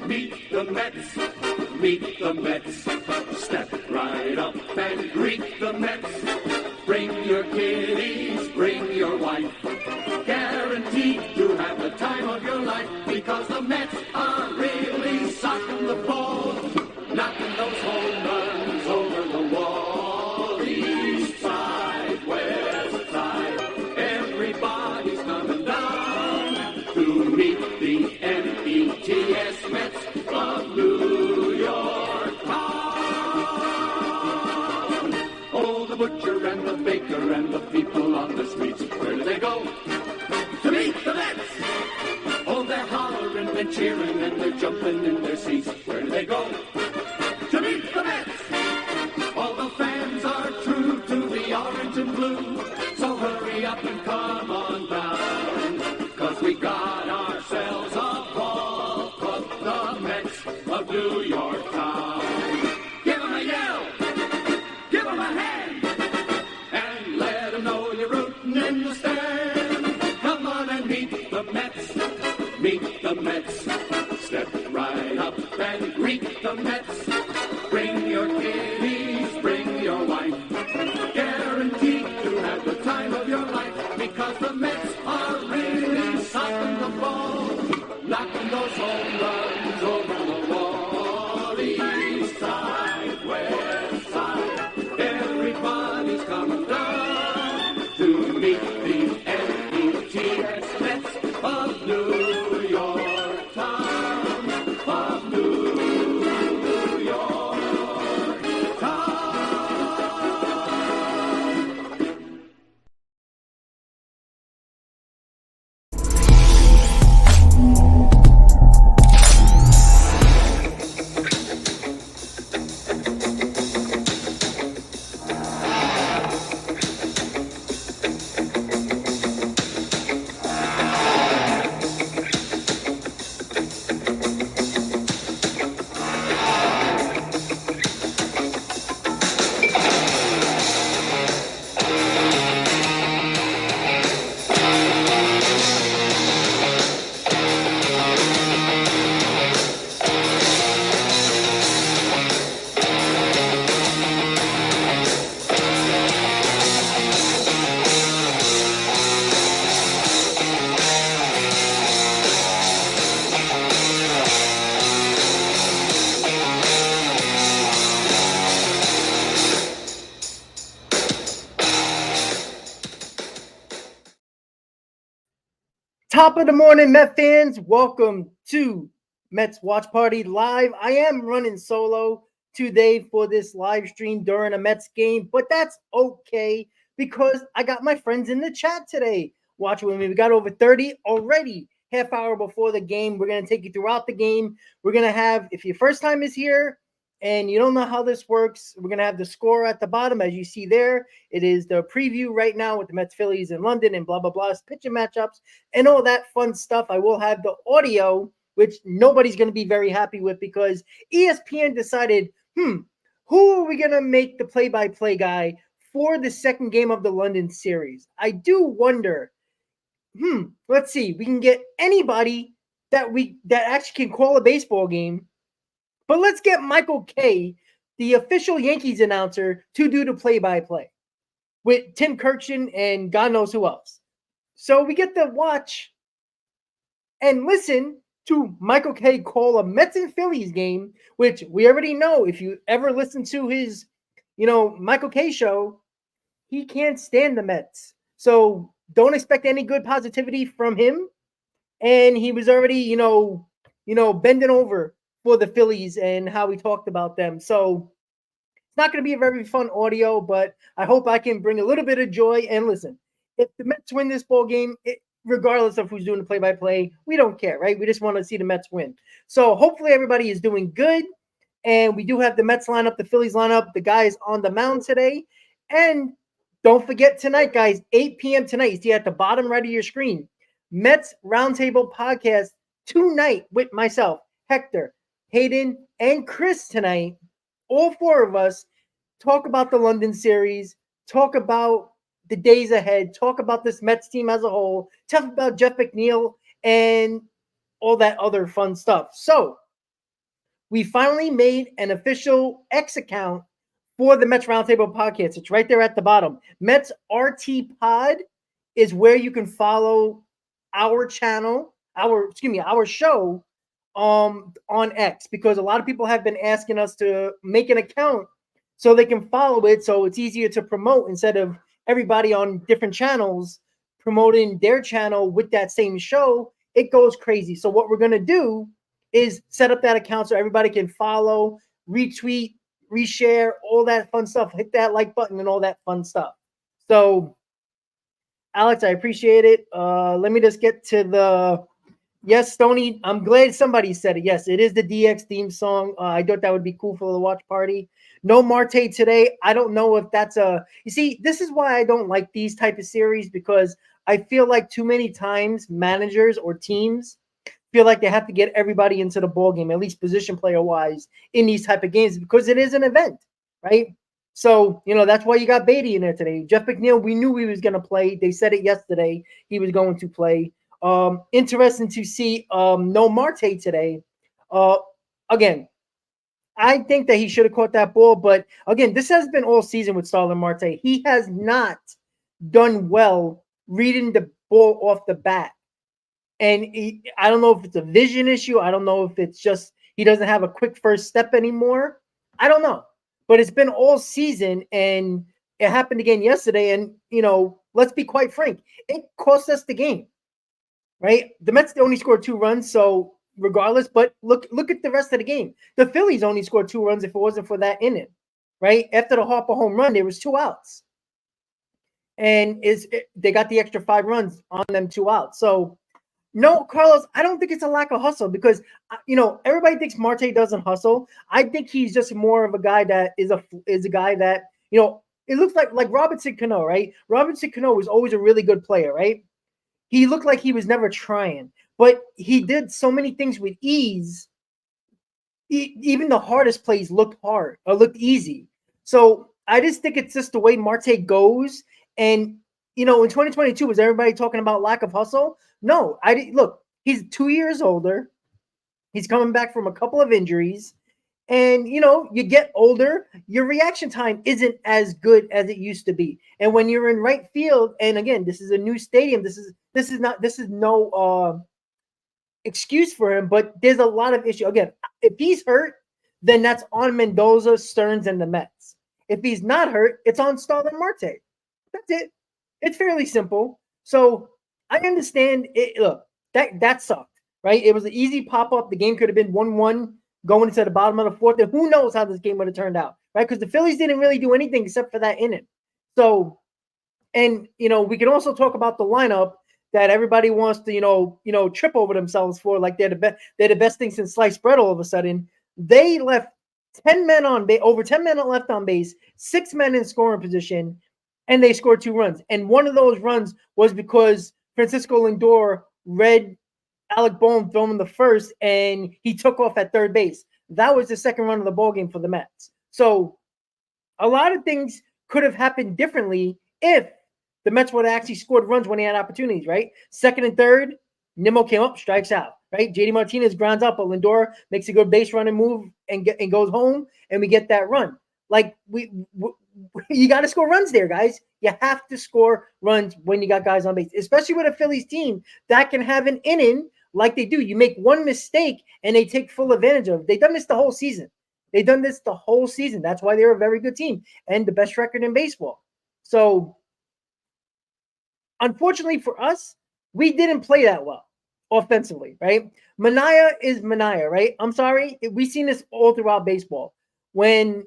Meet the Mets, meet the Mets. Step right up and greet the Mets. Bring your kiddies, bring your wife. Guaranteed to have the time of your life, because the Mets are really socking the ball, knocking those home runs over the wall. East side, west side, everybody's coming down to meet the METS Mets of New York town. Oh, the butcher and the baker and the people on the streets, where do they go? To meet the Mets! Oh, they're hollering and cheering and they're jumping in their seats. Where do they go? To meet the Mets! All the fans are true to the orange and blue, so hurry up and come on down, 'cause we got ourselves a ball club, the Mets of New York town. Give 'em a yell, give 'em a hand, and let 'em know you're rooting in the stand. Come on and meet the Mets, meet the Mets. Step right up and greet the Mets. Bring your kiddies, bring your wife. Guaranteed to have the time of your life, because the Mets are really socking the ball, knocking those home runs over the wall. East side, west side, everybody's coming down to meet the METS Mets of New York town, of New York town. Top of the morning, Met fans. Welcome to Mets Watch Party Live. I am running solo today for this live stream during a Mets game, but that's okay because I got my friends in the chat today watching with me. We got over 30 already, half hour before the game. We're going to take you throughout the game. We're going to have, if your first time is here and you don't know how this works, we're going to have the score at the bottom, as you see there. It is the preview right now with the Mets Phillies in London and blah, blah, blah, pitching matchups and all that fun stuff. I will have the audio, which nobody's going to be very happy with because ESPN decided, who are we going to make the play-by-play guy for the second game of the London series? I do wonder, let's see, we can get anybody that actually can call a baseball game. But let's get Michael Kay, the official Yankees announcer, to do the play-by-play with Tim Kirkshin and God knows who else. So we get to watch and listen to Michael Kay call a Mets and Phillies game, which we already know if you ever listen to his, Michael Kay show, he can't stand the Mets. So don't expect any good positivity from him. And he was already, bending over for the Phillies and how we talked about them. So it's not going to be a very fun audio, but I hope I can bring a little bit of joy. And listen, if the Mets win this ball game, regardless of who's doing the play-by-play, we don't care, right? We just want to see the Mets win. So hopefully everybody is doing good. And we do have the Mets lineup, the Phillies lineup, the guys on the mound today. And don't forget tonight, guys, 8 p.m. tonight. You see at the bottom right of your screen, Mets Roundtable Podcast tonight with myself, Hector, Hayden, and Chris tonight. All four of us talk about the London series, talk about the days ahead, talk about this Mets team as a whole, talk about Jeff McNeil and all that other fun stuff. So we finally made an official X account for the Mets Roundtable podcast. It's right there at the bottom. Mets RT Pod is where you can follow our channel, our show on X, because a lot of people have been asking us to make an account so they can follow it, so it's easier to promote instead of everybody on different channels promoting their channel with that same show. It goes crazy. So what we're going to do is set up that account so everybody can follow, retweet, reshare, all that fun stuff. Hit that like button and all that fun stuff. So, Alex, I appreciate it. Let me just get to the... Yes, Stoney, I'm glad somebody said it. Yes, it is the DX theme song. I thought that would be cool for the watch party. No Marte today. I don't know if that's a... You see, this is why I don't like these type of series, because I feel like too many times managers or teams feel like they have to get everybody into the ball game, at least position player wise, in these type of games, because it is an event, right? So, that's why you got Beatty in there today. Jeff McNeil, we knew he was going to play. They said it yesterday. He was going to play. Interesting to see no Marte today. Again, I think that he should have caught that ball, but again, this has been all season with Starlin Marte. He has not done well reading the ball off the bat. And I don't know if it's a vision issue. I don't know if it's just he doesn't have a quick first step anymore. I don't know. But it's been all season, and it happened again yesterday. And, let's be quite frank, it cost us the game, right? The Mets only scored 2 runs, so regardless. But look at the rest of the game. The Phillies only scored 2 runs if it wasn't for that inning, right? After the Harper home run, there was 2 outs. And they got the extra 5 runs on them 2 outs. So, no, Carlos, I don't think it's a lack of hustle, because, everybody thinks Marte doesn't hustle. I think he's just more of a guy that is a guy that, it looks like Robinson Cano, right? Robinson Cano was always a really good player, right? He looked like he was never trying, but he did so many things with ease. Even the hardest plays looked hard or looked easy. So I just think it's just the way Marte goes. And, in 2022, was everybody talking about lack of hustle? No, look, he's 2 years older. He's coming back from a couple of injuries. And, you get older, your reaction time isn't as good as it used to be. And when you're in right field, and again, this is a new stadium, this is no excuse for him, but there's a lot of issue. Again, if he's hurt, then that's on Mendoza, Stearns, and the Mets. If he's not hurt, it's on Starlin Marte. That's it. It's fairly simple. So I understand it. Look, that sucked, right? It was an easy pop-up. The game could have been 1-1 going into the bottom of the 4th. And who knows how this game would have turned out, right? Because the Phillies didn't really do anything except for that inning. So, and, we can also talk about the lineup that everybody wants to, trip over themselves for, like they're the best thing since sliced bread all of a sudden. They left 10 men on base, over 10 men left on base, 6 men in scoring position, and they scored 2 runs. And one of those runs was because Francisco Lindor read Alec Bohm throwing the first, and he took off at third base. That was the second run of the ballgame for the Mets. So a lot of things could have happened differently if the Mets would have actually scored runs when they had opportunities, right? Second and third, Nimmo came up, strikes out, right? JD Martinez grounds up, but Lindor makes a good base running move and goes home, and we get that run. Like, you got to score runs there, guys. You have to score runs when you got guys on base, especially with a Phillies team that can have an inning like they do. You make one mistake, and they take full advantage of it. They've done this the whole season. That's why they're a very good team and the best record in baseball. So, unfortunately for us, we didn't play that well offensively, right? Manaea is Manaea, right? I'm sorry. We've seen this all throughout baseball. When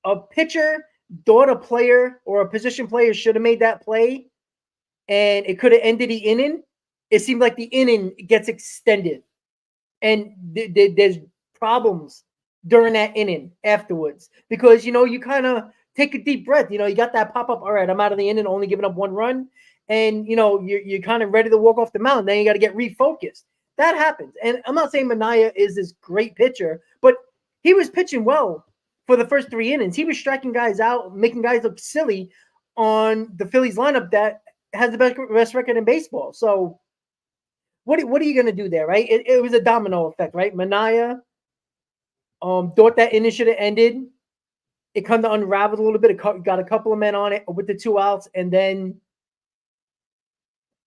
a pitcher thought a player or a position player should have made that play and it could have ended the inning, it seemed like the inning gets extended. And there's problems during that inning afterwards because, you kind of take a deep breath. You got that pop-up, all right, I'm out of the inning, only giving up 1 run. And, you're kind of ready to walk off the mound. Then you got to get refocused. That happens. And I'm not saying Manaea is this great pitcher, but he was pitching well for the first 3 innings. He was striking guys out, making guys look silly on the Phillies lineup that has the best record in baseball. So what are you going to do there, right? It was a domino effect, right? Manaea, Thought that inning should have ended. It kind of unraveled a little bit. It got a couple of men on it with the 2 outs, and then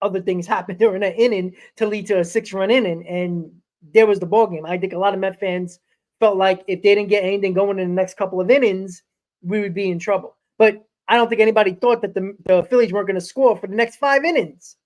other things happened during that inning to lead to a 6-run inning, and there was the ball game. I think a lot of Met fans felt like if they didn't get anything going in the next couple of innings, we would be in trouble. But I don't think anybody thought that the Phillies weren't going to score for the next 5 innings,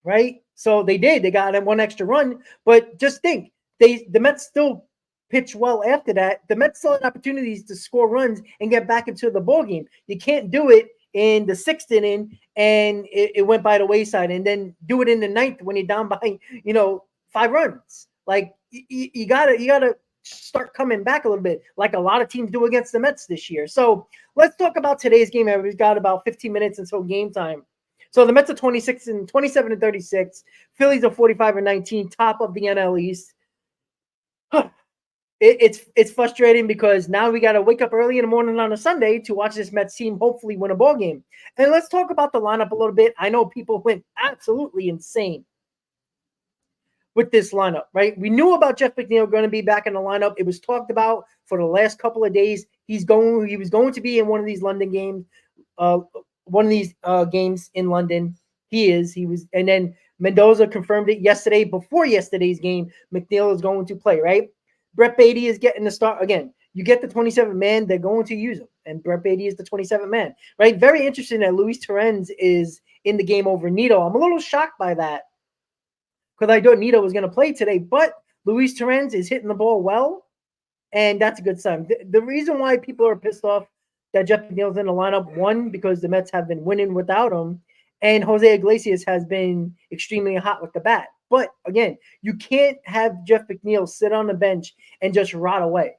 right? So they did. They got one extra run, but just think, the Mets still pitched well after that. The Mets still had opportunities to score runs and get back into the ball game. You can't do it in the 6th inning and it went by the wayside, and then do it in the 9th when you're down by 5 runs. Like you gotta start coming back a little bit, like a lot of teams do against the Mets this year. So let's talk about today's game. We've got about 15 minutes until game time. So the Mets are 27 and 36. Phillies are 45 and 19, top of the NL East. It's frustrating because now we got to wake up early in the morning on a Sunday to watch this Mets team hopefully win a ball game. And let's talk about the lineup a little bit. I know people went absolutely insane with this lineup, right? We knew about Jeff McNeil going to be back in the lineup. It was talked about for the last couple of days. He was going to be in one of these London games, games in London. He was, and then Mendoza confirmed it yesterday. Before yesterday's game, McNeil is going to play, right? Brett Beatty is getting the start again. You get the 27th man, they're going to use him, and Brett Beatty is the 27th man, right? Very interesting that Luis Torrens is in the game over Nito. I'm a little shocked by that because I thought Nito was going to play today, but Luis Torrens is hitting the ball well, and that's a good sign. The reason why people are pissed off that Jeff McNeil's in the lineup, one, because the Mets have been winning without him, and Jose Iglesias has been extremely hot with the bat. But again, you can't have Jeff McNeil sit on the bench and just rot away.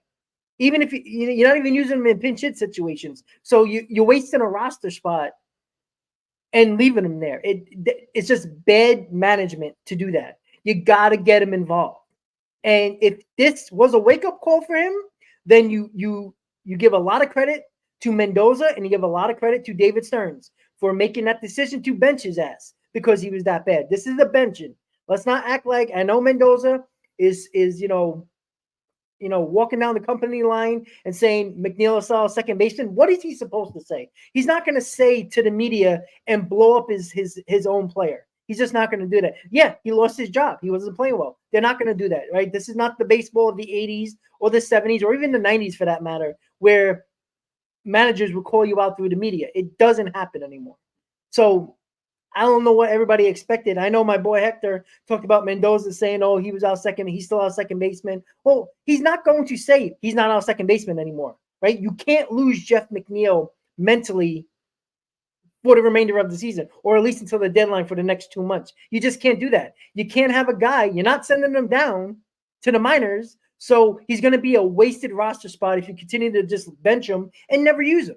Even if you're not even using him in pinch hit situations. So you're wasting a roster spot and leaving him there. It's just bad management to do that. You got to get him involved. And if this was a wake-up call for him, then you give a lot of credit to Mendoza and you give a lot of credit to David Stearns for making that decision to bench his ass because he was that bad. This is a benching. Let's not act like, I know Mendoza is walking down the company line and saying McNeil is our second baseman. What is he supposed to say? He's not going to say to the media and blow up his own player. He's just not going to do that. Yeah, he lost his job. He wasn't playing well. They're not going to do that, right? This is not the baseball of the 80s or the 70s or even the 90s for that matter, where managers will call you out through the media. It doesn't happen anymore. So I don't know what everybody expected. I know my boy Hector talked about Mendoza saying, oh, he's still our second baseman. Well, he's not going to say he's not our second baseman anymore, right? You can't lose Jeff McNeil mentally for the remainder of the season, or at least until the deadline for the next 2 months. You just can't do that. You can't have a guy, you're not sending him down to the minors, so he's going to be a wasted roster spot if you continue to just bench him and never use him.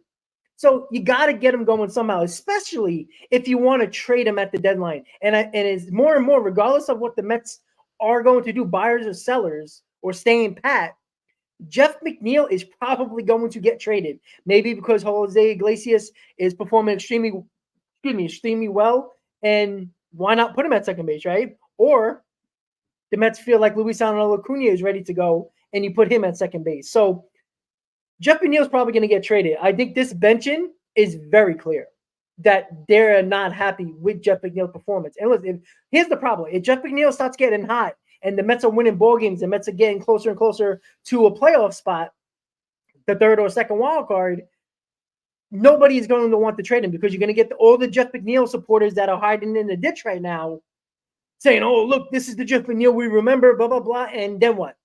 So you got to get him going somehow, especially if you want to trade him at the deadline. And it's more and more, regardless of what the Mets are going to do, buyers or sellers, or staying pat, Jeff McNeil is probably going to get traded. Maybe because Jose Iglesias is performing extremely well, and why not put him at second base, right? Or the Mets feel like Luis Acuna is ready to go, and you put him at second base. So Jeff McNeil's probably going to get traded. I think this benching is very clear that they're not happy with Jeff McNeil's performance. And listen, here's the problem. If Jeff McNeil starts getting hot and the Mets are winning ball games, the Mets are getting closer and closer to a playoff spot, the third or second wild card, nobody is going to want to trade him because you're going to get all the Jeff McNeil supporters that are hiding in the ditch right now saying, oh, look, this is the Jeff McNeil we remember, blah, blah, blah. And then what?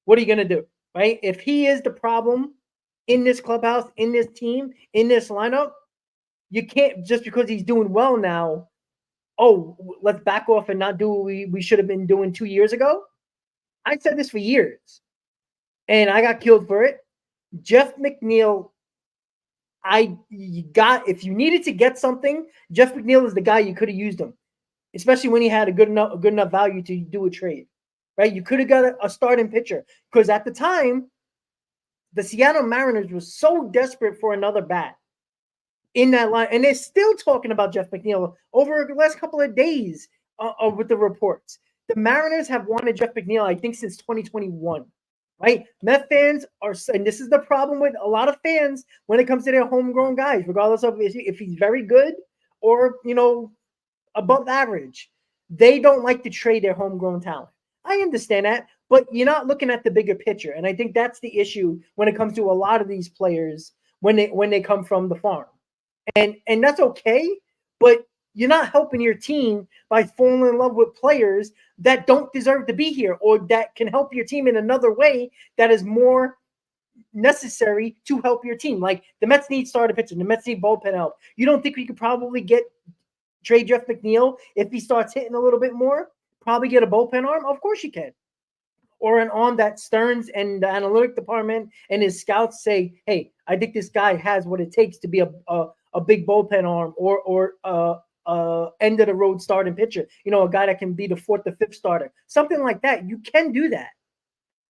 What are you going to do? Right? If he is the problem in this clubhouse, in this team, in this lineup, you can't, just because he's doing well now, oh, let's back off and not do what we should have been doing 2 years ago. I said this for years, and I got killed for it. Jeff McNeil, if you needed to get something, Jeff McNeil is the guy you could have used him, especially when he had a good enough value to do a trade. Right? You could have got a starting pitcher because at the time, the Seattle Mariners were so desperate for another bat in that line. And they're still talking about Jeff McNeil over the last couple of days with the reports. The Mariners have wanted Jeff McNeil, I think, since 2021. right? Met fans are, and this is the problem with a lot of fans when it comes to their homegrown guys, regardless of if he's very good or, above average. They don't like to trade their homegrown talent. I understand that, but you're not looking at the bigger picture. And I think that's the issue when it comes to a lot of these players when they come from the farm. And that's okay, but you're not helping your team by falling in love with players that don't deserve to be here or that can help your team in another way that is more necessary to help your team. Like the Mets need starter pitching, the Mets need bullpen help. You don't think we could probably trade Jeff McNeil if he starts hitting a little bit more? Probably get a bullpen arm? Of course you can. Or an arm that Stearns and the analytic department and his scouts say, hey, I think this guy has what it takes to be a big bullpen arm or end of the road starting pitcher. A guy that can be the fourth or fifth starter. Something like that. You can do that.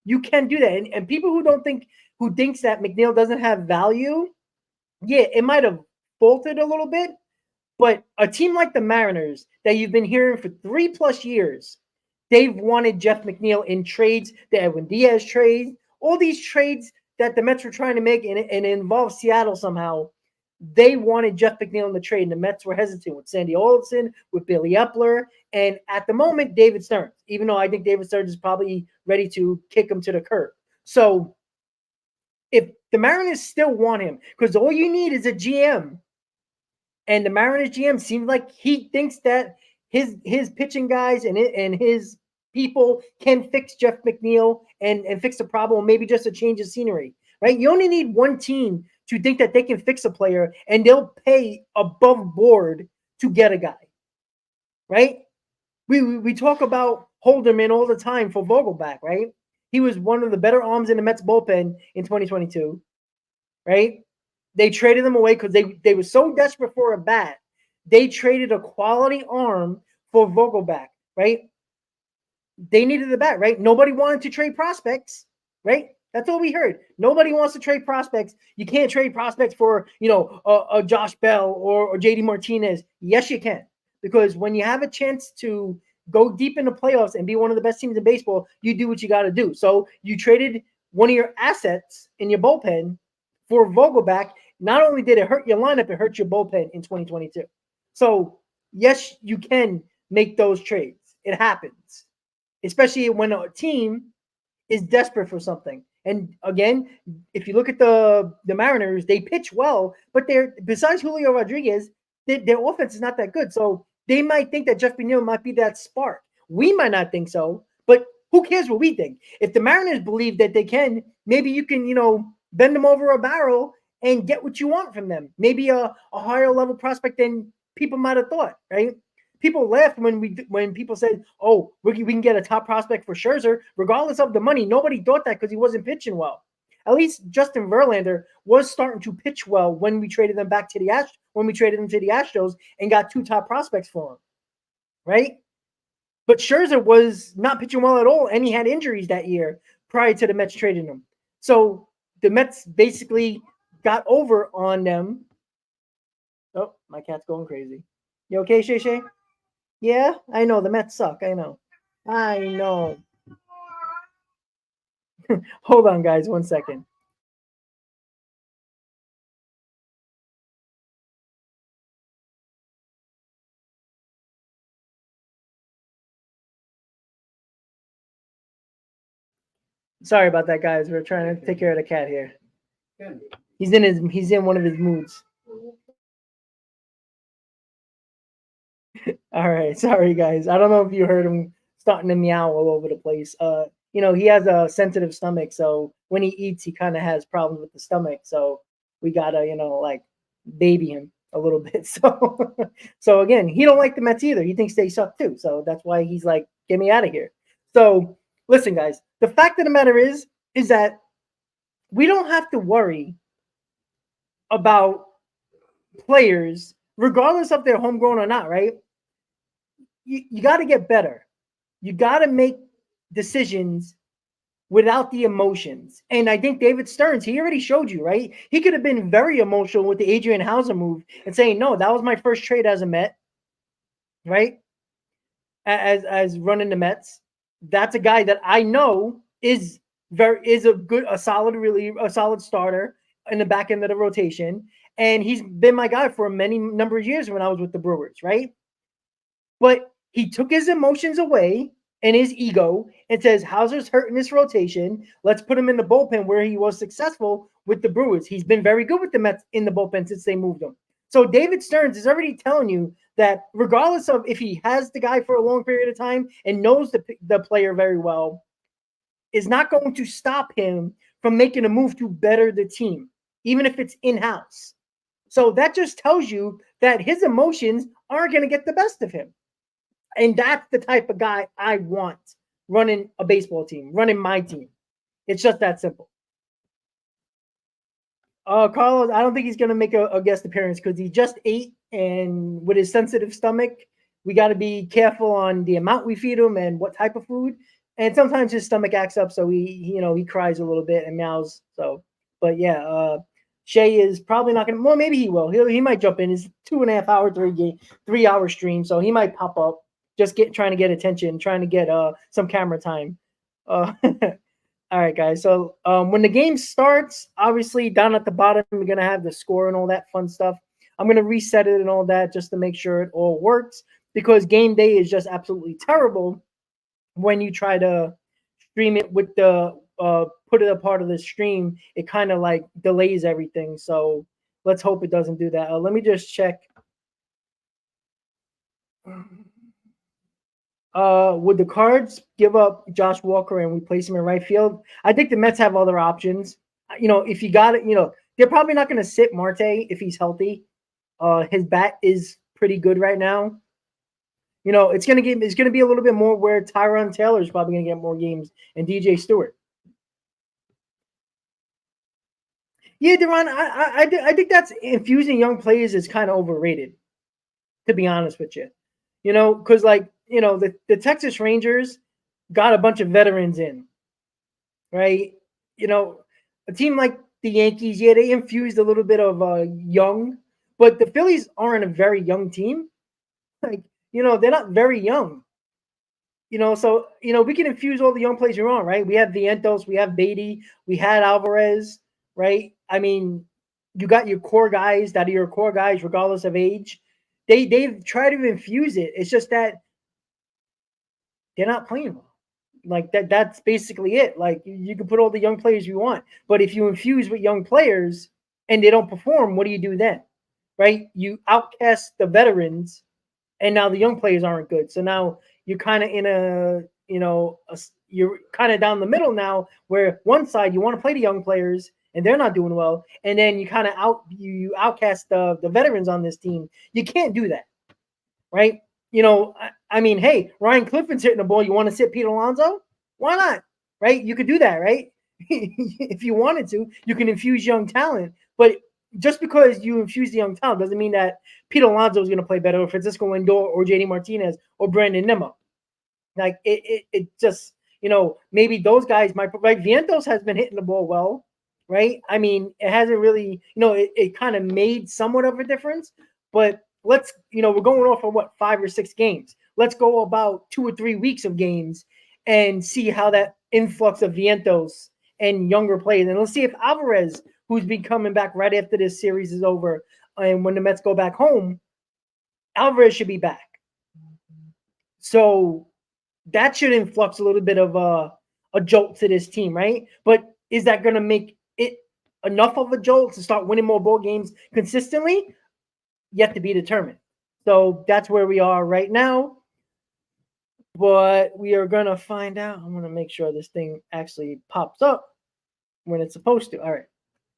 You can do that. And people who thinks that McNeil doesn't have value, yeah, it might have faltered a little bit. But a team like the Mariners that you've been hearing for 3+ years, they've wanted Jeff McNeil in trades, the Edwin Diaz trade, all these trades that the Mets were trying to make and it involved Seattle somehow. They wanted Jeff McNeil in the trade, and the Mets were hesitant with Sandy Alderson, with Billy Epler, and at the moment, David Stearns, even though I think David Stearns is probably ready to kick him to the curb. So if the Mariners still want him, because all you need is a GM, and the Mariners GM seems like he thinks that his pitching guys and his people can fix Jeff McNeil and fix the problem, maybe just a change of scenery, right? You only need one team to think that they can fix a player, and they'll pay above board to get a guy, right? We talk about Holderman all the time for Vogelback, right? He was one of the better arms in the Mets bullpen in 2022, right? They traded him away because they were so desperate for a bat. They traded a quality arm for Vogelback, right? They needed a bat, right? Nobody wanted to trade prospects, right? That's all we heard. Nobody wants to trade prospects. You can't trade prospects for, a Josh Bell or JD Martinez. Yes, you can. Because when you have a chance to go deep in the playoffs and be one of the best teams in baseball, you do what you got to do. So you traded one of your assets in your bullpen for Vogelback. Not only did it hurt your lineup, it hurt your bullpen in 2022. So, yes, you can make those trades. It happens, especially when a team is desperate for something. And again, if you look at the Mariners, they pitch well, but they're besides Julio Rodriguez, their offense is not that good. So they might think that Jeff McNeil might be that spark. We might not think so, but who cares what we think? If the Mariners believe that they can, maybe you can, bend them over a barrel and get what you want from them. Maybe a higher level prospect than people might have thought, right? People laughed when people said, "Oh, we can get a top prospect for Scherzer, regardless of the money." Nobody thought that because he wasn't pitching well. At least Justin Verlander was starting to pitch well when we traded them back to the Astros and got 2 top prospects for him, right? But Scherzer was not pitching well at all, and he had injuries that year prior to the Mets trading him. So the Mets basically got over on them. Oh, my cat's going crazy. You okay, Shay Shay? Yeah, I know. The Mets suck. I know. Hold on, guys. 1 second. Sorry about that, guys. We're trying to take care of the cat here. He's in one of his moods. All right. Sorry, guys. I don't know if you heard him starting to meow all over the place. He has a sensitive stomach, so when he eats, he kind of has problems with the stomach. So we gotta, baby him a little bit. So again, he don't like the Mets either. He thinks they suck too. So that's why he's like, get me out of here. So listen, guys, the fact of the matter is that we don't have to worry about players, regardless of they're homegrown or not, right? You got to get better. You got to make decisions without the emotions. And I think David Stearns, he already showed you, right? He could have been very emotional with the Adrian Hauser move and saying, no, that was my first trade as a Met, right? As running the Mets. That's a guy that I know is is a solid reliever, a solid starter in the back end of the rotation, and he's been my guy for a many number of years when I was with the Brewers, right? But he took his emotions away and his ego and says, Hauser's hurting this rotation. Let's put him in the bullpen where he was successful with the Brewers. He's been very good with the Mets in the bullpen since they moved him. So David Stearns is already telling you that regardless of if he has the guy for a long period of time and knows the player very well, is not going to stop him from making a move to better the team, even if it's in-house. So that just tells you that his emotions aren't going to get the best of him. And that's the type of guy I want running a baseball team, running my team. It's just that simple. Carlos, I don't think he's going to make a guest appearance because he just ate, and with his sensitive stomach, we got to be careful on the amount we feed him and what type of food. And sometimes his stomach acts up, so he cries a little bit and meows. So, but yeah, Shay is probably not going to. Well, maybe he will. He might jump in. It's 2.5 hour, 3 hour stream, so he might pop up. Just trying to get attention, trying to get some camera time. All right, guys. So when the game starts, obviously down at the bottom, we're gonna have the score and all that fun stuff. I'm gonna reset it and all that just to make sure it all works, because game day is just absolutely terrible when you try to stream it with the put it a part of the stream. It kind of like delays everything. So let's hope it doesn't do that. Let me just check. Would the Cards give up Josh Walker and replace him in right field? I think the Mets have other options. If you got it, they're probably not going to sit Marte if he's healthy. His bat is pretty good right now. It's going to be a little bit more where Tyrone Taylor is probably going to get more games and DJ Stewart. Yeah, Deron, I think that's infusing young players is kind of overrated, to be honest with you. Because the Texas Rangers got a bunch of veterans in, right? A team like the Yankees, yeah, they infused a little bit of young, but the Phillies aren't a very young team. They're not very young. So we can infuse all the young players you're on, right? We have Vientos, we have Beatty, we had Alvarez, right? I mean, you got your core guys that are your core guys, regardless of age. They've tried to infuse it. It's just that they're not playing well. Like that's basically it. Like you can put all the young players you want, but if you infuse with young players and they don't perform, what do you do then? Right? You outcast the veterans, and now the young players aren't good. So now you're kind of in you're kind of down the middle now, where one side you want to play the young players and they're not doing well, and then you kind of outcast the veterans on this team. You can't do that, right? I mean, hey, Ryan Clifton's hitting the ball. You want to sit Pete Alonso? Why not? Right? You could do that, right? If you wanted to, you can infuse young talent. But just because you infuse the young talent doesn't mean that Pete Alonso is going to play better, or Francisco Lindor, or JD Martinez, or Brandon Nimmo. Like it just, maybe those guys might. Like Vientos has been hitting the ball well, right? I mean, it hasn't really, it kind of made somewhat of a difference, but let's, we're going off of 5 or 6 games. Let's go about 2 or 3 weeks of games and see how that influx of Vientos and younger players. And let's see if Alvarez, who's been coming back right after this series is over, and when the Mets go back home, Alvarez should be back. So that should influx a little bit of a jolt to this team, right? But is that going to make it enough of a jolt to start winning more ball games consistently? Yet to be determined. So that's where we are right now. But we are going to find out. I'm going to make sure this thing actually pops up when it's supposed to. All right.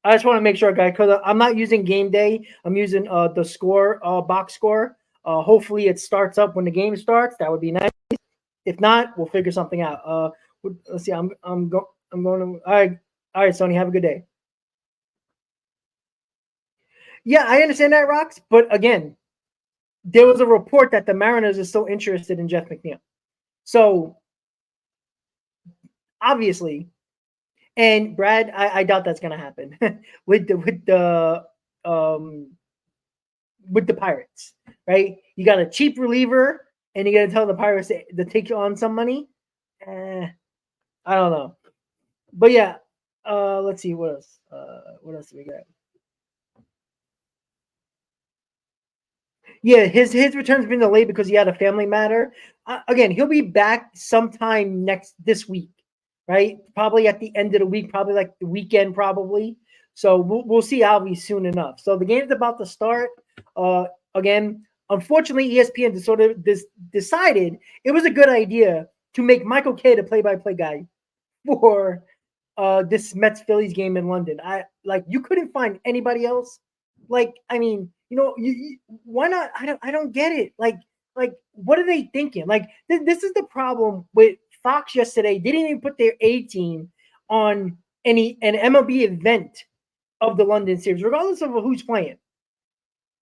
I just want to make sure, guys, because I'm not using game day. I'm using the score, box score. Hopefully it starts up when the game starts. That would be nice. If not, we'll figure something out. Let's see. I'm going to. All right, Sony. Have a good day. Yeah, I understand that, Rox. But again, there was a report that the Mariners are still interested in Jeff McNeil. So obviously, and Brad, I doubt that's going to happen with the Pirates, right? You got a cheap reliever, and you're going to tell the Pirates to take on some money. I don't know. But yeah, let's see what else. What else do we got? Yeah, his return's been delayed because he had a family matter. Again, he'll be back sometime this week, right? Probably at the end of the week, probably like the weekend, probably. So we'll see Alvy soon enough. So the game's about to start. Again, unfortunately, ESPN sort of decided it was a good idea to make Michael Kay the play-by-play guy for this Mets Phillies game in London. You couldn't find anybody else. I mean, why not? I don't get it. What are they thinking? This is the problem with Fox yesterday. They didn't even put their A team on an MLB event of the London series, regardless of who's playing.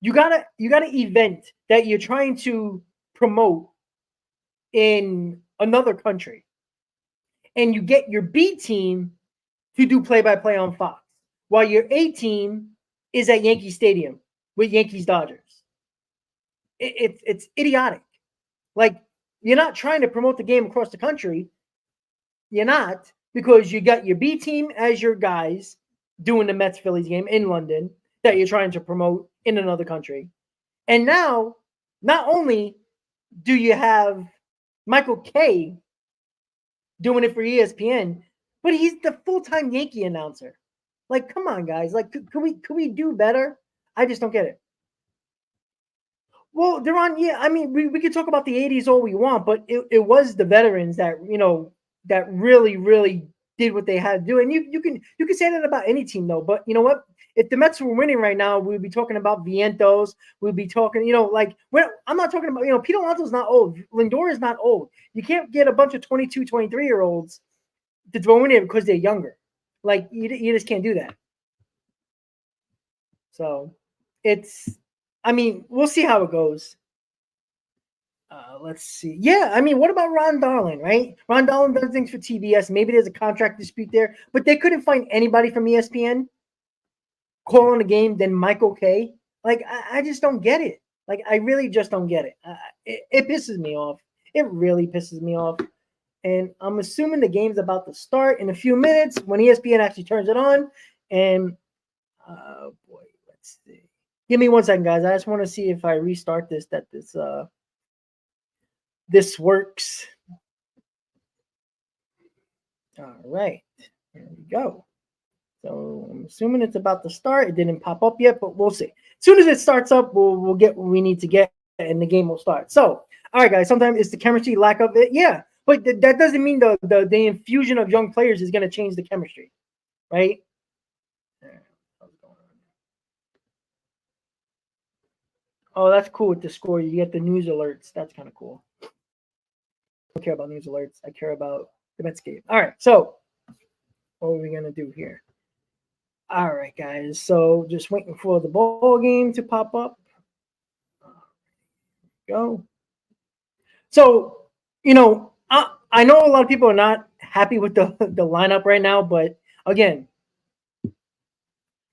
You got an event that you're trying to promote in another country, and you get your B team to do play-by-play on Fox, while your A team is at Yankee Stadium with Yankees Dodgers. It's idiotic. You're not trying to promote the game across the country. You're not, because you got your B team as your guys doing the Mets Phillies game in London that you're trying to promote in another country. And now, not only do you have Michael Kay doing it for ESPN, but he's the full-time Yankee announcer. Come on, guys. Could we do better? I just don't get it. Well, Duran, yeah, I mean, we could talk about the 80s all we want, but it was the veterans that, that really, really did what they had to do. And you can say that about any team, though. But you know what? If the Mets were winning right now, we'd be talking about Vientos. We'd be talking, I'm not talking about, Pete Alonso's not old. Lindor is not old. You can't get a bunch of 22, 23-year-olds to throw in there because they're younger. You just can't do that. So we'll see how it goes. Let's see. Yeah, what about Ron Darling, right? Ron Darling does things for TBS. Maybe there's a contract dispute there, but they couldn't find anybody from ESPN calling a game than Michael Kay. I just don't get it. I really just don't get it. It pisses me off. It really pisses me off. And I'm assuming the game's about to start in a few minutes when ESPN actually turns it on. And, boy, let's see. Give me 1 second, guys. I just want to see if I restart this, that this works. All right. There we go. So I'm assuming it's about to start. It didn't pop up yet, but we'll see. As soon as it starts up, we'll get what we need to get, and the game will start. So, all right, guys. Sometimes it's the chemistry, lack of it. Yeah, but that doesn't mean the infusion of young players is going to change the chemistry, right? Oh, that's cool with the score. You get the news alerts. That's kind of cool. I don't care about news alerts. I care about the Mets game. All right, so what are we going to do here? All right, guys. So just waiting for the ball game to pop up. Go. So, I know a lot of people are not happy with the lineup right now, but again,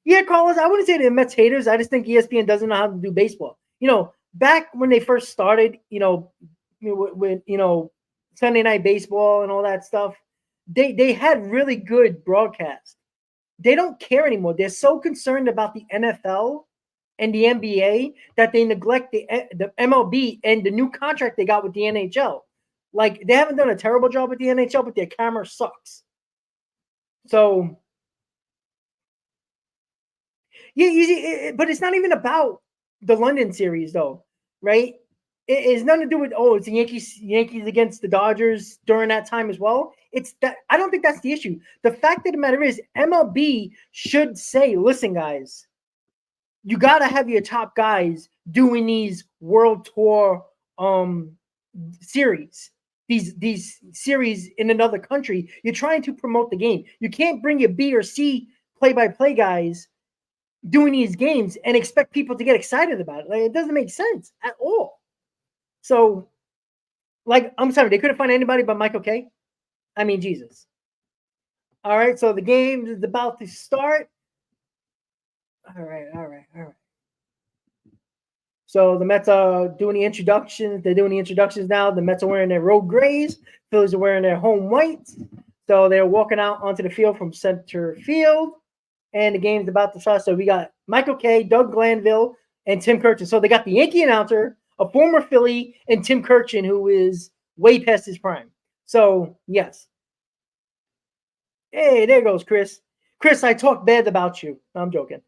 yeah, Carlos, I wouldn't say they're Mets haters. I just think ESPN doesn't know how to do baseball. Back when they first started, when Sunday Night Baseball and all that stuff, they had really good broadcasts. They don't care anymore. They're so concerned about the NFL and the NBA that they neglect the MLB and the new contract they got with the NHL. They haven't done a terrible job with the NHL, but their camera sucks. So, yeah, but it's not even about the London series, though, right? It's nothing to do with, it's the Yankees against the Dodgers during that time as well. It's that I don't think that's the issue. The fact of the matter is MLB should say, listen, guys, you got to have your top guys doing these world tour series, these series in another country. You're trying to promote the game. You can't bring your B or C play-by-play guys doing these games and expect people to get excited about it. It doesn't make sense at all. So, I'm sorry, they couldn't find anybody but Michael Kay. I mean, Jesus. All right, so the game is about to start. All right. So the Mets are doing the introductions. They're doing the introductions now. The Mets are wearing their road grays. Phillies are wearing their home whites. So they're walking out onto the field from center field, and the game's about to start. So we got Michael Kay, Doug Glanville, and Tim Kirchin. So they got the Yankee announcer, a former Philly, and Tim Kirchin, who is way past his prime. So, yes. Hey, there goes Chris. Chris, I talk bad about you. No, I'm joking.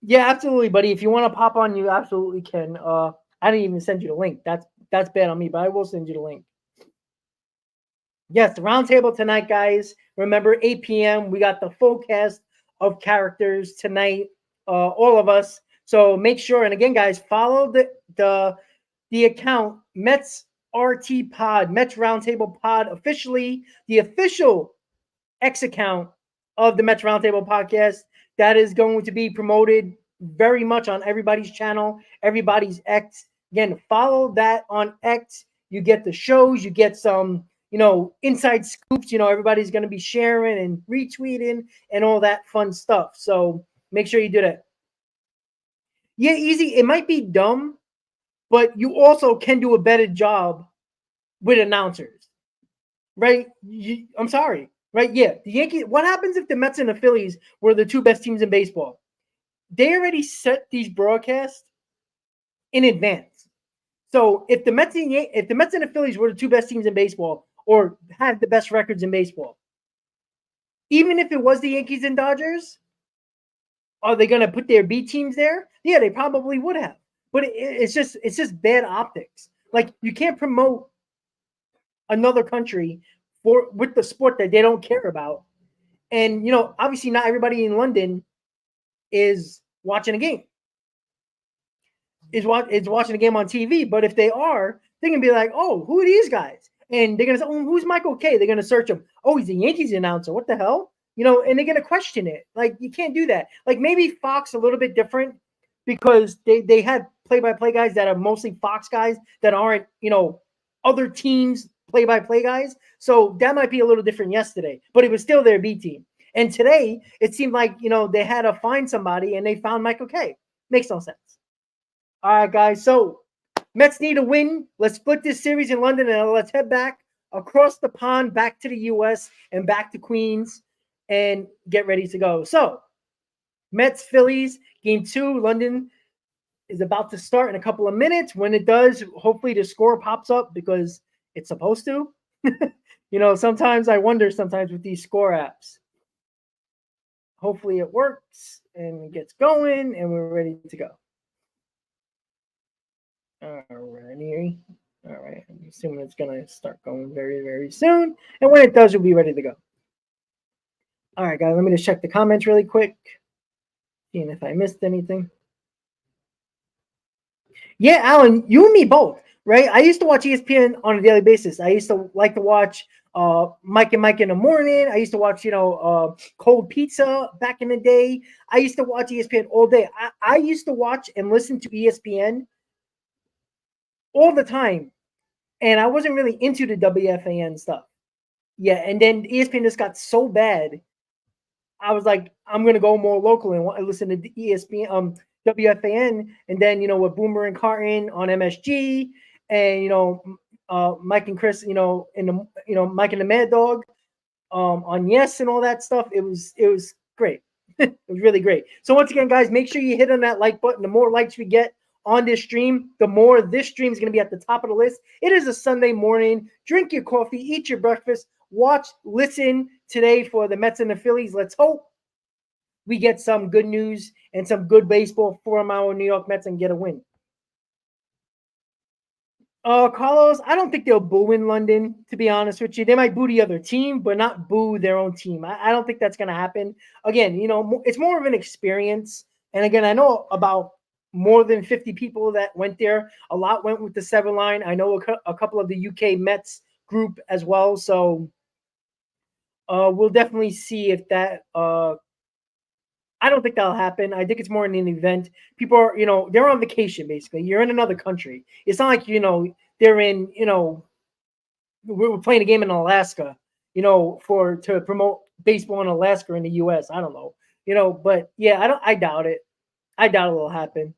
Yeah, absolutely, buddy. If you want to pop on, you absolutely can. I didn't even send you the link. That's bad on me, but I will send you the link. Yes, the roundtable tonight, guys. Remember, 8 p.m. We got the full cast of characters tonight, all of us. So make sure, and again, guys, follow the account Mets RT Pod, Mets Roundtable Pod, officially the official X account of the Mets Roundtable Podcast. That is going to be promoted very much on everybody's channel, everybody's X. Again, follow that on X. You get the shows, you get some, inside scoops. Everybody's going to be sharing and retweeting and all that fun stuff. So make sure you do that. Yeah, easy. It might be dumb, but you also can do a better job with announcers, right? I'm sorry, right? Yeah, the Yankees. What happens if the Mets and the Phillies were the two best teams in baseball? They already set these broadcasts in advance. So if the Mets and the Phillies were the two best teams in baseball or had the best records in baseball, even if it was the Yankees and Dodgers, are they going to put their B teams there? Yeah, they probably would have. But it's just bad optics. Like, you can't promote another country with the sport that they don't care about. And obviously not everybody in London is watching a game. Is watching a game on TV, but if they are, they're gonna be like, "Oh, who are these guys?" And they're gonna say, "Oh, who's Michael Kay?" They're gonna search him. "Oh, he's a Yankees announcer. What the hell?" And they're gonna question it. Like, you can't do that. Like, maybe Fox a little bit different because they have play-by-play guys that are mostly Fox guys that aren't other teams play-by-play guys. So that might be a little different yesterday, but it was still their B team. And today it seemed like they had to find somebody, and they found Michael Kay. Makes no sense. All right, guys. So Mets need a win. Let's split this series in London, and let's head back across the pond, back to the U.S. and back to Queens, and get ready to go. So Mets Phillies game 2. London is about to start in a couple of minutes. When it does, hopefully the score pops up because it's supposed to. Sometimes I wonder with these score apps. Hopefully it works and it gets going, and we're ready to go. Alrighty. All right. I'm assuming it's going to start going very, very soon. And when it does, we'll be ready to go. All right, guys. Let me just check the comments really quick. Seeing if I missed anything. Yeah, Alan, you and me both, right? I used to watch ESPN on a daily basis. I used to like to watch Mike and Mike in the morning. I used to watch, Cold Pizza back in the day. I used to watch ESPN all day. I used to watch and listen to ESPN all the time, and I wasn't really into the WFAN stuff. Yeah, and then ESPN just got so bad. I was like, I'm gonna go more local and listen to ESPN, WFAN, and then with Boomer and Carton on MSG, and Mike and Chris, in the Mike and the Mad Dog, on Yes and all that stuff. It was great. It was really great. So once again, guys, make sure you hit on that like button. The more likes we get on this stream, the more this stream is going to be at the top of the list. It is a Sunday morning. Drink your coffee, eat your breakfast, watch, listen today for the Mets and the Phillies. Let's hope we get some good news and some good baseball for our New York Mets and get a win. Carlos, I don't think they'll boo in London, to be honest with you. They might boo the other team, but not boo their own team. I don't think that's going to happen. Again, it's more of an experience. And again, I know about more than 50 people that went there. A lot went with the 7 line. I know a couple of the UK Mets group as well. So we'll definitely see if that I don't think that'll happen. I think it's more in an event. People are, they're on vacation, basically. You're in another country. It's not like, they're in, we were playing a game in Alaska, to promote baseball in Alaska in the US. I don't know, but yeah, I doubt it. I doubt it'll happen.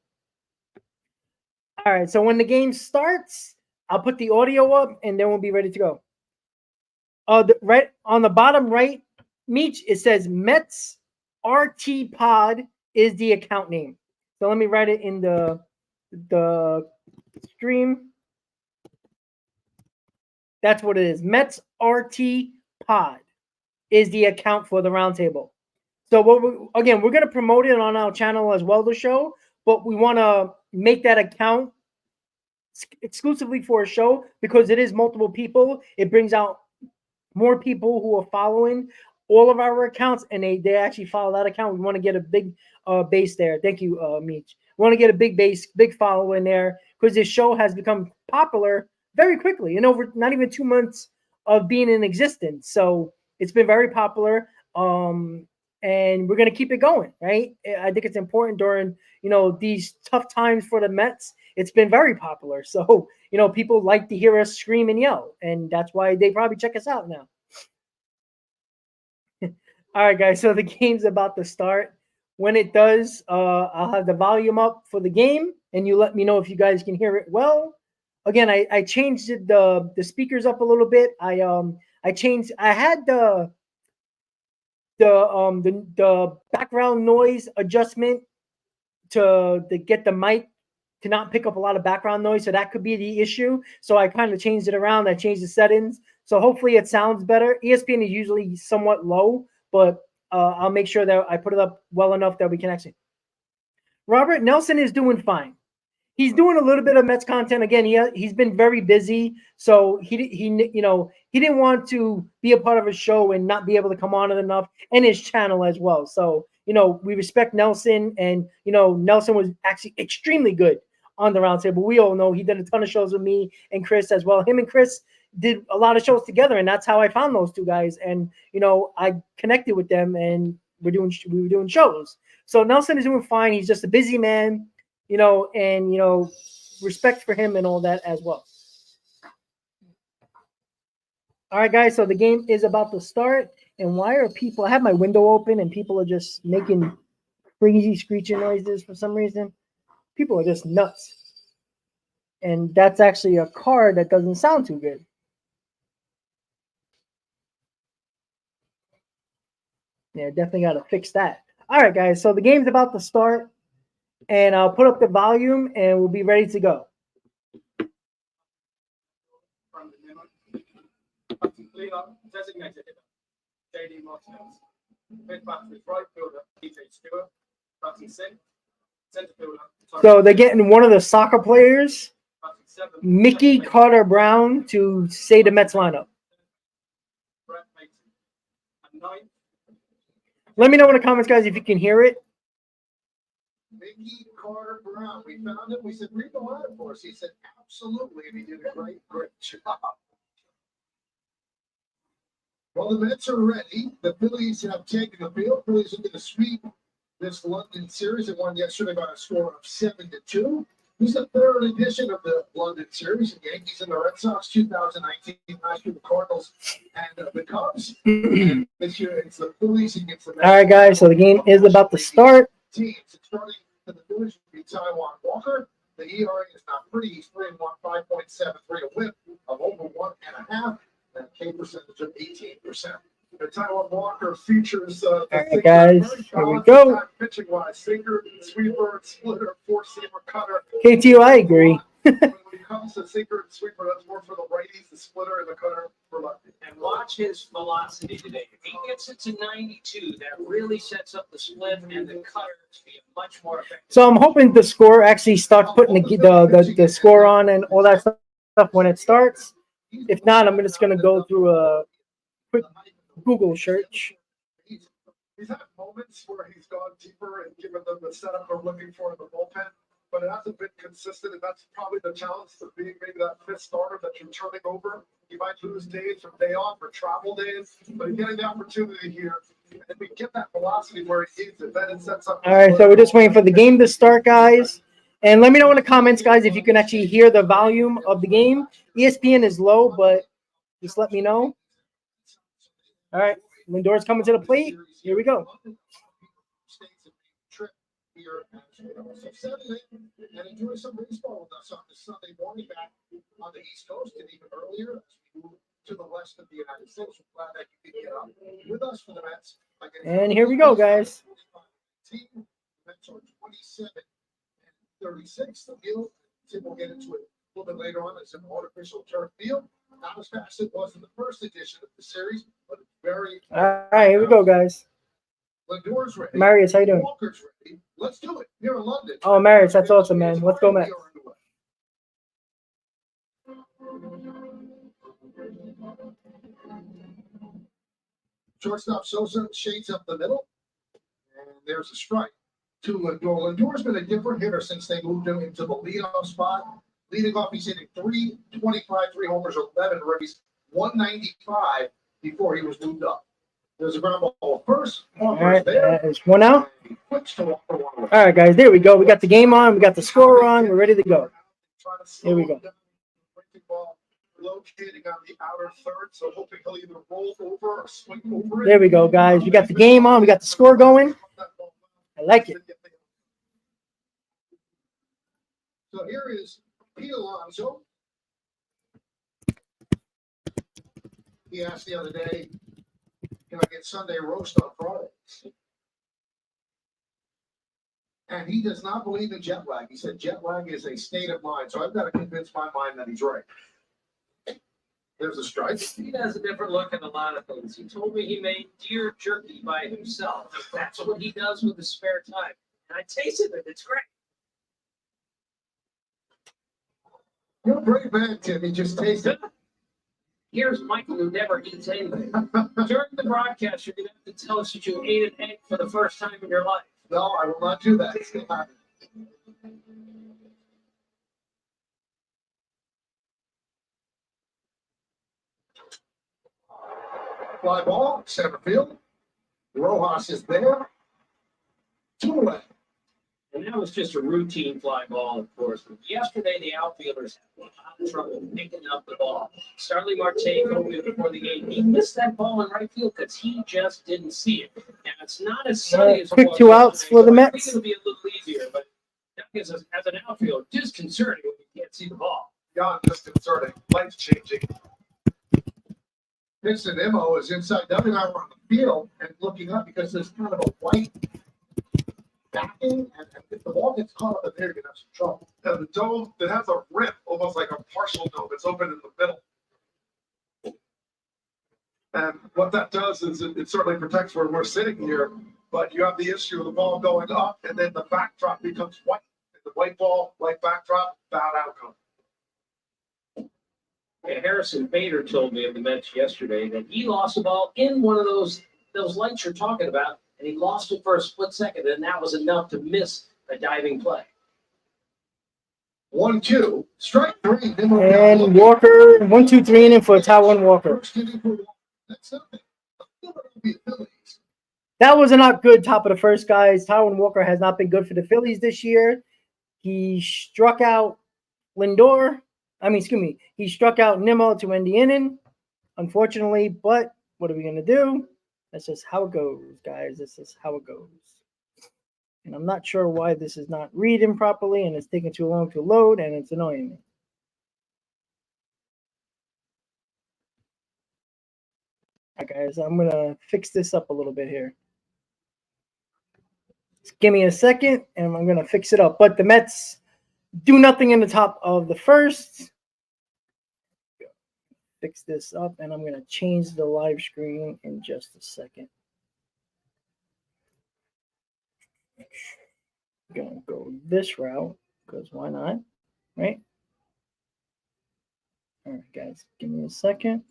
All right. So when the game starts, I'll put the audio up, and then we'll be ready to go. Right on the bottom right, Meech, it says Mets RT Pod is the account name. So let me write it in the stream. That's what it is. Mets RT Pod is the account for the roundtable. So we're going to promote it on our channel as well, the show, but we want to make that account exclusively for a show because it is multiple people. It brings out more people who are following all of our accounts, and they actually follow that account. We want to get a big base there. Thank you, Meech. We want to get a big base, big following there because this show has become popular very quickly in over not even 2 months of being in existence. So it's been very popular. And we're going to keep it going, right? I think it's important during, these tough times for the Mets. It's been very popular. So, people like to hear us scream and yell, and that's why they probably check us out now. All right, guys. So the game's about to start. When it does, I'll have the volume up for the game, and you let me know if you guys can hear it well. Again, I changed the speakers up a little bit. I had the background noise adjustment to get the mic to not pick up a lot of background noise, so that could be the issue. So I kind of changed it around. I changed the settings, so hopefully it sounds better. ESPN is usually somewhat low, but I'll make sure that I put it up well enough that we can actually. Robert Nelson is doing fine. He's doing a little bit of Mets content again. He's been very busy, so he didn't want to be a part of a show and not be able to come on it enough, and his channel as well. So we respect Nelson, and Nelson was actually extremely good on the roundtable. We all know he did a ton of shows with me and Chris as well. Him and Chris did a lot of shows together, and that's how I found those two guys. And I connected with them, and we were doing shows. So Nelson is doing fine. He's just a busy man. And respect for him and all that as well. All right, guys, so the game is about to start. And why are people, I have my window open and people are just making crazy screeching noises for some reason. People are just nuts. And that's actually a car that doesn't sound too good. Yeah, definitely got to fix that. All right, guys, so the game's about to start. And I'll put up the volume and we'll be ready to go. Designated hitter, J.D. Martinez. Mid battery, right fielder, DJ Stewart. Batting six. Center fielder. So they're getting one of the soccer players, Mickey Carter Brown, to say the Mets lineup. Let me know in the comments, guys, if you can hear it. Mickey Carter Brown. We found him. We said, read the lineup for us. He said, absolutely. And he did a great job. Well, the Mets are ready. The Phillies have taken the field. Phillies looking to sweep this London series. They won yesterday by a score of 7-2. This is the third edition of the London series. The Yankees and the Red Sox, 2019. Last year, the Cardinals and the Cubs. And this year, it's the Phillies against the Mets. All right, guys. So the game is about to start. Teams. It's starting in the Phillies would be Taiwan Walker. The ERA is not pretty. He's 3-1, 5.73, a whip of over 1.5. And K percentage of 18%. The Taiwan Walker features all right, guys, here we go. Pitching wise, sinker, sweeper, splitter, four-seamer, cutter. KTO, I agree. When it comes to sinker and sweeper, that's more for the righties, the splitter, and the cutter for lefties. And watch his velocity today. If he gets it to 92, that really sets up the split and the cutter to be much more effective. So I'm hoping the score actually starts putting the score on and all that stuff when it starts. If not, I'm just going to go through a quick Google search. He's had moments where he's gone deeper and given them the setup they're looking for in the bullpen, but it hasn't been consistent, and that's probably the challenge of being maybe that fifth starter that you're turning over. You might lose days from day off or travel days, but getting the opportunity here, and we get that velocity where he needs it, then it sets up. All right, so we're just waiting for the game to start, guys. And let me know in the comments, guys, if you can actually hear the volume of the game. ESPN is low, but just let me know. All right, Lindor's coming to the plate. Here we go. here as well. So settle in and enjoy some baseball with us on this Sunday morning back on the East Coast and even earlier as we move to the west of the United States. We're glad that you can get up with us for the Mets. And here we go, guys. The Mets are 27-36. The field, Tim will get into it a little bit later on. It's an artificial turf field. Not as fast as it was in the first edition of the series, but it's very. All right, here we go, guys. Lindor's ready. Marius, how you doing? Walker's ready. Let's do it here in London. Oh, Marius, that's awesome, man. Let's go, Mets. Shortstop Sosa shades up the middle, and there's a strike to Lindor. Lindor's been a different hitter since they moved him into the leadoff spot. Leading off, he's hitting 325, 3 homers, 11 ribbies, 195 before he was moved up. There's a ground ball first. All right, that is one out. All All right, guys, there we go. We got the game on. We got the score on. We're ready to go. Here we go. Locating on the outer third, so hoping he'll either roll over or swing over it. There we go, guys. We got the game on. We got the score going. I like it. So here is Pete Alonso. He asked the other day, can I get Sunday roast on Friday? And he does not believe in jet lag. He said jet lag is a state of mind. So I've got to convince my mind that he's right. There's a strike. He has a different look at a lot of things. He told me he made deer jerky by himself. That's what he does with his spare time. And I tasted it. It's great. You're a great man, Tim. You just tasted it. Here's Michael who never eats anything. During the broadcast, you're going to have to tell us that you ate an egg for the first time in your life. No, I will not do that. Fly ball, center field. Rojas is there. 2 away. And that was just a routine fly ball, of course. But yesterday, the outfielders had a lot of trouble picking up the ball. Starling Marte told me before the game, he missed that ball in right field because he just didn't see it. And it's not as sunny as it quick was 2 outs yesterday, for the so I Mets. think it'll be a little easier, but that is, as an outfielder, disconcerting when you can't see the ball. Beyond disconcerting, life changing. Vincent Immo is inside. Doug and I were on the field and looking up because there's kind of a white backing, and if the ball gets caught up in there, you're gonna have some trouble. And the dome that has a rip, almost like a partial dome, it's open in the middle. And what that does is it certainly protects where we're sitting here, but you have the issue of the ball going up, and then the backdrop becomes white. And the white ball, white backdrop, bad outcome. Yeah, Harrison Bader told me of the Mets yesterday that he lost the ball in one of those lights you're talking about, and he lost it for a split second, and that was enough to miss a diving play. 1-2, strike 3. And Walker, 1, 2, 3 inning for Taiwan Walker. That was a not good top of the first, guys. Taiwan Walker has not been good for the Phillies this year. He struck out Lindor. He struck out Nimmo to end the inning, unfortunately. But what are we going to do? That's just how it goes, guys. This is how it goes. And I'm not sure why this is not reading properly, and it's taking too long to load, and it's annoying me. All right, guys, I'm going to fix this up a little bit here. Just give me a second, and I'm going to fix it up. But the Mets do nothing in the top of the first. Fix this up, and I'm going to change the live screen in just a second. I'm going to go this route, because why not, right? All right, guys, give me a second.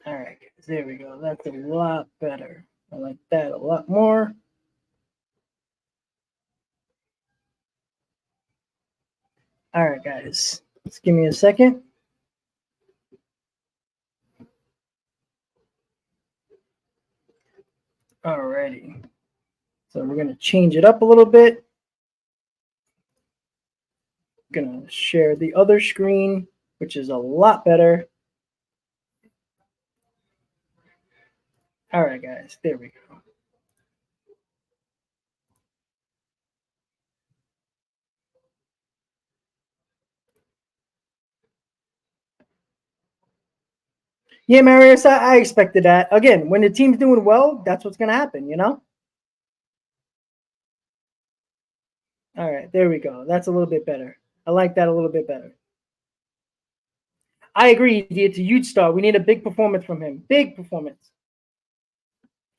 All right, guys, there we go. That's a lot better. I like that a lot more. All right, guys, just give me a second. Alrighty. So we're going to change it up a little bit. I'm going to share the other screen, which is a lot better. All right, guys. There we go. Yeah, Marius, I expected that. Again, when the team's doing well, that's what's going to happen, you know? All right, there we go. That's a little bit better. I like that a little bit better. I agree. It's a huge star. We need a big performance from him. Big performance.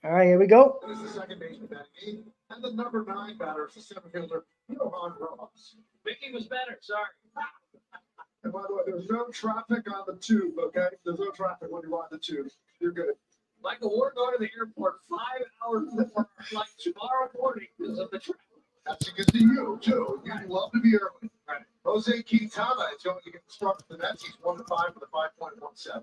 All right, here we go. That is the second baseman that game. And the number 9 batter is the center fielder, Johan Ross. Mickey was better. Sorry. And by the way, there's no traffic on the tube, okay? There's no traffic when you're on the tube. You're good. Michael, we're going to the airport 5 hours before our flight tomorrow morning because of the traffic. That's because of you, too. You love to be early. Right. Jose Quintana is going to get struck with the Mets. He's 1-5 with a 5.17.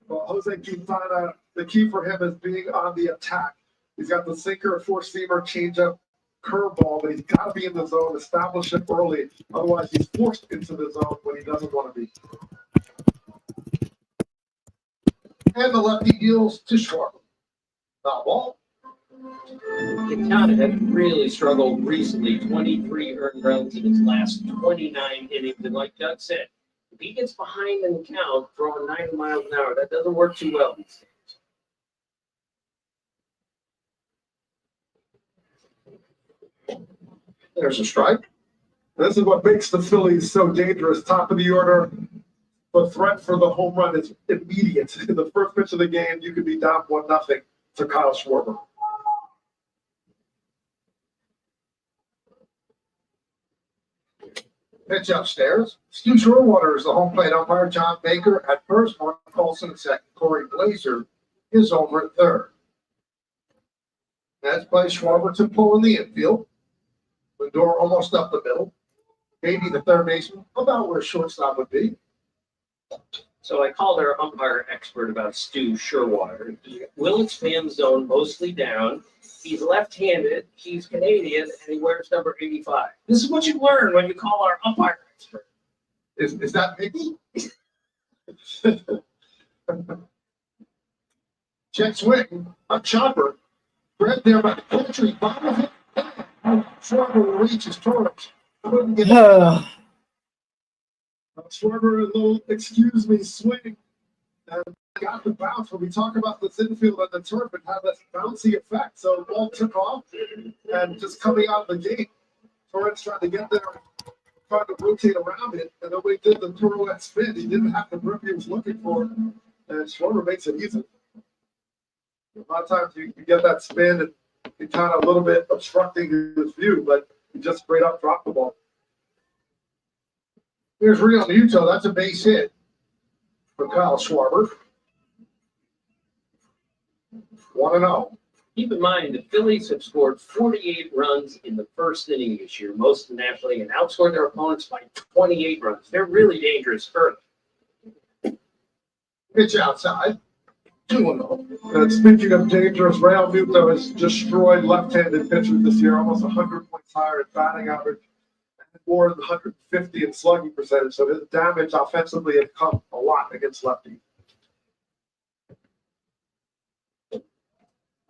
Well, Jose Quintana, the key for him is being on the attack. He's got the sinker, four-seamer, changeup, curveball, but he's got to be in the zone, establish it early. Otherwise, he's forced into the zone when he doesn't want to be. And the lefty deals to Schwarber. Foul ball. Quintana has really struggled recently. 23 earned runs in his last 29 innings. And like Doug said, if he gets behind in the count, throwing 90 miles an hour, that doesn't work too well. There's a strike. This is what makes the Phillies so dangerous. Top of the order. The threat for the home run is immediate. In the first pitch of the game, you could be down 1-0 to Kyle Schwarber. Pitch upstairs. Stu Shorewater is the home plate umpire. John Baker at first. Mark Colson at second. Corey Blazer is over at third. That's by Schwarber to pull in the infield. Lindor almost up the middle. Maybe the third baseman, about where shortstop would be. So I called our umpire expert about Stu Shorewater. He will expand zone mostly down. He's left-handed, he's Canadian, and he wears number 85. This is what you learn when you call our umpire expert. Is that Mickey? Check swing, a chopper. Right there by the country, bottom of it. Schwarber reaches towards. Couldn't get Schwarber, a little excuse me swing. And got the bounce. When we talk about this infield and the turf, it had that bouncy effect. So the ball took off and just coming out of the gate, Torrance tried to get there, tried to rotate around it, and then when he did the pirouette spin, he didn't have the grip he was looking for, and Schwarber makes it easy. A lot of times you get that spin and you kind of a little bit obstructing his view, but he just straight up dropped the ball. Here's Real Muto. That's a base hit for Kyle Schwarber. 1-0. Keep in mind, the Phillies have scored 48 runs in the first inning this year, most in the National League, and outscored their opponents by 28 runs. They're really dangerous early. Pitch outside. 2-0. And speaking of dangerous, Real Muto has destroyed left-handed pitchers this year, almost 100 points higher in batting average, and more than 150 in slugging percentage. So his damage offensively has come a lot against lefties.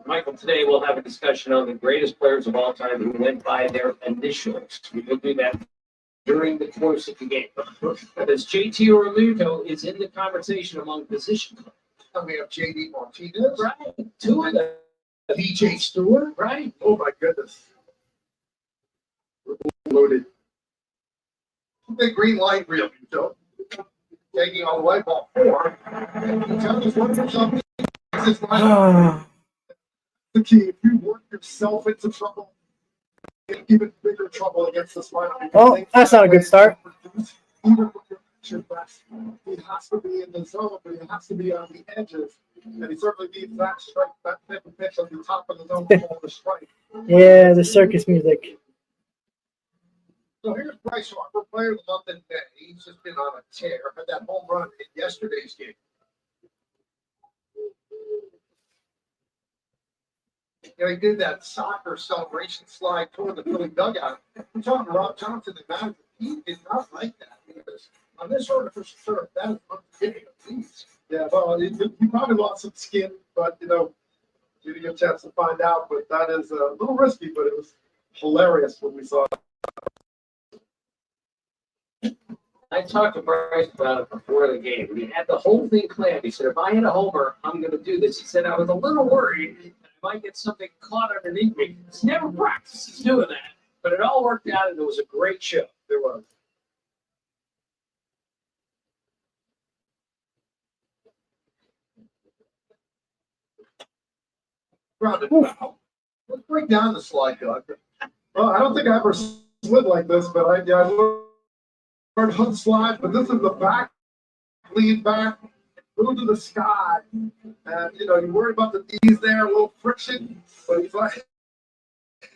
Michael, today we'll have a discussion on the greatest players of all time who went by their initials. We will do that during the course of the game. Because JT Realmuto is in the conversation among position players. And we have JD Martinez. Right. Two of them. DJ Stewart. Right. Oh my goodness. Loaded. Big green light, Real Muto. Taking all the way, ball 4. And he tells us something. The key, if you work yourself into trouble, even bigger trouble against this lineup. Oh, that's not a good start. Even with your best, he has to be in the zone, but he has to be on the edges. And he certainly needs that strike, that type of pitch on the top of the zone for the strike. Yeah, the circus music. So here's Bryce Harper, player of the month in May. He's just been on a tear. Had that home run in yesterday's game. You know, he did that soccer celebration slide toward the Philly dugout. I'm talking to Rob Johnson, the manager. He did not like that because on this sort of turf, that is unfitting of these. Yeah, well, he probably lost some skin but you didn't get a chance to find out. But that is a little risky, but it was hilarious when we saw it. I talked to Bryce about it before the game. He had the whole thing planned. He said, if I hit a homer, I'm going to do this. He said, I was a little worried that I might get something caught underneath me. He's never practices doing that. But it all worked out, and it was a great show. There was. Grounded foul. Let's break down the slide, Doug. Well, I don't think I ever slid like this, but I learned hook slide. But this is the back, lean back, move to the sky, and you worry about the knees there, a little friction. But he's like,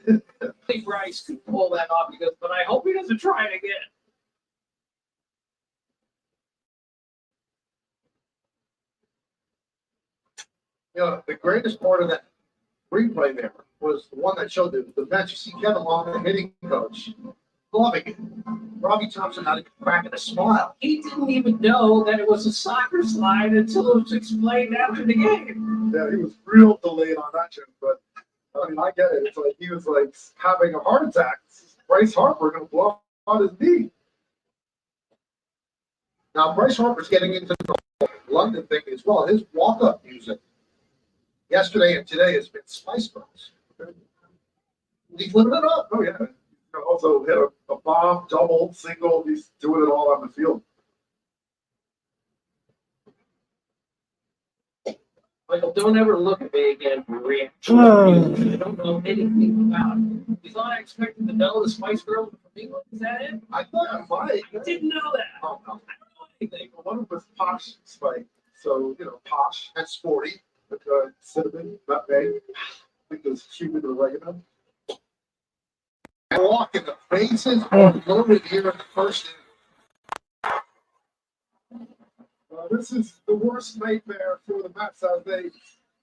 I think Bryce could pull that off. He goes, but I hope he doesn't try it again. The greatest part of that replay there was the one that showed the bench. You see Kevin Long, the hitting coach, loving it. Robbie Thompson not even cracking a smile. He didn't even know that it was a soccer slide until it was explained after the game. Yeah, he was real delayed on that shit, but I mean, I get it. It's like he was like having a heart attack. Bryce Harper going to blow out his knee. Now, Bryce Harper's getting into the London thing as well. His walk-up music yesterday and today has been Spice Girls. He's living it up. Oh, yeah. Also hit a bomb, double, single. He's doing it all on the field. Michael, don't ever look at me again for reaction. I don't know anything about it. You thought I expected to know the Spice Girls from England? Is that it? I thought I might. I didn't know that. Oh, no. I don't know anything. One of them was Posh Spike. So, posh and sporty. With cinnamon, nutmeg. I think it was cumin oregano. Walk in the bases are loaded here in the first inning. This is the worst nightmare for the Mets as they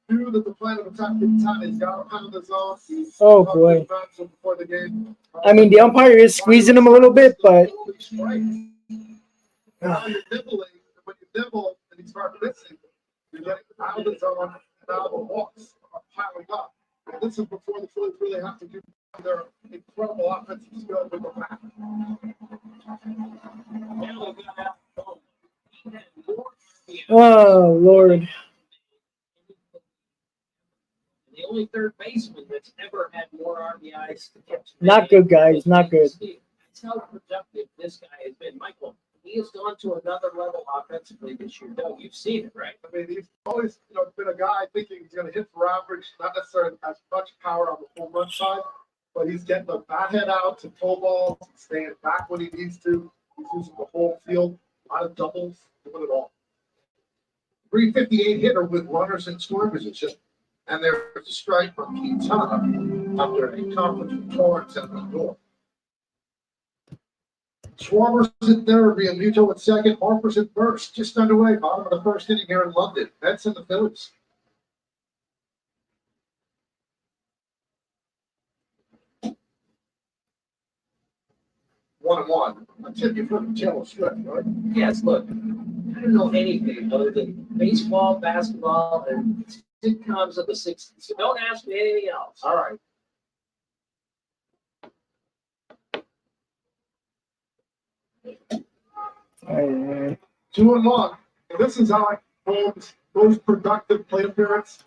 knew that the plan of attack in time is got to pound the zone. Oh, boy. Before the game. I mean, the umpire is squeezing him a little bit, but. Now you're nibbling. When you nibble and you start missing, you're getting out of the zone and out of the walks are piling up. And this is before the Phillies really have to do their incredible offensive skill with the back. Oh, Lord. The only third baseman that's ever had more RBIs to get to. Not good, guys. Not good. That's how productive this guy has been. Michael, he has gone to another level offensively this year. Doug, you've seen it, right? I mean, he's always been a guy thinking he's going to hit for average, not necessarily as much power on the home run side, but he's getting the bat head out to pull balls, staying back when he needs to. He's using the whole field, a lot of doubles, doing it all. 358 hitter with runners in scoring position, and there's a strike from Quintana after a conference with Torrance at the door. Schwarber's at third, Realmuto at second, Harper's at first. Just underway, bottom of the first inning here in London. Mets and the Phillies. One and one. I tip you for the Taylor Swift, right? Yes, look, I don't know anything other than baseball, basketball, and sitcoms of the 60s. So don't ask me anything else. All right. Hey, 2-1. And this is how Holmes' most productive plate appearance.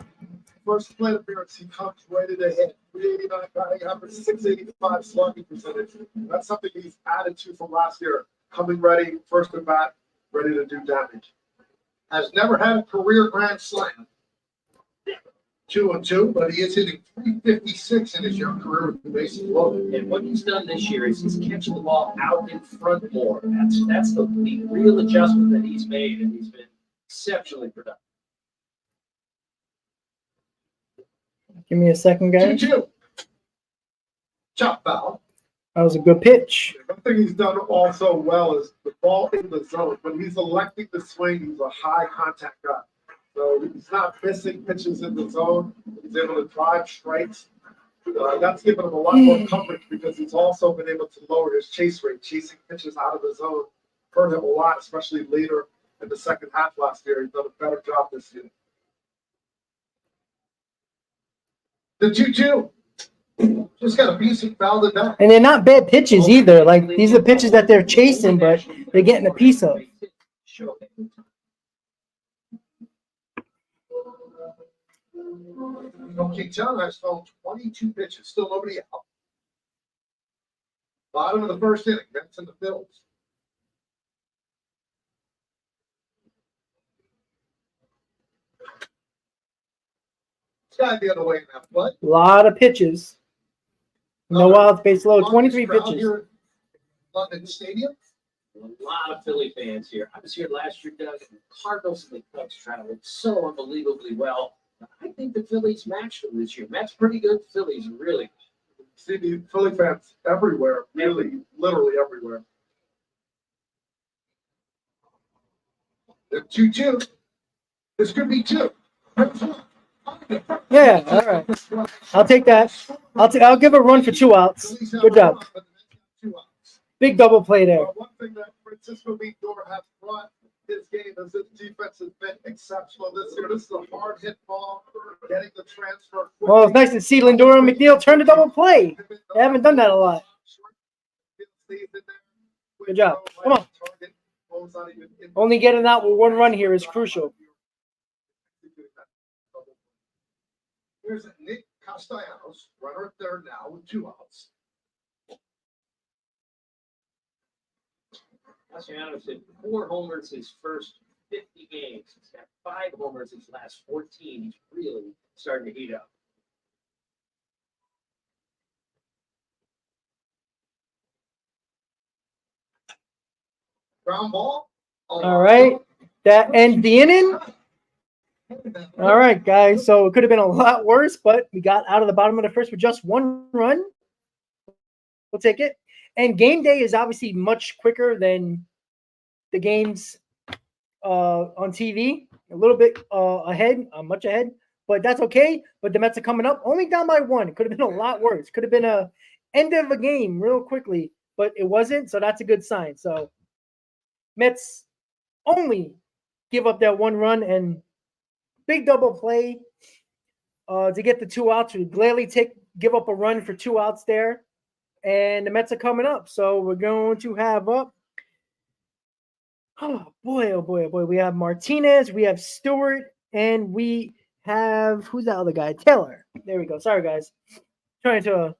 First plate appearance, he comes ready to hit. 389 batting average, 685 slugging percentage. That's something he's added to from last year. Coming ready, first at bat, ready to do damage. Has never had a career grand slam. 2-2, but he is hitting 356 in his young career with the bases loaded. And what he's done this year is he's catching the ball out in front more. That's the real adjustment that he's made, and he's been exceptionally productive. give me a second, guys. 2-2. Chop foul. That was a good pitch. One thing he's done also well is the ball in the zone. When he's electing to swing, he's a high contact guy. So he's not missing pitches in the zone. He's able to drive strikes. That's given him a lot more coverage because he's also been able to lower his chase rate, chasing pitches out of the zone. Hurt him a lot, especially later in the second half last year. He's done a better job this year. The 2-2. Just got a piece of fouled it back. And they're not bad pitches either. Like, these are pitches that they're chasing, but they're getting a piece of. Okay, John has thrown 22 pitches. Still nobody out. Bottom of the first inning. Mets and the Phillies. It's got to be on the way in that play. A lot of pitches. No outs, base load, 23 Crowd pitches. here at London Stadium. A lot of Philly fans here. I was here last year, Doug. The Cardinals and the Cubs traveled so unbelievably well. I think the Phillies matched them this year. Mets pretty good. Phillies really good. See the Philly fans everywhere, really, literally everywhere. The 2-2. This could be 2. Yeah, all right. I'll take that. I'll give a run for 2 outs. Good job. Big double play there. One thing that Francisco Lindor has brought his game is his defense has been exceptional this year. This is a hard hit ball, getting the transfer. Well, it's nice to see Lindor and McNeil turn to double play. They haven't done that a lot. Good job. Come on. Only getting out with 1 run here is crucial. Here's Nick Castellanos, runner at third now with 2 outs. Castellanos hit 4 homers his first 50 games. He's got 5 homers his last 14. He's really starting to heat up. Ground ball. All right. That ends the inning. All right, guys. So it could have been a lot worse, but we got out of the bottom of the first with just 1 run. We'll take it. And game day is obviously much quicker than the games on TV. A little bit ahead, much ahead, but that's okay. But the Mets are coming up, only down by 1. It could have been a lot worse. Could have been a end of a game real quickly, but it wasn't. So that's a good sign. So Mets only give up that 1 run and big double play to get the 2 outs. We gladly give up a run for 2 outs there. And the Mets are coming up. So we're going to have up. Oh boy. We have Martinez, we have Stewart, and we have, who's that other guy? Taylor. There we go. Sorry, guys. Trying to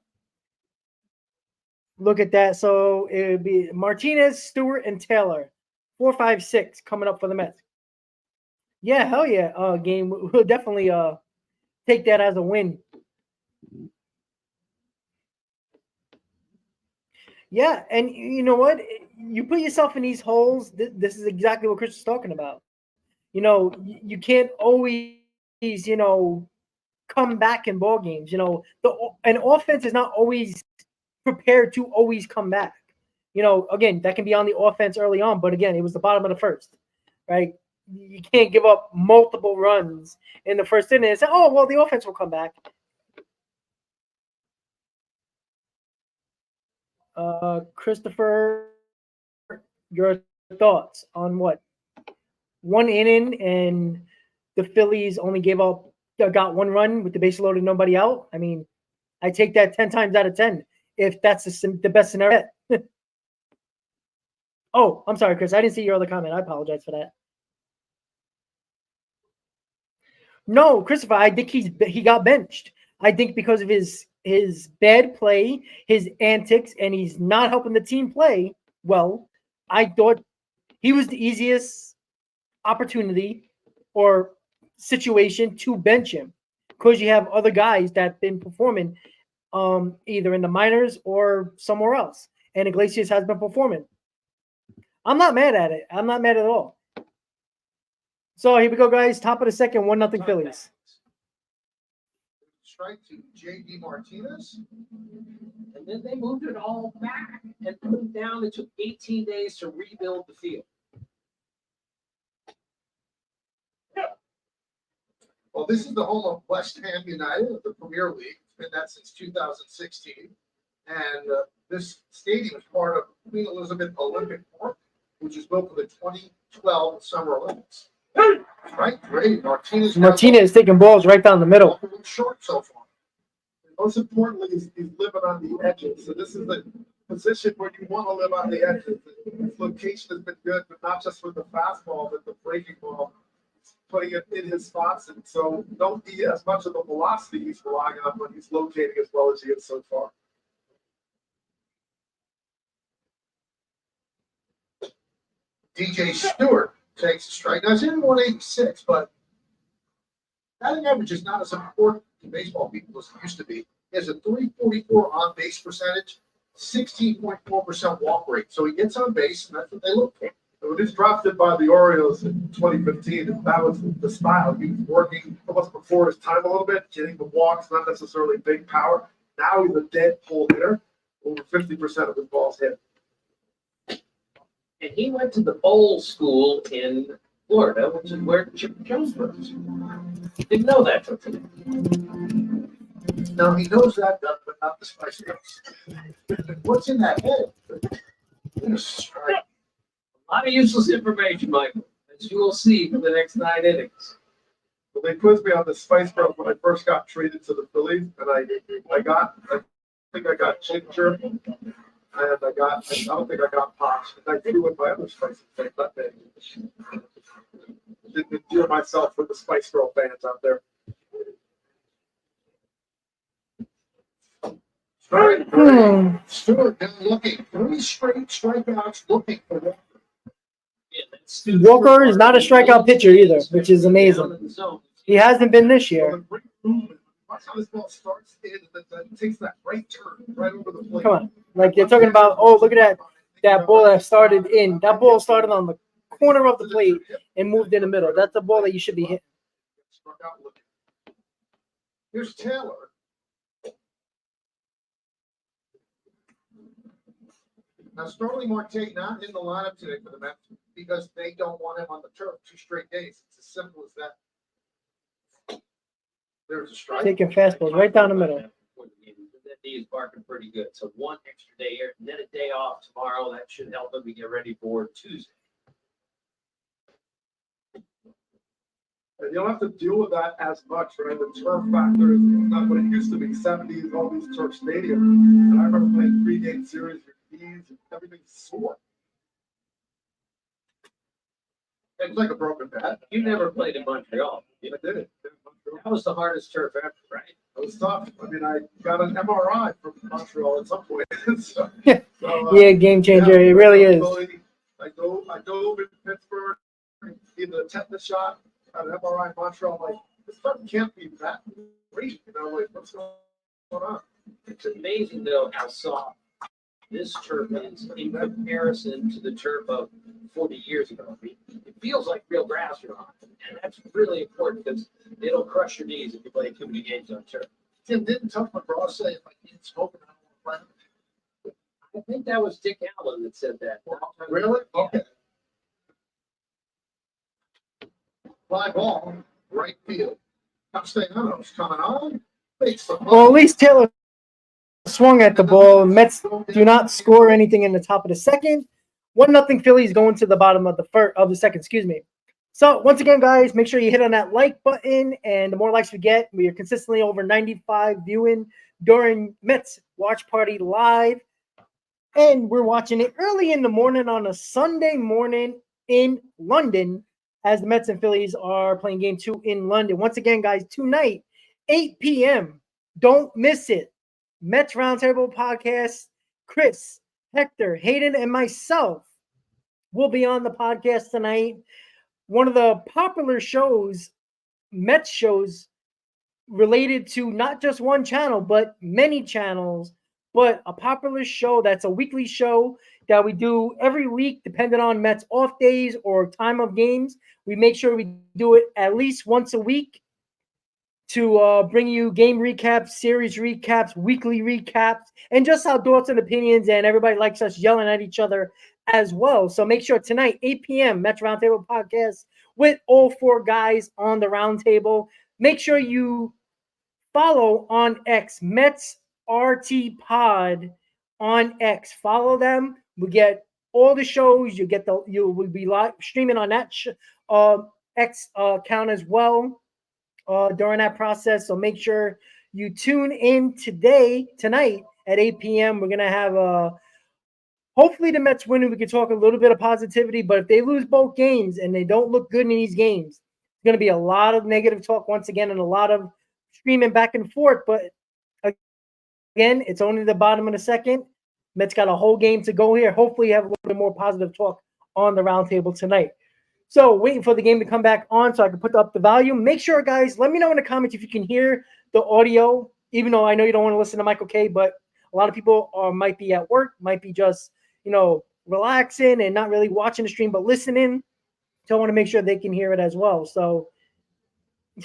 look at that. So it would be Martinez, Stewart, and Taylor. 4, 5, 6 coming up for the Mets. Yeah, hell yeah. Game. We'll definitely take that as a win. Yeah, and you know what? You put yourself in these holes. This is exactly what Chris is talking about. You know, you can't always, come back in ball games. An offense is not always prepared to always come back. Again, that can be on the offense early on, but again, it was the bottom of the first, right? You can't give up multiple runs in the first inning and say, "Oh, well, the offense will come back." Christopher, your thoughts on what? 1 inning and the Phillies only got 1 run with the base loaded, nobody out. I mean, I take that 10 times out of 10 if that's the best scenario. Oh, I'm sorry, Chris. I didn't see your other comment. I apologize for that. No, Christopher, I think he got benched. I think because of his bad play, his antics, and he's not helping the team play well. I thought he was the easiest opportunity or situation to bench him because you have other guys that have been performing either in the minors or somewhere else. And Iglesias has been performing. I'm not mad at it. I'm not mad at all. So here we go, guys. Top of the second, 1-0 Phillies. Strike to J.D. Martinez. And then they moved it all back and moved down. It took 18 days to rebuild the field. Well, this is the home of West Ham United of the Premier League. It's been that since 2016. And this stadium is part of Queen Elizabeth Olympic Park, which was built for the 2012 Summer Olympics. Right, great. Martinez taking balls right down the middle. Short so far. Most importantly, he's living on the edges. So this is the position where you want to live on the edges. His location has been good, but not just with the fastball, but the breaking ball, putting it in his spots. And so don't be as much of the velocity he's relying on when he's locating as well as he is so far. DJ Stewart takes a strike. Now, it's in 186, but batting average is not as important to baseball people as it used to be. He has a 344 on base percentage, 16.4% walk rate. So he gets on base, and that's what they look for. So when he was drafted by the Orioles in 2015, that was the style. He was working almost before his time a little bit, getting the walks, not necessarily big power. Now he's a dead pull hitter. Over 50% of his balls hit. And he went to the bowl school in Florida, which is where Chip Jones was. Didn't know that till today. Now he knows that, but not the Spice Girls. What's in that head? Strike. A lot of useless information, Michael, as you will see for the next 9 innings. Well, they quizzed me on the Spice Girls when I first got traded to the Phillies, and I think I got ginger, and I don't think I got posh, and I threw in my other spices like nutmeg. Didn't endear myself with the Spice Girl fans out there. Strike three. Stewart now looking. 3 straight strikeouts looking for Walker. Yeah, Walker is not a strikeout pitcher either, which is amazing. He hasn't been this So year. the great movement. Watch how this ball starts in and then takes that right turn right over the plate. Come on. Like they're talking about, oh, look at that ball that started in. That ball started on the corner of the plate and moved in the middle. That's the ball that you should be hitting. Struck out looking. Here's Taylor. Now, Starling Marte not in the lineup today for the Mets because they don't want him on the turf 2 straight days. It's as simple as that. There's a strike. Taking fastballs right down the middle. That knee is barking pretty good. So 1 extra day here, and then a day off tomorrow. That should help him to get ready for Tuesday. And you don't have to deal with that as much, right? The turf factor is not what it used to be. 70s, all these turf stadiums. And I remember playing 3-game series with knees and everything's sore. It's like a broken bat. You never played in Montreal. I did it. That was the hardest turf ever, right? It was tough. I mean, I got an MRI from Montreal at some point. so, Yeah, game changer. It really is. I dove in Pittsburgh, in the tetanus shot, got an MRI in Montreal. I'm like, this stuff can't be that great. You know, like, what's going on? It's amazing, though, how soft this turf is in comparison to the turf of 40 years ago. I mean, it feels like real grass you're on, and that's really important because it'll crush your knees if you play too many games on turf. Tim, didn't Tuck McGraw say if I can't smoke, I don't want to play? I think that was Dick Allen that said that. Really? Okay. Fly ball, right field. Castellanos coming on. Makes the Well, at least Taylor swung at the ball. Mets do not score anything in the top of the second. 1-0 Phillies going to the bottom of the second, excuse me. So once again, guys, make sure you hit on that like button, and the more likes we get, we are consistently over 95 viewing during Mets Watch Party Live. And we're watching it early in the morning on a Sunday morning in London as the Mets and Phillies are playing game 2 in London. Once again, guys, tonight, 8 p.m., don't miss it. Mets Roundtable Podcast, Chris, Hector, Hayden, and myself will be on the podcast tonight. One of the popular shows, Mets shows, related to not just one channel, but many channels, but a popular show that's a weekly show that we do every week, depending on Mets off days or time of games. We make sure we do it at least once a week to bring you game recaps, series recaps, weekly recaps, and just our thoughts and opinions. And everybody likes us yelling at each other as well. So make sure tonight, 8 p.m., Mets Roundtable Podcast with all 4 guys on the roundtable. Make sure you follow on X, Mets RT Pod on X. Follow them. We get all the shows. You will be live streaming on that X account as well during that process. So make sure you tune in tonight at 8 p.m. We're gonna have hopefully the Mets win and we can talk a little bit of positivity. But if they lose both games and they don't look good in these games, it's gonna be a lot of negative talk once again and a lot of screaming back and forth. But again, it's only the bottom of the second. Mets got a whole game to go here. Hopefully, you have a little bit more positive talk on the roundtable tonight. So, waiting for the game to come back on so I can put up the volume. Make sure, guys, let me know in the comments if you can hear the audio, even though I know you don't want to listen to Michael K, but a lot of people might be at work, might be just, relaxing and not really watching the stream, but listening. So I want to make sure they can hear it as well. So,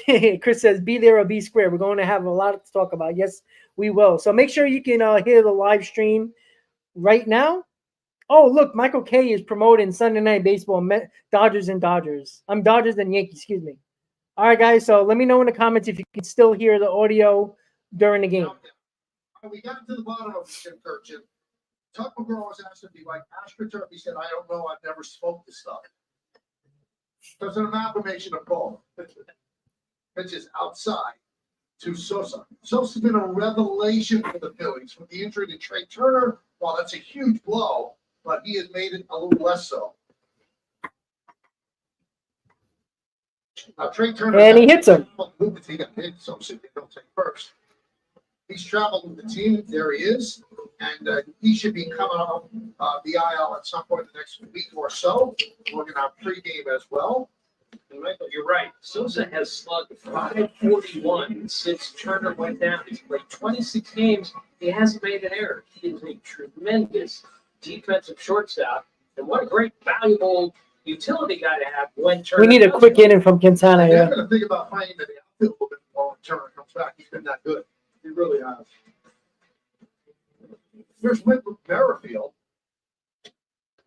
Chris says, be there or be square. We're going to have a lot to talk about. Yes, we will. So make sure you can hear the live stream right now. Oh, look, Michael K is promoting Sunday Night Baseball, Dodgers and Yankees, excuse me. All right, guys, so let me know in the comments if you can still hear the audio during the game. We got to the bottom of the Chip. Tuck McGraw was asked to be like AstroTurf. He said, I don't know. I've never spoke this stuff. There's an amalgamation of both. Pitches outside to Sosa. Sosa's been a revelation for the Phillies with the injury to Trey Turner. Well, that's a huge blow, but he has made it a little less so. Now, Trey Turner. And he hits him. He got hit, so they don't take first. He's traveled with the team. There he is. And he should be coming off the IL at some point in the next week or so. We're going to have pregame as well. And Michael, you're right. Sosa has slugged 541 since Turner went down. He's played 26 games. He hasn't made an error. He is a tremendous defensive shortstop. And what a great, valuable utility guy to have when Turner. We need a quick inning from Quintana. Yeah. I'm going to think about finding the outfield a little bit more when Turner comes back. He's been that good. He really has. Here's Merrifield.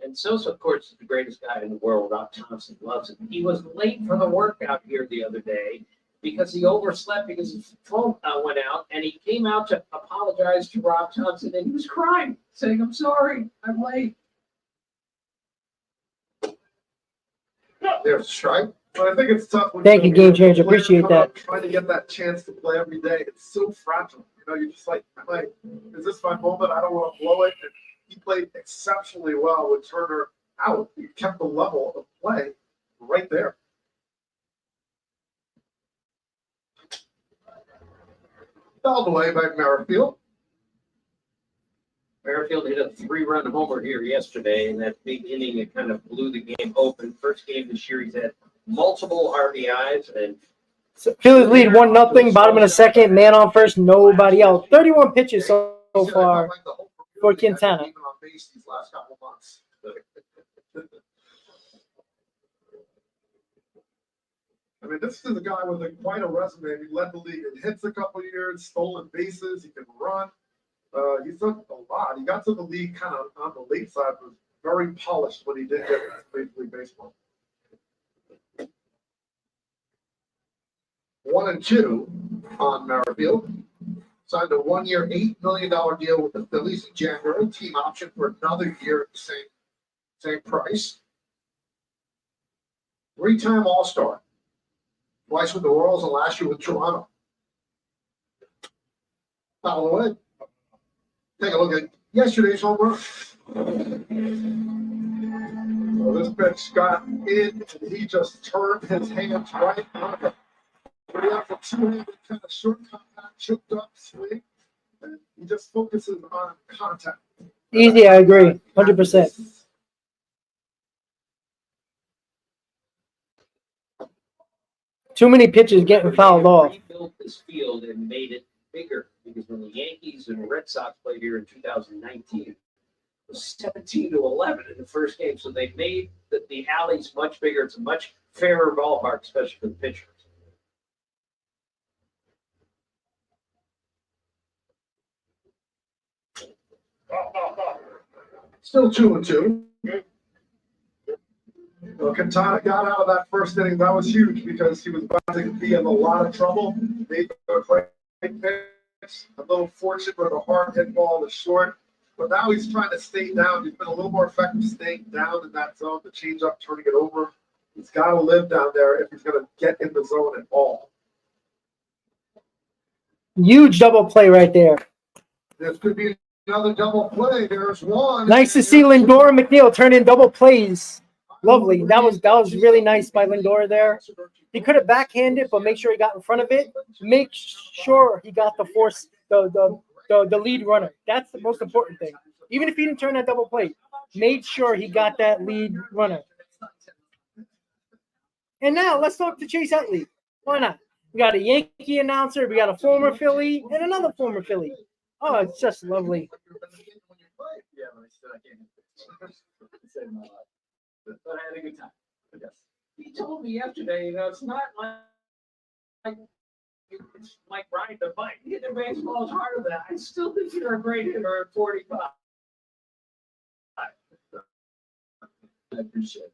And Sosa, of course, is the greatest guy in the world. Rob Thompson loves him. He was late for the workout here the other day because he overslept because his phone went out, and he came out to apologize to Rob Thompson, and he was crying, saying, I'm sorry, I'm late. There's a strike. But I think it's tough. Thank you, Game Changer. Appreciate that. Trying to get that chance to play every day. It's so fragile. You're just like, is this my moment? I don't want to blow it. And he played exceptionally well with Turner out. He kept the level of play right there. Fouled away by Merrifield. Merrifield hit a 3-run homer here yesterday in that big inning. It kind of blew the game open. First game this year, he's had multiple RBIs. And Phillies lead 1-0, bottom of the second, man on first, nobody out. 31 pitches so far for Quintana. Even on base these last couple months. I mean, this is a guy with quite a resume. He led the league in hits a couple of years, stolen bases. He can run. He's done a lot. He got to the league kind of on the late side, was very polished when he did get into Major League Baseball. 1-2 on Merrifield. Signed a 1-year, $8 million deal with the Phillies in January. Team option for another year at the same price. 3-time All-Star. Twice with the Royals and last year with Toronto. Foul away. Take a look at yesterday's home run. So this pitch got in, and he just turned his hands right on it. But he has a two-handed kind of short contact, choked up swing. And he just focuses on contact. Easy, I agree, 100%. Too many pitches getting fouled off. Rebuilt this field and made it bigger because when the Yankees and Red Sox played here in 2019, it was 17-11 in the first game. So they made the alleys much bigger. It's a much fairer ballpark, especially for the pitchers. Still 2-2. Well, Quintana got out of that first inning. That was huge because he was about to be in a lot of trouble. Made the right pitch, a little fortunate with a hard hit ball to short. But now he's trying to stay down. He's been a little more effective staying down in that zone. The changeup, turning it over. He's got to live down there if he's going to get in the zone at all. Huge double play right there. This could be another double play. There's one. Nice to see Lindor and McNeil turn in double plays. Lovely. That was really nice by Lindor there. He could have backhanded, but make sure he got in front of it. Make sure he got the lead runner. That's the most important thing. Even if he didn't turn that double play, made sure he got that lead runner. And now let's talk to Chase Utley. Why not? We got a Yankee announcer, we got a former Philly, and another former Philly. Oh, it's just lovely. Yeah, but I can't save my life. But I had a good time. Yes. He told me yesterday, it's not like it's like riding a bike. Hitting baseball is harder than that. I still think you're a great hitter at 45. I appreciate it.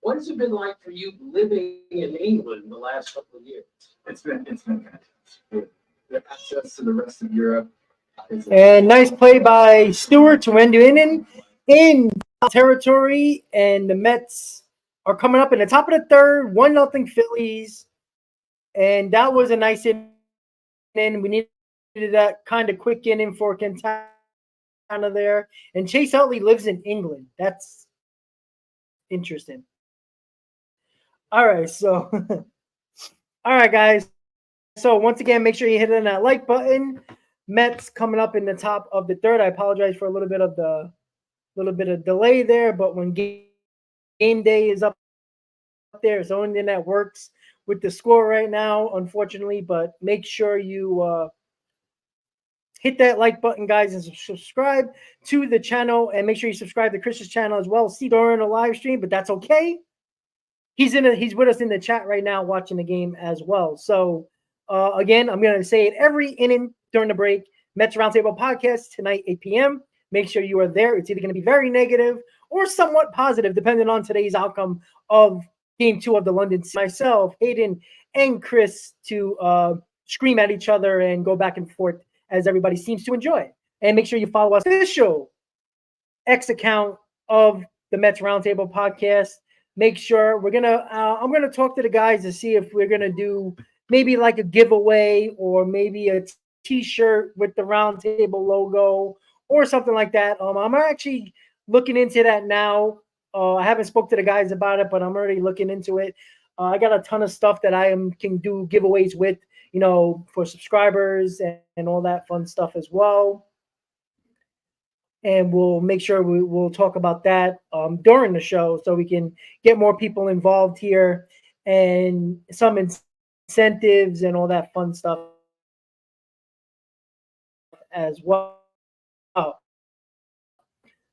What has it been like for you living in England the last couple of years? It's been fantastic. The access to the rest of Europe. And nice play by Stewart to end the inning in territory, and the Mets are coming up in the top of the third, 1-0 Phillies, and that was a nice inning. We needed that kind of quick inning for Quintana there, and Chase Utley lives in England. That's interesting. All right, so all right, guys. So once again, make sure you hit on that like button. Mets coming up in the top of the third. I apologize for a little bit of delay there, but when game day is up there, it's the only thing that works with the score right now, unfortunately. But make sure you hit that like button, guys, and subscribe to the channel, and make sure you subscribe to Chris's channel as well. See during a live stream, but that's okay. He's with us in the chat right now, watching the game as well. So again, I'm going to say it every inning during the break. Mets Roundtable Podcast tonight, 8 p.m. Make sure you are there. It's either going to be very negative or somewhat positive, depending on today's outcome of Game 2 of the London. Myself, Hayden, and Chris to scream at each other and go back and forth as everybody seems to enjoy. And make sure you follow us official X account of the Mets Roundtable Podcast. Make sure I'm gonna talk to the guys to see if we're gonna do maybe like a giveaway or maybe a T-shirt with the Roundtable logo or something like that. I'm actually looking into that now. I haven't spoke to the guys about it, but I'm already looking into it. I got a ton of stuff that I can do giveaways with, for subscribers and all that fun stuff as well. And we'll make sure we'll talk about that during the show so we can get more people involved here and some incentives and all that fun stuff as well.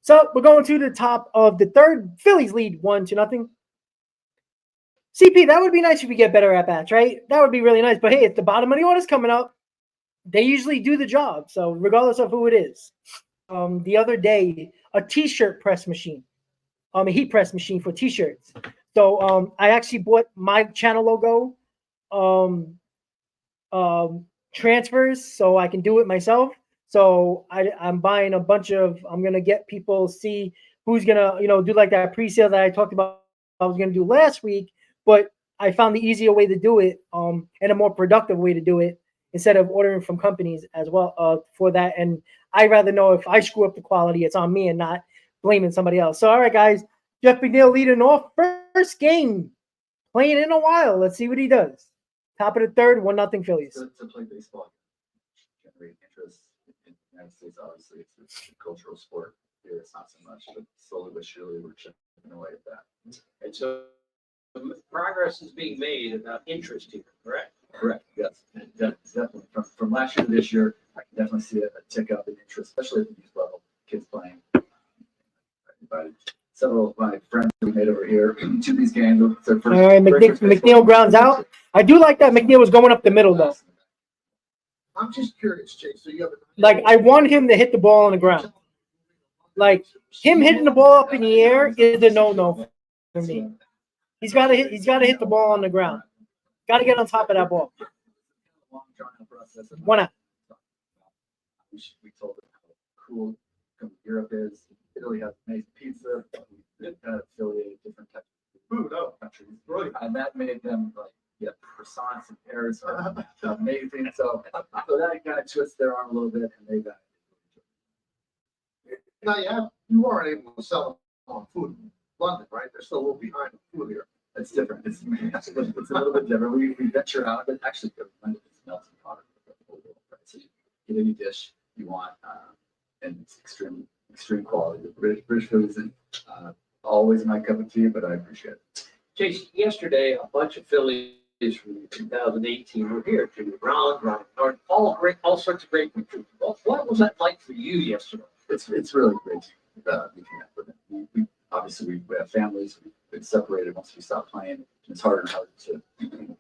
So we're going to the top of the third. Phillies lead 1-0. CP, that would be nice if we get better at bats, right? That would be really nice. But hey, if the bottom of the order's coming up, they usually do the job. So regardless of who it is. The other day, a T-shirt press machine, a heat press machine for T-shirts. So I actually bought my channel logo transfers so I can do it myself. So I'm buying a bunch of. I'm gonna get people see who's gonna do like that pre-sale that I talked about. I was gonna do last week, but I found the easier way to do it and a more productive way to do it instead of ordering from companies as well for that. And I'd rather know if I screw up the quality, it's on me and not blaming somebody else. So, all right, guys, Jeff McNeil leading off first game, playing in a while. Let's see what he does. Top of the third, 1-0 Phillies. To play baseball, generate interest in the United States. Obviously, it's a cultural sport. Here, it's not so much, but slowly but surely, we're chipping away at that. And so progress is being made about interest here, correct? Correct. Yes, definitely. From last year to this year, I can definitely see a tick up in interest, especially at the youth level. Kids playing. I invited several of my friends we made over here to these games. All right, McNeil grounds out. I do like that McNeil was going up the middle though. I'm just curious, Chase. So you have like I want him to hit the ball on the ground. Like him hitting the ball up in the air is a no for me. He's got to hit the ball on the ground. Got to get on top of that ball. Why not? We told them how cool Europe is. Italy has amazing pizza. We affiliate different types of food. Countries. And that made them croissants and pears are amazing. So that kind of twists their arm a little bit, and they got it. Now you weren't able to sell them on food in London, right? They're still a little behind the food here. It's different. It's a little bit different. We venture out, but actually, London is melting pot. So you get any dish you want, and it's extreme quality. The British food isn't always my cup of tea, but I appreciate it. Chase, yesterday, a bunch of Phillies from 2018 were here. Jimmy Brown, Ryan Norton, all sorts of great people. What was that like for you yesterday? It's really great to connect with them. We have families. We've been separated once we stopped playing. It's harder and harder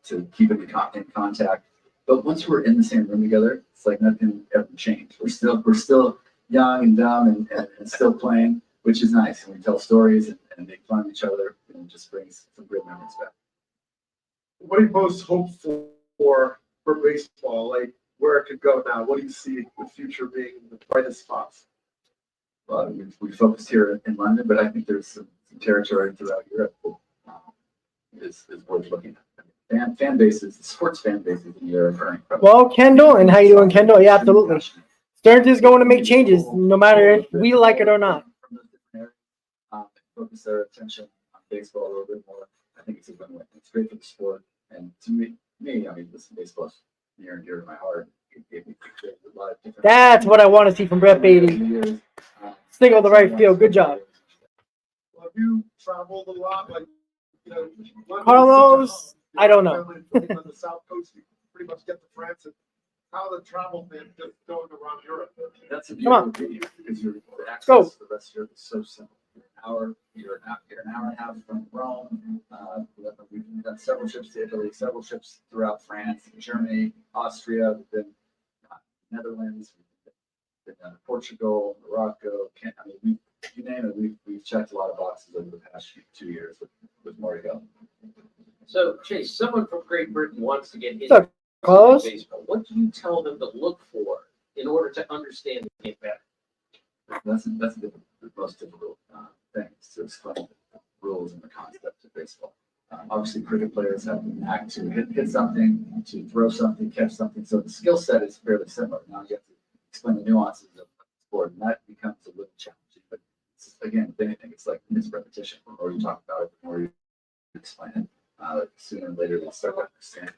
to keep in contact. But once we're in the same room together, it's like nothing ever changed. We're still young and dumb and still playing, which is nice. And we tell stories and make fun of each other, and it just brings some great memories back. What do you most hope for baseball? Like where it could go now? What do you see the future being the brightest spots? Well, we focused here in London, but I think there's some territory throughout Europe that is worth looking at. Fan bases, the sports fan bases in Europe are incredible. Well, Kendall, and how you doing, Kendall? Yeah, absolutely. Stearns is going to make changes, no matter if we like it or not. From those different areas, focus their attention on baseball a little bit more. I think it's a win-win. It's great for the sport, and to me, I mean, listen, baseball's near and dear to my heart. It gave me a lot of different. That's what I want to see from Brett Beatty. Stick on the right field. Good job. Well, have you traveled a lot? Like, Carlos, I don't know. On the South Coast, you pretty much get to France. And how the travel been just going around Europe? That's a Come on. beautiful thing because your access Go. to the rest of Europe is so simple. You're an hour and a half from Rome. We've done several trips to Italy, several trips throughout France, Germany, Austria. We've been Netherlands, we've been Portugal, Morocco. You name it. We've checked a lot of boxes over the past 2 years with more to go. So, Chase, someone from Great Britain wants to get into So, Carlos? baseball. What do you tell them to look for in order to understand the game better? That's the most difficult thing is to explain the rules and the concept of baseball. Obviously, cricket players have the knack to hit something, to throw something, catch something. So the skill set is fairly similar. Now you have to explain the nuances of the sport, and that becomes a little challenging. But again, with anything, it's like it's repetition. The more you talk about it, the more you explain it. Sooner or later, they'll start to understand.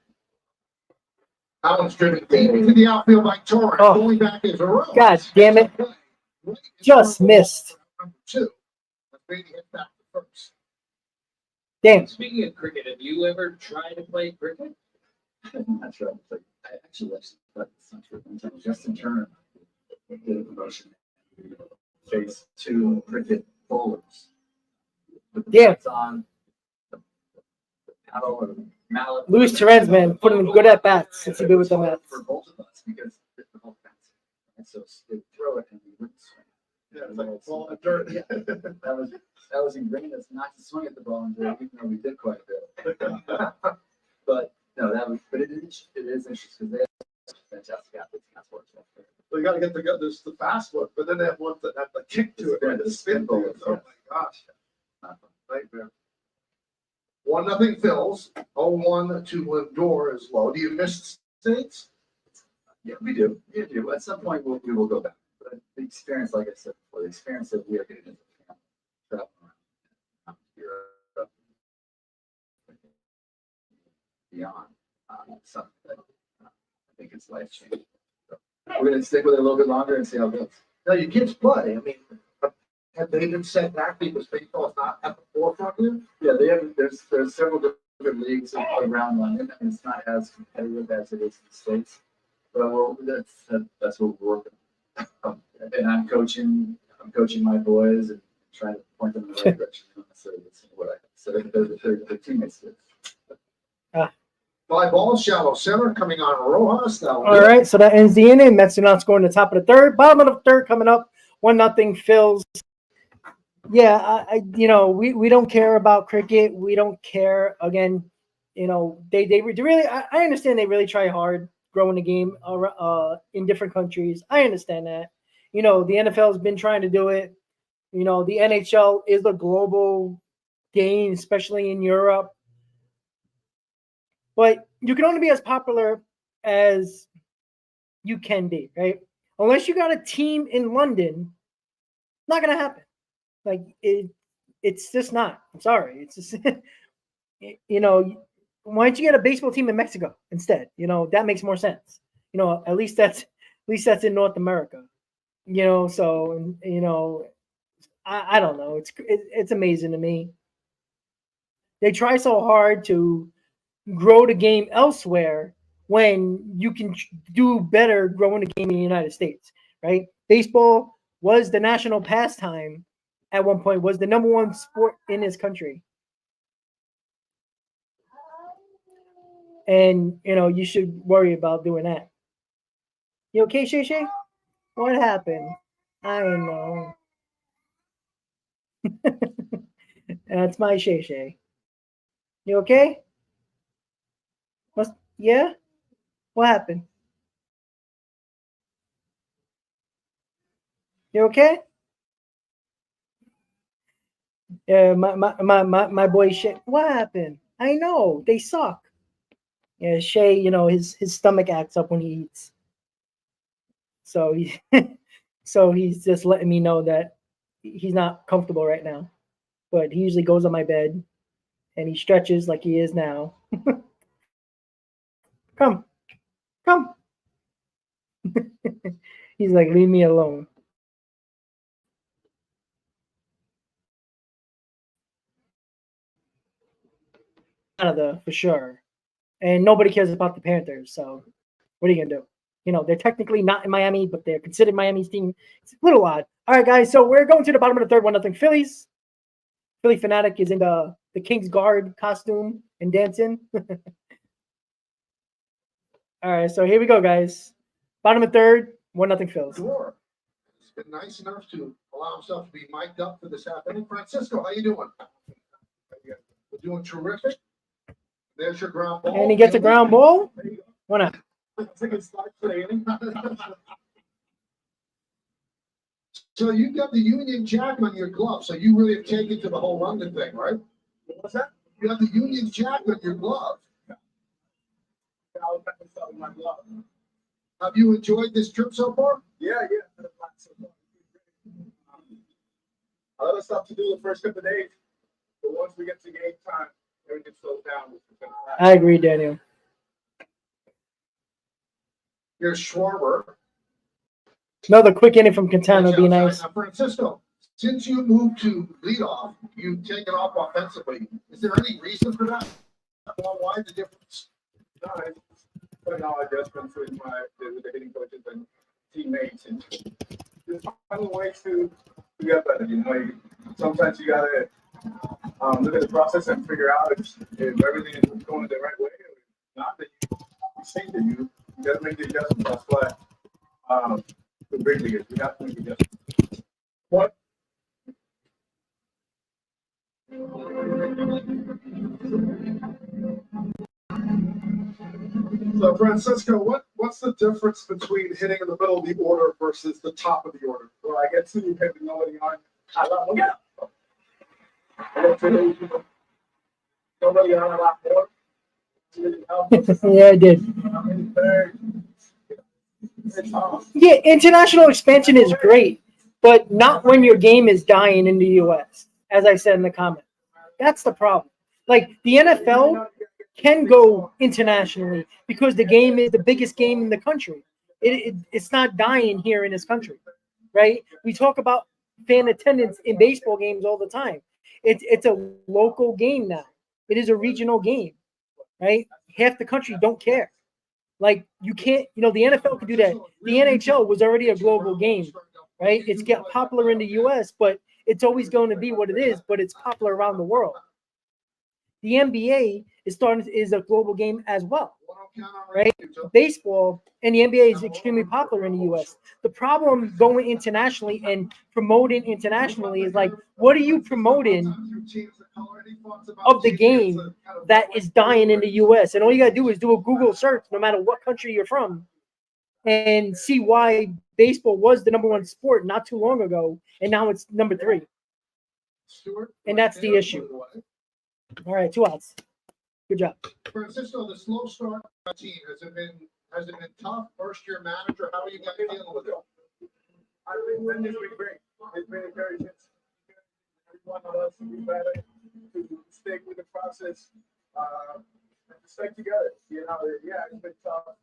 That one's driven deep into the outfield by Torres. Oh. Going back is a row. God damn it. Just missed. Number 2. Let's maybe hit back to first. Damn. Speaking of cricket, have you ever tried to play cricket? I'm not sure. I actually but it's not true. Justin Turner did a promotion. Faced 2 cricket bowlers. With the Damn. bats on, the paddle or the mallet. Luis Torres, man, put him good at bats since he been with the Mets. For both of us because it's the whole fence. And so they would throw it and we wouldn't swing. Yeah, it's like a ball of dirt. That was ingrained us not to swing at the ball in dirt, even though we did quite a bit. But no, but it is interesting because they have fantastic athletes in that sport. So you got to get the fast look, but then they have ones that have the kick to it, right? The spin to it. Oh my gosh, nightmare. 1-0 Phils. 0-1 to Lindor is low. Do you miss States? Yeah, we do. At some point, we will go back. But the experience, like I said before, the experience that we are getting into traveling around Europe, beyond something that I think it's life changing. So we're going to stick with it a little bit longer and see how it goes. No, your kids play. I mean, have they been set back because baseball is not at the forefront here? Yeah, there's several different leagues around London, and it's not as competitive as it is in the States. But that's what we're working on. And I'm coaching my boys and trying to point them in the right direction. Not necessarily listen to what I say. Their teammates do. 5 balls, shallow center, coming on Rojas. Now, All right, so that ends the inning. Mets are not scoring the top of the third. Bottom of the third coming up. 1-0 Phils. Yeah, we don't care about cricket. We don't care. Again, they really. I understand they really try hard growing the game in different countries. I understand that. The NFL has been trying to do it. The NHL is a global game, especially in Europe. But you can only be as popular as you can be, right? Unless you got a team in London, not gonna happen. Like it's just not. I'm sorry. It's just why don't you get a baseball team in Mexico instead? That makes more sense. At least that's in North America. So I don't know. It's amazing to me. They try so hard to grow the game elsewhere when you can do better growing the game in the United States, right? Baseball was the national pastime at one point, was the number one sport in this country. And, you should worry about doing that. You okay, Shay Shay? What happened? I don't know. That's my Shay Shay. You okay? Yeah? What happened? You okay? Yeah, my boy Shay. What happened? I know they suck. Yeah, Shay. His stomach acts up when he eats. So he's just letting me know that he's not comfortable right now. But he usually goes on my bed and he stretches like he is now. Come. He's like, leave me alone. Canada for sure. And nobody cares about the Panthers. So what are you gonna do? They're technically not in Miami, but they're considered Miami's team. It's a little odd. All right, guys. So we're going to the bottom of the third, 1-0 Phillies. Philly Fanatic is in the King's Guard costume and dancing. All right, so here we go, guys. Bottom of third, 1-0 Phillies. Sure. He's been nice enough to allow himself to be mic'd up for this happening. Francisco, how you doing? We're doing terrific. There's your ground ball. And he gets a ground ball. 1-out. So you've got the Union Jack on your glove, so you really have taken to the whole London thing, right? What's that? You have the Union Jack on your glove. Have you enjoyed this trip so far? Yeah. A lot of stuff to do the first couple of days, but once we get to game time, everything slows down. I agree, Daniel. Here's Schwarber. Another quick inning from Quintana would be nice. Now, Francisco, since you moved to leadoff, you've taken off offensively. Is there any reason for that? Why the difference? No, it's putting all adjustments with the hitting coaches and teammates, and just finding ways to get better. Sometimes you gotta look at the process and figure out if everything is going the right way, or not. That you think that you gotta make the adjustments. That's why the big leaguers, we have to make adjustments. What? So, Francisco, what's the difference between hitting in the middle of the order versus the top of the order? Well, I get to hit nobody on. I love them. Nobody on a lot more. Yeah, I did. Yeah, international expansion is great, but not when your game is dying in the U.S., as I said in the comment. That's the problem. Like, the NFL can go internationally because the game is the biggest game in the country. It's not dying here in this country, right? We talk about fan attendance in baseball games all the time. It's a local game now. It is a regional game, right? Half the country don't care. Like, you can't, the NFL could do that. The NHL was already a global game, right? It's got popular in the U.S., but it's always going to be what it is, but it's popular around the world. The NBA is a global game as well, right? Baseball and the NBA is extremely popular in the U.S. The problem going internationally and promoting internationally is like, what are you promoting of the game that is dying in the U.S.? And all you got to do is do a Google search, no matter what country you're from, and see why baseball was the number one sport not too long ago, and now it's number 3. And that's the issue. All right, 2 outs. Good job. Francisco, the slow start team, has it been tough? First year manager, how are you guys dealing with it? I think that has been great. It's been very good. Every one of us to be better, to stick with the process, and to stick together. You know, yeah, it's been tough.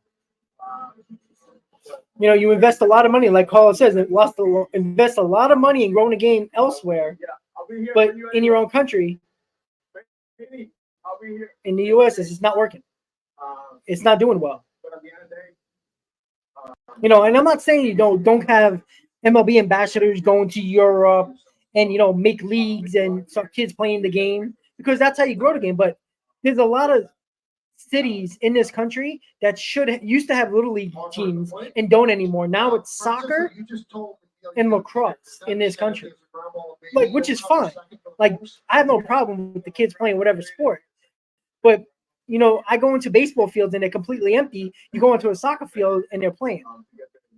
You know, you invest a lot of money, like Carl says, invest a lot of money in growing a game elsewhere, Yeah, I'll be here. but for you in your own country, anyway. I'll be here. in the U.S., it's just not working. It's not doing well. But at the end of the day, You know, and I'm not saying you don't have MLB ambassadors going to Europe and, you know, make leagues and start kids playing the game, because that's how you grow the game. But there's a lot of cities in this country that used to have little league teams and don't anymore. Now it's soccer and lacrosse in this country, like, which is fine. Like, I have no problem with the kids playing whatever sport, but you know, I go into baseball fields and they're completely empty. You go into a soccer field and they're playing.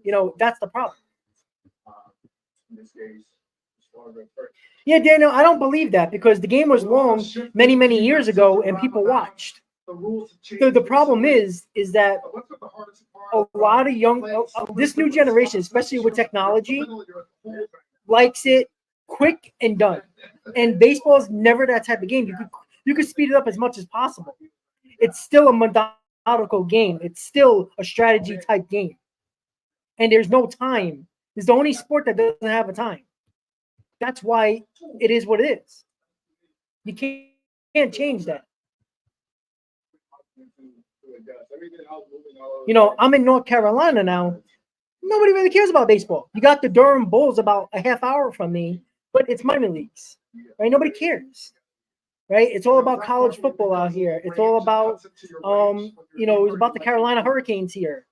You know, that's the problem. in this case, Yeah, Daniel, I don't believe that, because the game was long many, many years ago and people watched. The problem is that a lot of this new generation, especially with technology, likes it quick and done. And baseball is never that type of game. You could speed it up as much as possible. It's still a methodical game. It's still a strategy type game. And there's no time. It's the only sport that doesn't have a time. That's why it is what it is. You can't change that. You know, I'm in North Carolina now. Nobody really cares about baseball. You got the Durham Bulls about a half hour from me, but it's minor leagues, right? Nobody cares, right? It's all about college football out here. It's all about, you know, it's about the Carolina Hurricanes here.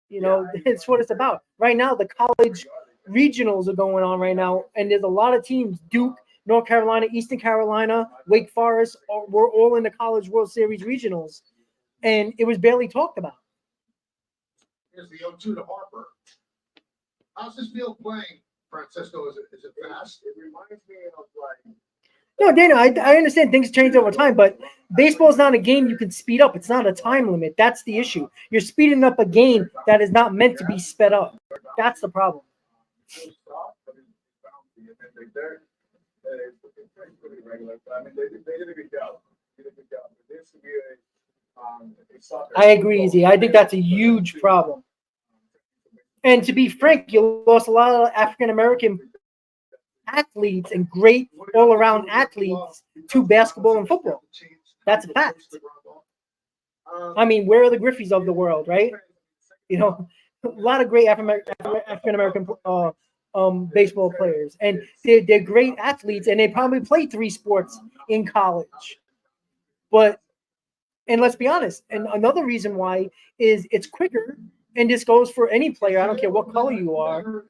You know, it's what it's about. Right now, the college regionals are going on right now, and there's a lot of teams, Duke, North Carolina, Eastern Carolina, Wake Forest, we're all in the College World Series regionals, and it was barely talked about. Here's the 0-2 to Harper. How's this field playing, Francisco? Is it fast? It reminds me of like. No, Dana, I understand things change over time, but baseball is not a game you can speed up. It's not a time limit. That's the issue. You're speeding up a game that is not meant to be sped up. That's the problem. I agree, Z. I think that's a huge problem. And to be frank, you lost a lot of African American athletes and great all-around athletes to basketball and football. That's a fact. I mean, where are the Griffeys of the world, right? You know, a lot of great African American baseball players, and they're great athletes, and they probably played 3 sports in college. But, and let's be honest, and another reason why is it's quicker, and this goes for any player. I don't care what color you are.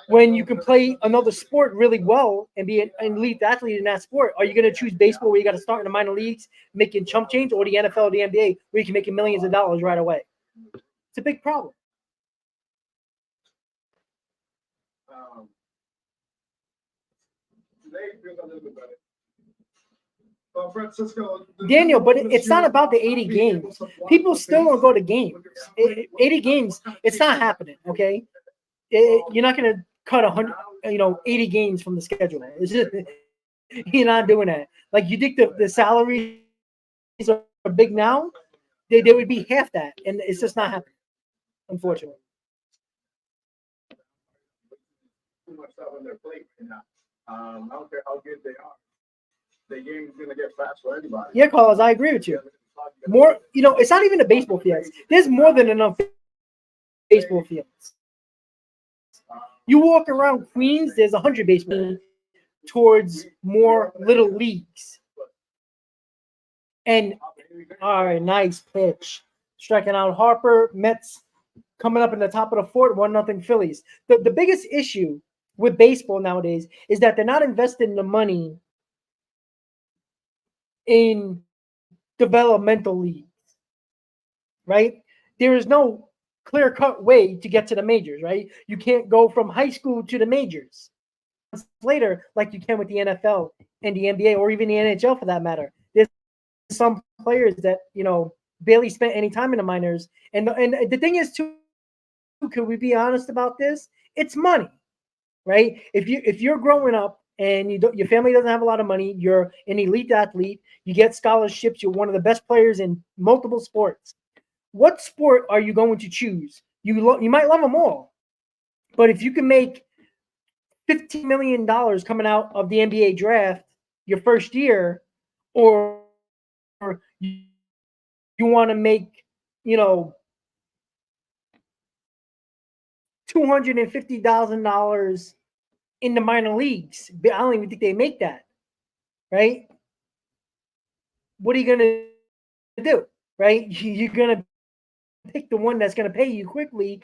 When you can play another sport really well and be an elite athlete in that sport, are you going to choose baseball where you got to start in the minor leagues making chump change, or the NFL or the NBA where you can make millions of dollars right away? It's a big problem. Today feels a little bit better. Well, Francisco, Daniel, but it's not about the 80 games. People still don't go to games. 80 games, it's not happening, okay? You're not going to cut 100, 80 games from the schedule. It's just, you're not doing that. Like, you think the salaries are big now? They would be half that, and it's just not happening, unfortunately. too much stuff on their plate right now. I don't care how good they are. The game is going to get fast for anybody. Yeah, Carlos, I agree with you. More, it's not even the baseball fields. There's more than enough baseball fields. You walk around Queens, there's 100 baseball fields towards more little leagues. And, all right, nice pitch. Striking out Harper. Mets coming up in the top of the fourth, 1-0 Phillies. The biggest issue with baseball nowadays is that they're not investing the money in developmental leagues, right? There is no clear-cut way to get to the majors, right? You can't go from high school to the majors later like you can with the NFL and the NBA or even the NHL for that matter. There's some players that, barely spent any time in the minors. And the thing is, too, could we be honest about this? It's money, right? If you're growing up and your family doesn't have a lot of money, you're an elite athlete, you get scholarships, you're one of the best players in multiple sports. What sport are you going to choose? You might love them all, but if you can make $15 million coming out of the NBA draft your first year, or you want to make, $250,000 in the minor leagues. I don't even think they make that, right? What are you going to do, right? You're going to pick the one that's going to pay you quickly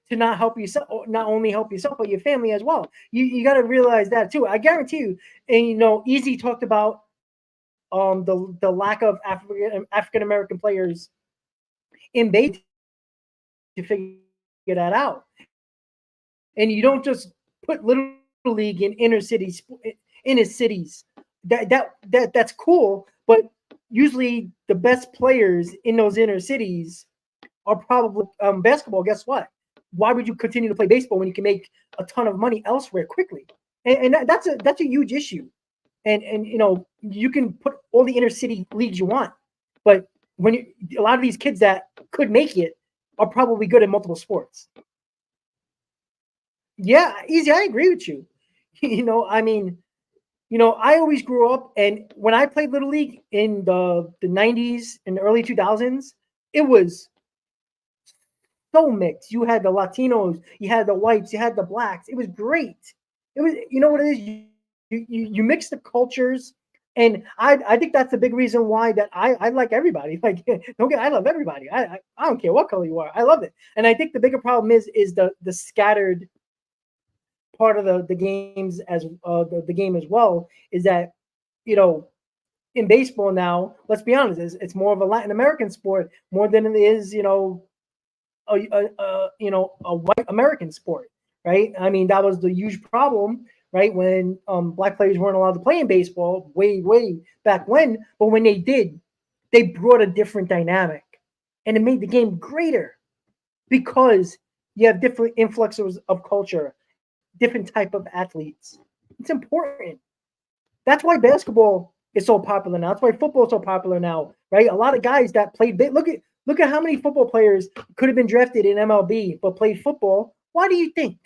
to not only help yourself, but your family as well. You got to realize that too. I guarantee you. And Easy talked about the lack of African American players in baseball to figure that out. And you don't just put Little League in inner cities. That's cool, but usually the best players in those inner cities are probably basketball. Guess what? Why would you continue to play baseball when you can make a ton of money elsewhere quickly? And that's a huge issue. And you can put all the inner city leagues you want, but when a lot of these kids that could make it are probably good at multiple sports. Yeah, Easy. I agree with you. I always grew up, and when I played Little League in the 90s and the early 2000s, it was so mixed. You had the Latinos, you had the whites, you had the blacks. It was great. It was, what it is, you mix the cultures, and I think that's the big reason why that I like everybody. Like, I love everybody. I don't care what color you are. I love it. And I think the bigger problem is the scattered part of the games as the game as well, is that in baseball now, let's be honest, it's more of a Latin American sport more than it is a white American sport, right? I mean, that was the huge problem, right, when black players weren't allowed to play in baseball way back when. But when they did, they brought a different dynamic, and it made the game greater because you have different influxes of culture, different type of athletes. It's important. That's why basketball is so popular now. That's why football is so popular now, right? A lot of guys that played look at how many football players could have been drafted in MLB but played football. Why do you think?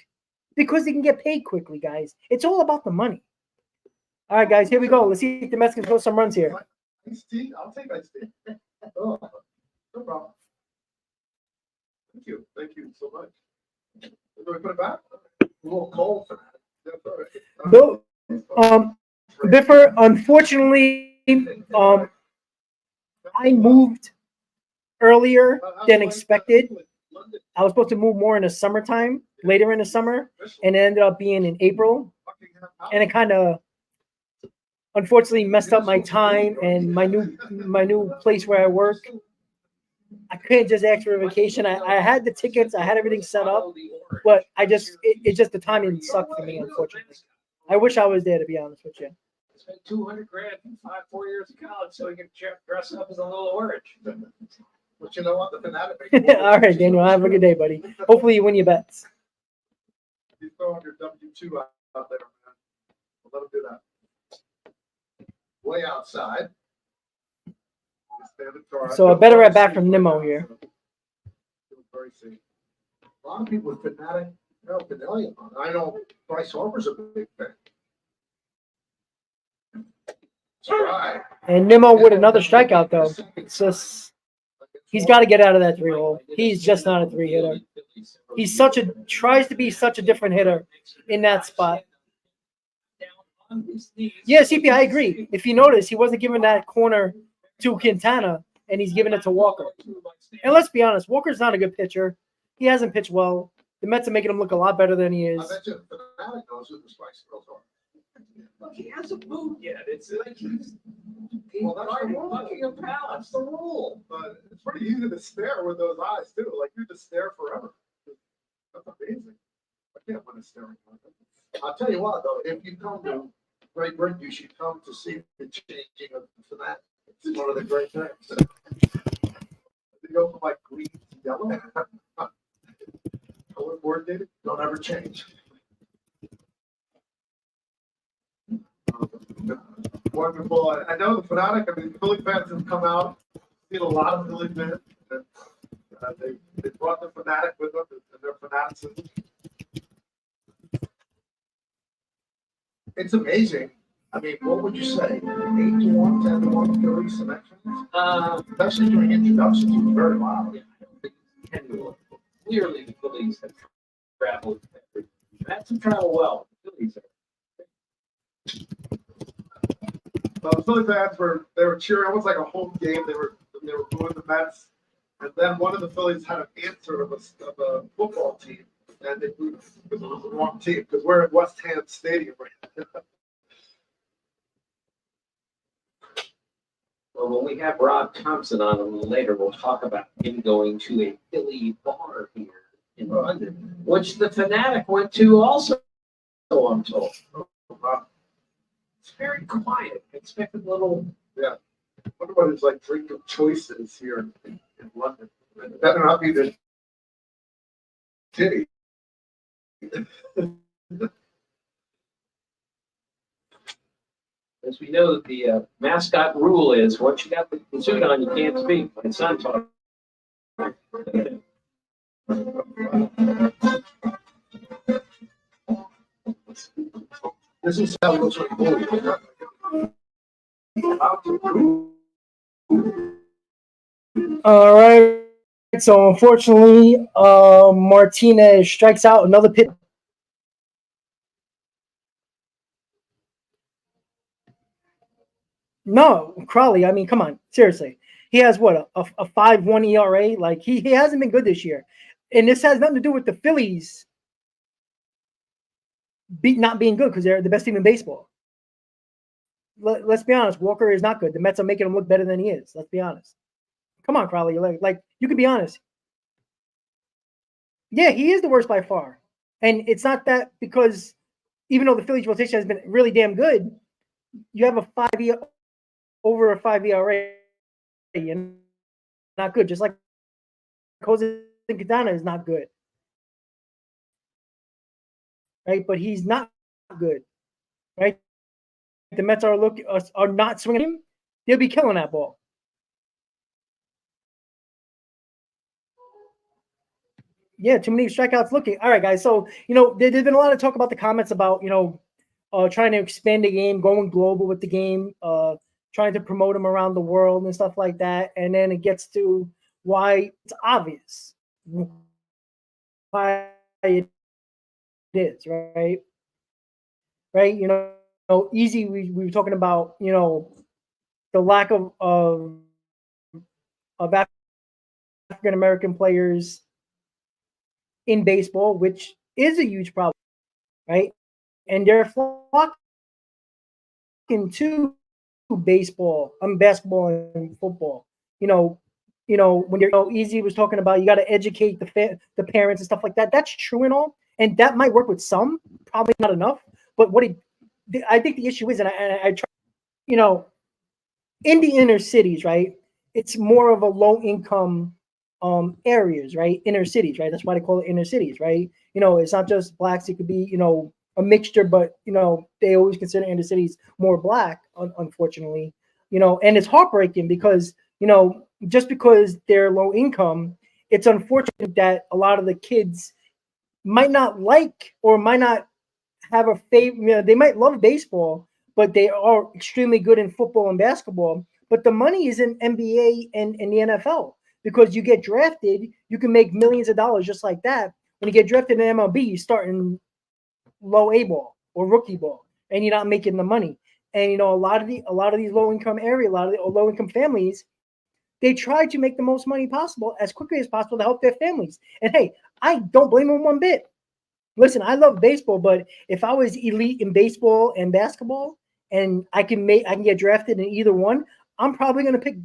Because they can get paid quickly, guys. It's all about the money. All right, guys, here we go. Let's see if the Mets can throw some runs here. Iced tea? I'll take iced tea. Oh, no problem. Thank you so much. Do we put it back? A little cold for that. No, Biffer, unfortunately, I moved earlier than expected. I was supposed to move more in the summertime, later in the summer, and it ended up being in April. And it kind of unfortunately messed up my time and my new place where I work. I couldn't just ask for a vacation. I had the tickets, I had everything set up, but it's just the timing sucked for me, unfortunately. I wish I was there, to be honest with you. Spent $200,000 in 4 years of college so he could dress up as a little orange. But you know what? The fanatic. All right, Daniel. Have a good day, buddy. Hopefully you win your bets. You throw your W-2 out there, man. Let him do that. Way outside. So a better at bat from Nimmo here. A lot of people are fanatic. I know Bryce Harper's a big fan. Right. And Nimmo with another strikeout, though. It's just, he's got to get out of that 3-hole. He's just not a 3-hitter. He's tries to be such a different hitter in that spot. Yeah, CP, I agree. If you notice, he wasn't giving that corner to Quintana, and he's giving it to Walker. And let's be honest, Walker's not a good pitcher. He hasn't pitched well. The Mets are making him look a lot better than he is. I bet you the fanatic knows who the Spice Girls are. Look, he hasn't moved yet. It's like he's fucking a pal. That's the rule. But it's pretty easy to stare with those eyes too. Like you just stare forever. That's amazing. I can't win a staring contest. I'll tell you what though, if you come to Great Britain, you should come to see the changing of the fanatic. It's one of the great things. They go from like green to yellow. Color coordinated, don't ever change. Wonderful. I know the Fanatic, I mean, the Philly fans have come out, seen a lot of Philly fans. And, they brought the Fanatic with them and their fanaticism. It's amazing. I mean, what would you say? 8-1, 10-1, Philly selections? Especially during introductions, it was very loud. Yeah, I don't think it's 10 to 1. Clearly, the Phillies have traveled. Mets have traveled well. The Phillies are. The Philly fans were cheering almost like a home game. They were booing the Mets, and then one of the Phillies had an answer of a football team, and they booed because it was the wrong team because we're at West Ham Stadium right now. Well, when we have Rob Thompson on a little later, we'll talk about him going to a Philly bar here in London, which the Fanatic went to also, I'm told. It's very quiet. I expected a little. Yeah. I wonder what his like drink of choice is here in London. It better not be the titty. As we know, the mascot rule is once you got the suit on, you can't speak. My son taught. This is how it looks like bully. All right. So unfortunately, Martinez strikes out another pitch. No, Crawley. I mean, come on, seriously. He has what a 5.1 ERA. Like he hasn't been good this year, and this has nothing to do with the Phillies not being good because they're the best team in baseball. Let's be honest. Walker is not good. The Mets are making him look better than he is. Let's be honest. Come on, Crawley. Like you can be honest. Yeah, he is the worst by far, and it's not that because even though the Phillies rotation has been really damn good, you have over a 5 ERA. You're not good. Just like Jose Quintana is not good, right? But he's not good, right? The Mets are not swinging him. They'll be killing that ball. Yeah, too many strikeouts looking. All right, guys. So, there's been a lot of talk about the comments about, trying to expand the game, going global with the game, trying to promote them around the world and stuff like that. And then it gets to why it's obvious why it is, right? Right? Easy. We were talking about, the lack of African American players in baseball, which is a huge problem, right? And they're flocking to basketball and football. When Easy was talking about you got to educate the parents and stuff like that. That's true and all, and that might work with some, probably not enough. But I think the issue is, and I try, in the inner cities, right? It's more of a low income areas, right? Inner cities, right? That's why they call it inner cities, right? It's not just blacks. It could be, a mixture, but they always consider inner cities more black, unfortunately. And it's heartbreaking because just because they're low income, it's unfortunate that a lot of the kids might not like or might not have a favorite. They might love baseball, but they are extremely good in football and basketball. But the money is in NBA and in the NFL because you get drafted, you can make millions of dollars just like that. When you get drafted in MLB, you start in low A ball or rookie ball, and you're not making the money. And a lot of these low income area, a lot of the low income families, they try to make the most money possible as quickly as possible to help their families. And hey, I don't blame them one bit. Listen, I love baseball, but if I was elite in baseball and basketball, and I can get drafted in either one, I'm probably going to pick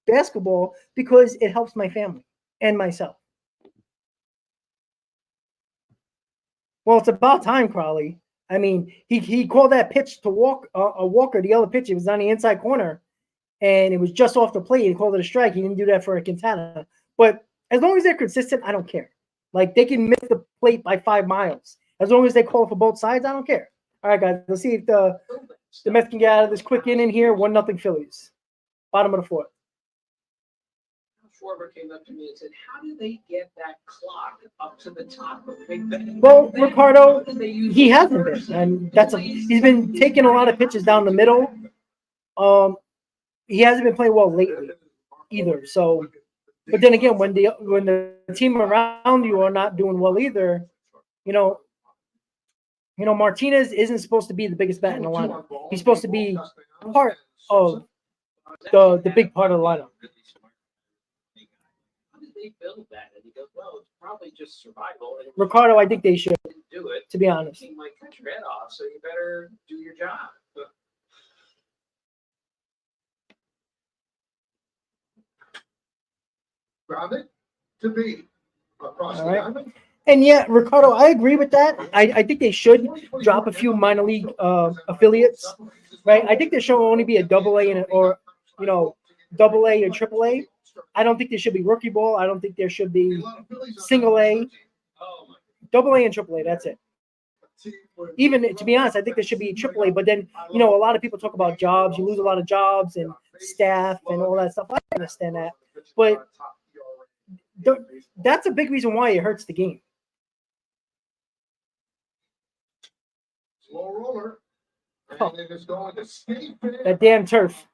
basketball because it helps my family and myself. Well, it's about time, Crawley. I mean, he called that pitch to Walker, the other pitch. It was on the inside corner. and it was just off the plate. He called it a strike. He didn't do that for a Quintana. But as long as they're consistent, I don't care. Like, they can miss the plate by 5 miles. As long as they call for both sides, I don't care. All right, guys, let's see if the Mets can get out of this quick inning here. 1-0 Phillies. Bottom of the fourth. Schwarber came up to me and said, "How do they get that clock up to the top of Big Ben?" Well, Ricardo, he hasn't been, and he's been taking a lot of pitches down the middle. He hasn't been playing well lately either. So, but then again, when the team around you are not doing well either, Martinez isn't supposed to be the biggest bat in the lineup. He's supposed to be part of the big part of the lineup. How did they build that? And he goes, "Well, it's probably just survival." And Ricardo, I think they should do it. To be honest, you might cut your head off, so you better do your job. Grounded to be across the diamond. And yeah, Ricardo, I agree with that. I think they should drop a few minor league affiliates, right? I think there should only be a AA or AA or AAA. I don't think there should be rookie ball. I don't think there should be single A, AA and AAA. That's it. Even to be honest, I think there should be AAA. But then a lot of people talk about jobs. You lose a lot of jobs and staff and all that stuff. I understand that, but that's a big reason why it hurts the game. Slow roller. And it is going to skate. That damn turf.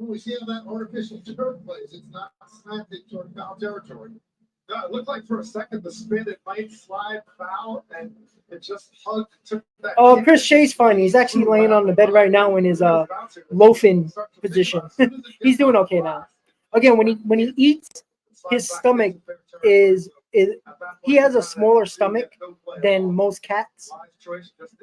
We see how that artificial turf plays. It's not slanted toward foul territory. No, it looked like for a second the spin, it might slide foul, and it just hugged. Took that. Oh, Chris Shea's fine. He's actually laying on the bed right now in his loafing position. He's doing okay now. Again, when he eats, his stomach is he has a smaller stomach than most cats,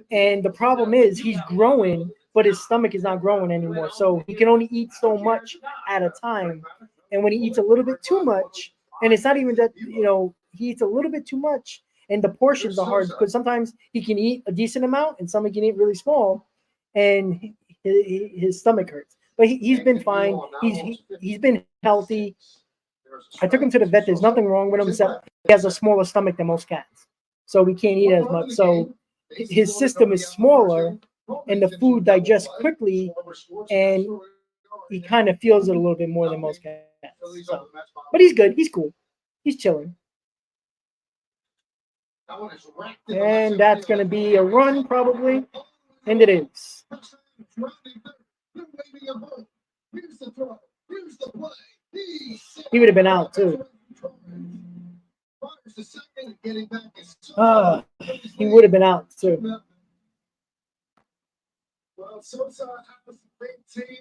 and the problem is he's growing, but his stomach is not growing anymore. So he can only eat so much at a time, and when he eats a little bit too much, and it's not even that he eats a little bit too much, and the portions are hard because sometimes he can eat a decent amount, and some he can eat really small, and his stomach hurts. But he's been fine. He's been healthy. I took him to the vet. There's nothing wrong with him except he has a smaller stomach than most cats, so we can't eat as much. So his system is smaller, and the food digests quickly, and he kind of feels it a little bit more than most cats. So. But he's good. He's cool. He's chilling. And that's going to be a run probably, and it is. He would have been out too. He would have been out too. Well, Sosa has a big team.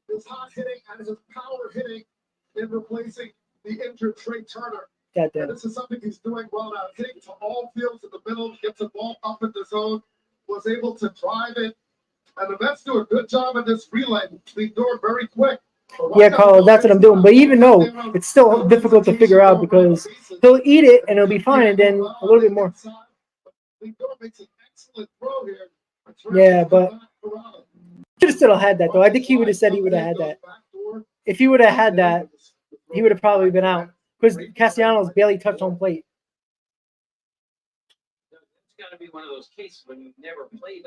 His hot hitting and his power hitting in replacing the injured Trey Turner. And this is something he's doing well now. Hitting to all fields in the middle, gets the ball up in the zone, was able to drive it. And the Mets do a good job in this relay. They do it very quick. Yeah, Carl, that's what I'm doing. But even though it's still difficult to figure out because he'll eat it and it'll be fine, and then a little bit more. Yeah, but should have still had that though. I think he would have said he would have had that. If he would have had that, he would have probably been out because Castellanos barely touched home plate. Got to be one of those cases when you've never played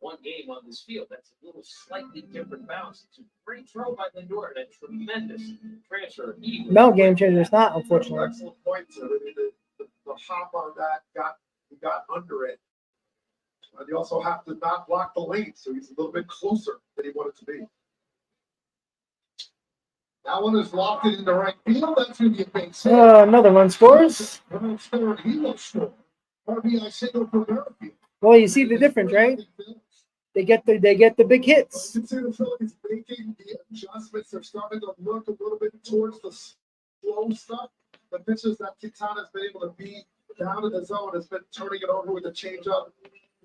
one game on this field. That's a little slightly different bounce. It's a great throw by Lindor and a tremendous transfer. No game changer. It's not, unfortunately. Excellent point. The hop on that got under it. And you also have to not block the lane, so he's a little bit closer than he wanted to be. That one is locked in the right field. That's going to be a big save. Another run scores. Well, you see the difference, right? They get the big hits. You can see the Phillies making the adjustments. They're starting to look a little bit towards the slow stuff. The pitches that Quintana's been able to be down in the zone has been turning it over with a changeup.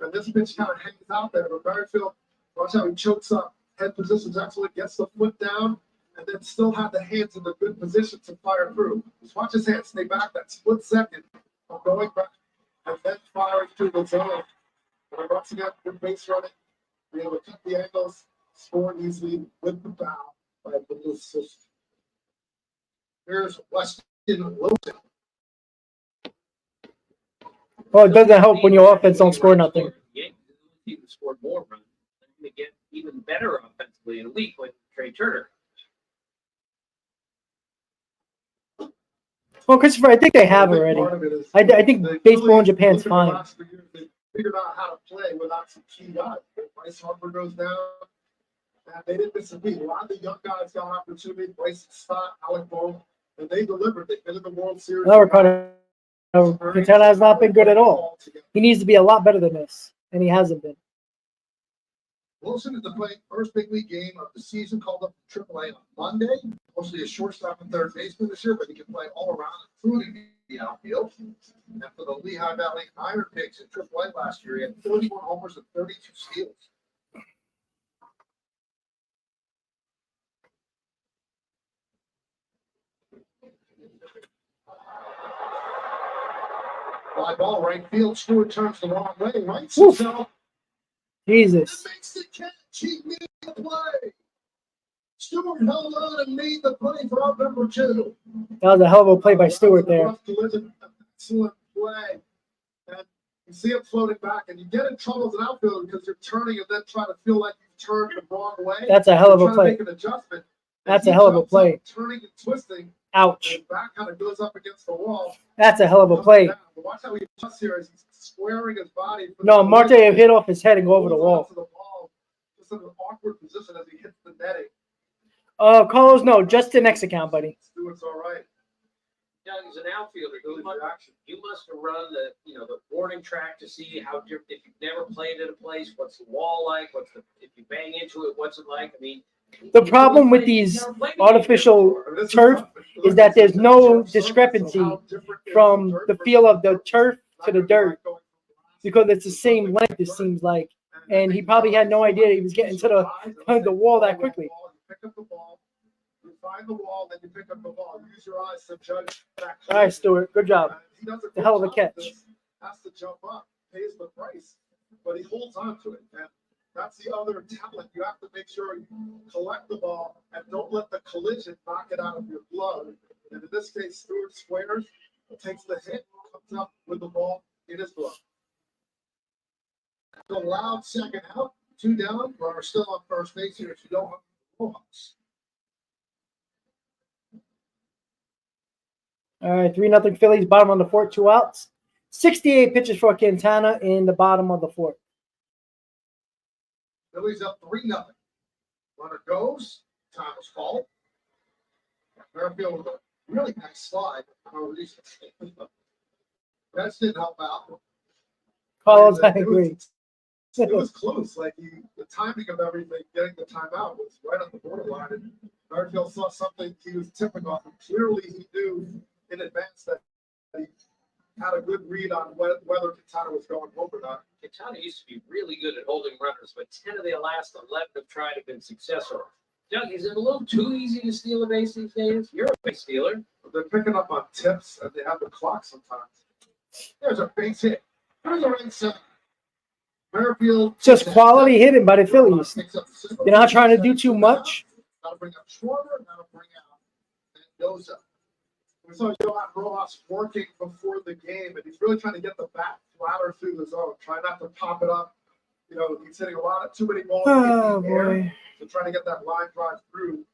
And this pitch kind of hangs out there. But Merrifield, watch how he chokes up. Head positions actually gets the foot down and then still have the hands in the good position to fire through. Just watch his hands stay back that split second of going back and then firing through the zone. And once again, good base running. Be able to cut the angles, scoring easily with the foul by a little assist. Here's Weston Wilson. Well, it doesn't help when your offense don't score nothing. Yeah, the team scored more runs. They're going to get even better offensively in a week with Trey Turner. Well, Christopher, I think they have already. I think baseball in Japan's fine. They figured out how to play without some key guys. Bryce Harper goes down. And they didn't miss a beat. A lot of the young guys got opportunity. Bryson Stott, Alec Bohm, and they delivered. They've been in the World Series. No, Ricardo, Quintana has not been good at all. He needs to be a lot better than this, and he hasn't been. Wilson is to play first big league game of the season, called up to AAA on Monday. Mostly a shortstop and third baseman this year, but he can play all around, including the outfield. And for the Lehigh Valley Iron Pigs in AAA last year, he had 31 homers and 32 steals. Fly ball, right field. Stewart turns the wrong way, rights himself. Jesus. And makes the catch. He made the play. Stewart held on and made the play for out number 2. That was a hell of a play by Stewart there. Excellent play. And you see him floating back, and you get in trouble as an outfielder because you're turning and then trying to feel like you've turned the wrong way. That's a hell of a play. Make an adjustment. That's a hell of a play. Turning and twisting. Ouch. And back kind of goes up against the wall. That's a hell of a play. Watch how he adjusts here as he's squaring his body. No, Marte hit off his head and go over the wall. Just in an awkward position as he hits the netting. Carlos, no, just the next account, buddy. Stewart's all right. Doug, as an outfielder, you must have run the warning track to see how different. If you've never played at a place, what's the wall like? If you bang into it, what's it like? I mean, the problem with these artificial turf is that there's no discrepancy from the feel of the turf to the dirt because it's the same length, it seems like. And he probably had no idea he was getting to the wall that quickly. You pick up the ball, you find the wall, then you pick up the ball. Use your eyes to judge that. All right, Stewart, good job. The hell of a catch. Has to jump up, pays the price, but he holds on to it. And that's the other talent. You have to make sure you collect the ball and don't let the collision knock it out of your glove. And in this case, Stewart squares, takes the hit, comes up with the ball in his glove. So loud second out, 2 down. We're still on first base here. You don't have Rojas. All right, 3-0 Phillies, bottom of the 4th, 2 outs. 68 pitches for Quintana in the bottom of the 4th. Phillies up 3-0. Runner goes. Time was called. Merrifield with a really nice slide. That didn't help out. Carlos, I agree. It was close. Like the timing of everything, getting the timeout was right on the borderline. And Merrifield saw something he was tipping off, and clearly he knew in advance that he had a good read on whether Quintana was going home or not. Quintana used to be really good at holding runners, but 10 of the last 11 have tried to been successful. Doug, is it a little too easy to steal a base these days? You're a base stealer. They're picking up on tips, and they have the clock sometimes. There's a base hit. There's a right center. Merrifield. Just quality hitting by the Phillies. They're not trying to do too much. That'll bring up Schwarber, and that'll bring out Mendoza. We saw Johan Rojas working before the game, and he's really trying to get the bat flatter through the zone. Try not to pop it up. He's hitting too many balls in the air. So trying to get that line drive through.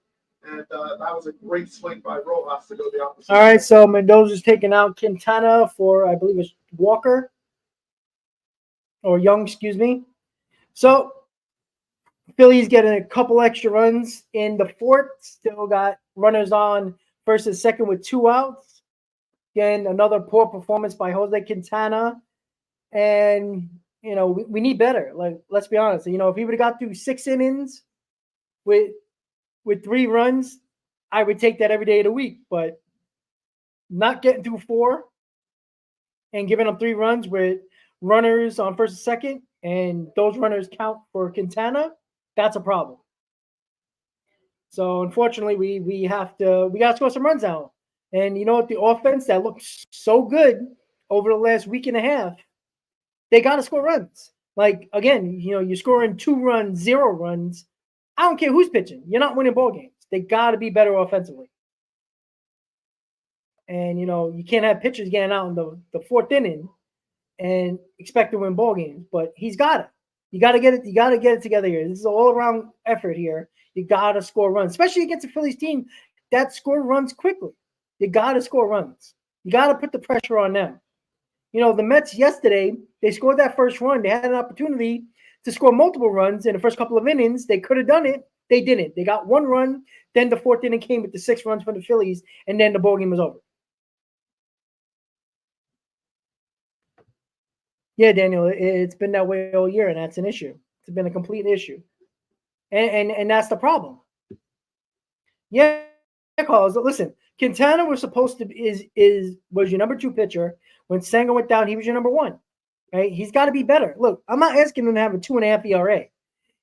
And that was a great swing by Rojas to go the opposite. All right, so Mendoza's taking out Quintana for, I believe it's Walker. Or Young, excuse me. So, Phillies getting a couple extra runs in the 4th. Still got runners on first and second with 2 outs. Again, another poor performance by Jose Quintana. And, we need better. Like, let's be honest. If he would have got through 6 innings with 3 runs, I would take that every day of the week. But not getting through 4 and giving up 3 runs with runners on first and second, and those runners count for Quintana, that's a problem. So unfortunately, we got to score some runs out. And you know what? The offense that looked so good over the last week and a half, they got to score runs. Like, again, you're scoring 2 runs, 0 runs I don't care who's pitching. You're not winning ball games. They got to be better offensively. And, you can't have pitchers getting out in the fourth inning and expect to win ball games. But he's got it. You got to get it. You got to get it together here. This is an all-around effort here. You got to score runs, especially against the Phillies team that score runs quickly. You got to score runs. You got to put the pressure on them. The Mets yesterday, they scored that first run. They had an opportunity to score multiple runs in the first couple of innings. They could have done it. They didn't. They got one run. Then the fourth inning came with the 6 runs from the Phillies, and then the ball game was over. Yeah, Daniel, it's been that way all year, and that's an issue. It's been a complete issue. And that's the problem. Yeah, Carlos, listen, Quintana was supposed to was your number 2 pitcher. When Senga went down, he was your number 1. Right? He's got to be better. Look, I'm not asking him to have a 2.5 ERA.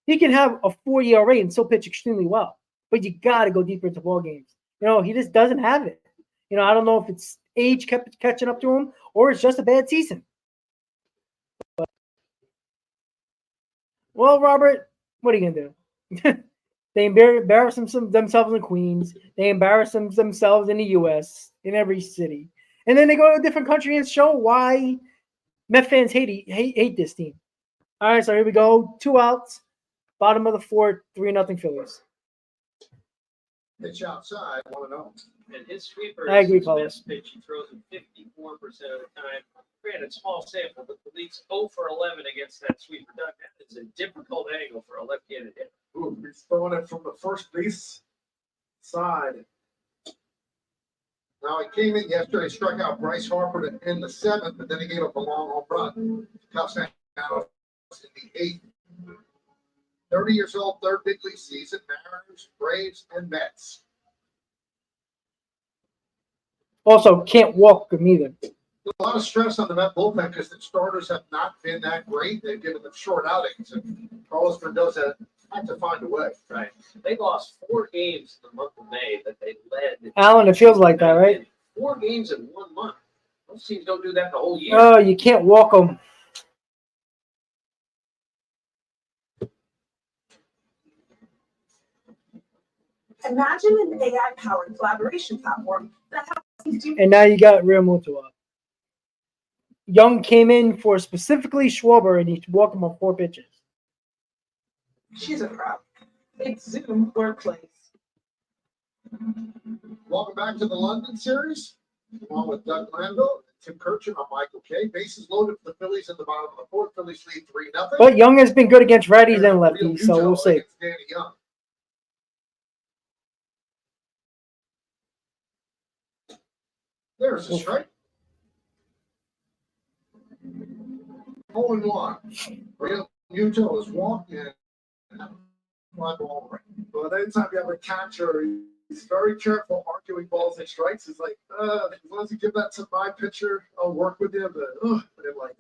He can have a 4 ERA and still pitch extremely well. But you got to go deeper into ball games. He just doesn't have it. I don't know if it's age kept catching up to him or it's just a bad season. Well, Robert, what are you going to do? They embarrass themselves in Queens. They embarrass themselves in the U.S., in every city. And then they go to a different country and show why Met fans hate this team. All right, so here we go. 2 outs. Bottom of the 4th, 3-0 Phillies. Pitch outside, 1-0. And his sweeper I agree, is his Carlos. best pitch. He throws it 54% of the time. Granted, small sample, but the league's 0 for 11 against that sweeper. Doug, that is a difficult angle for a left-handed hitter. Ooh, he's throwing it from the first base side. Now, he came in yesterday, struck out Bryce Harper in the 7th, but then he gave up a long home run. Castellanos in the 8th. 30 years old, 3rd big league season, Mariners, Braves, and Mets. Also, can't walk them either. A lot of stress on the Met bullpen because the starters have not been that great. They've given them short outings, and Carlos Mendoza had to find a way. Right. They lost 4 games in the month of May that they led. Alan, it feels like that, right? 4 games in 1 month. Most teams don't do that the whole year. Oh, you can't walk them. Imagine an AI-powered collaboration platform that helps you. And now you got Real Muto up. Young came in for specifically Schwarber, and he walked him on 4 pitches. She's a pro. It's Zoom workplace. Welcome back to the London series. Along with Doug Glanville, Tim Kirchin on Michael Kay. Bases loaded for the Phillies in the bottom of the 4th. Phillies lead 3-0. But Young has been good against righties and lefties, so we'll see. Danny Young. There's a strike. 0-1. Real Muto is walking and fly ball right. But anytime you have a catcher, he's very careful arguing balls and strikes. He's like, as long as you give that to my pitcher, I'll work with you. But I didn't like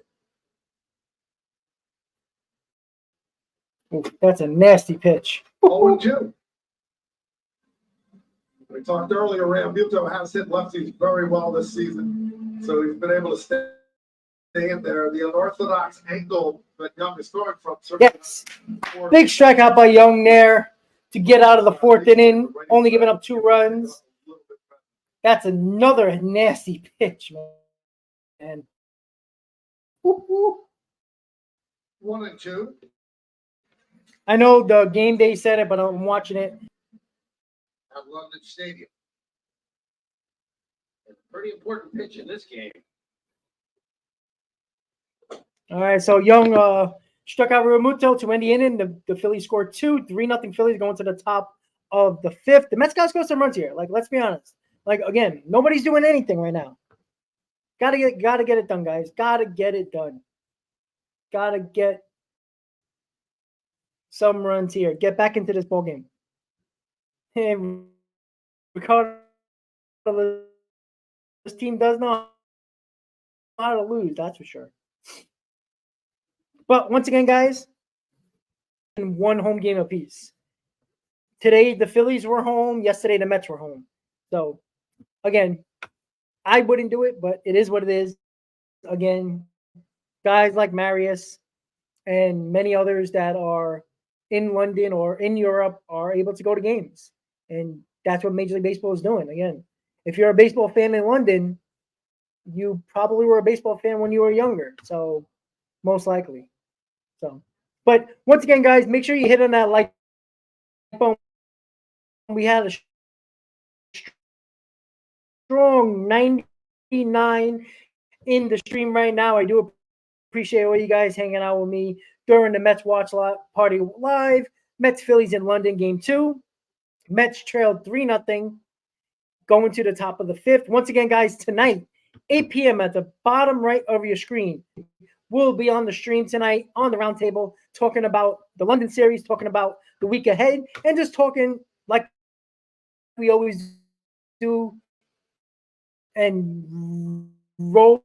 it. Ooh, that's a nasty pitch. 0-2. We talked earlier, Ram Muto has hit lefties very well this season. So he's been able to stay in there. The unorthodox angle that Young is throwing from. Yes. Big strikeout by Young there to get out of the 4th inning, only giving up 2 runs. That's another nasty pitch, man. 1-2. I know the game day said it, but I'm watching it. At London Stadium. Pretty important pitch in this game. All right, so Young struck out Real Muto to end the inning. The Phillies scored 2, 3-0 Phillies going to the top of the 5th. The Mets got to score some runs here. Like, let's be honest. Like, again, nobody's doing anything right now. Gotta get it done, guys. Gotta get it done. Gotta get some runs here. Get back into this ball game. Hey, Ricardo, this team does not know how to lose, that's for sure. But once again, guys, 1 home game apiece. Today, the Phillies were home. Yesterday, the Mets were home. So, again, I wouldn't do it, but it is what it is. Again, guys like Marius and many others that are in London or in Europe are able to go to games. And that's what Major League Baseball is doing. Again, if you're a baseball fan in London, you probably were a baseball fan when you were younger. So most likely. So, but once again, guys, make sure you hit on that like button. We had a strong 99 in the stream right now. I do appreciate all you guys hanging out with me during the Mets Watch Party live. Mets Phillies in London game 2. Mets trailed 3-0 going to the top of the 5th. Once again, guys, tonight, 8 p.m. at the bottom right of your screen, we'll be on the stream tonight on the roundtable talking about the London series, talking about the week ahead, and just talking like we always do and roll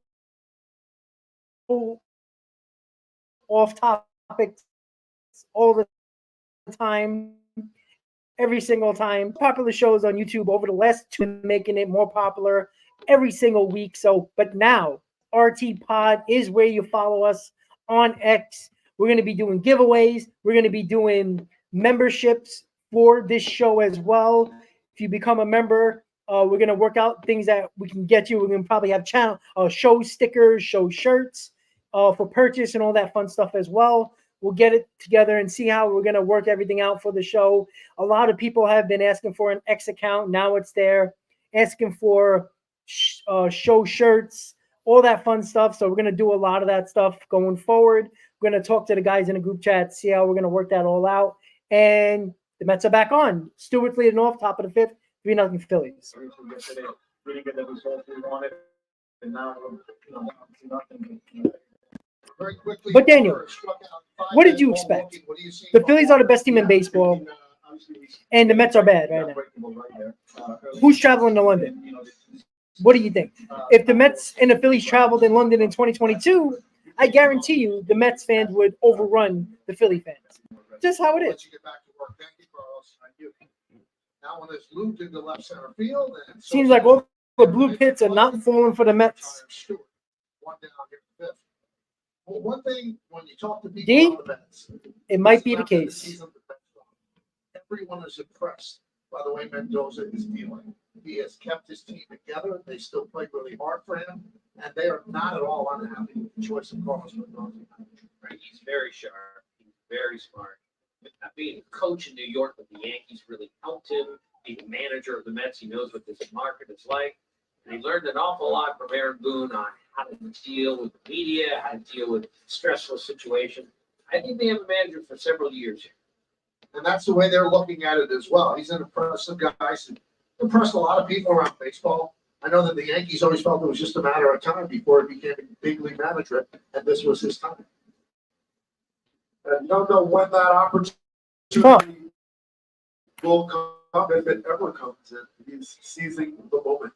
off topics all the time, every single time. Popular shows on YouTube over the last 2, making it more popular every single week. So, but now RT Pod is where you follow us on X. We're going to be doing giveaways. We're going to be doing memberships for this show as well. If you become a member, we're going to work out things that we can get you. We're going to probably have show stickers, show shirts for purchase and all that fun stuff as well. We'll get it together and see how we're going to work everything out for the show. A lot of people have been asking for an X account. Now it's there. Asking for show shirts, all that fun stuff. So we're going to do a lot of that stuff going forward. We're going to talk to the guys in the group chat, see how we're going to work that all out. And the Mets are back on. Stewart's leading off, top of the 5th, 3-0 Phillies. Really good that result we wanted. And now, Very quickly, But Daniel, Walker struck out 5 what did you ball expect? walking. What do you see The about Phillies are the Walker? best team in baseball, and the Mets are bad right now. Who's traveling to London? What do you think? If the Mets and the Phillies traveled in London in 2022, I guarantee you the Mets fans would overrun the Philly fans. Just how it I'll let is. you get back to work. Thank you, Carlos. Thank you. That one is looped into left center field. And Seems like all the blue pits are not falling for the Mets. Stewart. One down here in the 5th. Well, one thing when you talk to people D, on the Mets, it might be the after case. season, everyone is impressed by the way Mendoza is dealing. He has kept his team together. They still play really hard for him, and they are not at all unhappy with the choice of Carlos Mendoza. Right? He's very sharp. He's very smart. Being a coach in New York with the Yankees really helped him. Being a manager of the Mets, he knows what this market is like. And he learned an awful lot from Aaron Boone on how to deal with the media, how to deal with stressful situations. I think they have a manager for several years here. And that's the way they're looking at it as well. He's an impressive guy. He's impressed a lot of people around baseball. I know that the Yankees always felt it was just a matter of time before he became a big league manager, and this was his time. And don't know when that opportunity will come, if it ever comes. He's seizing the moment.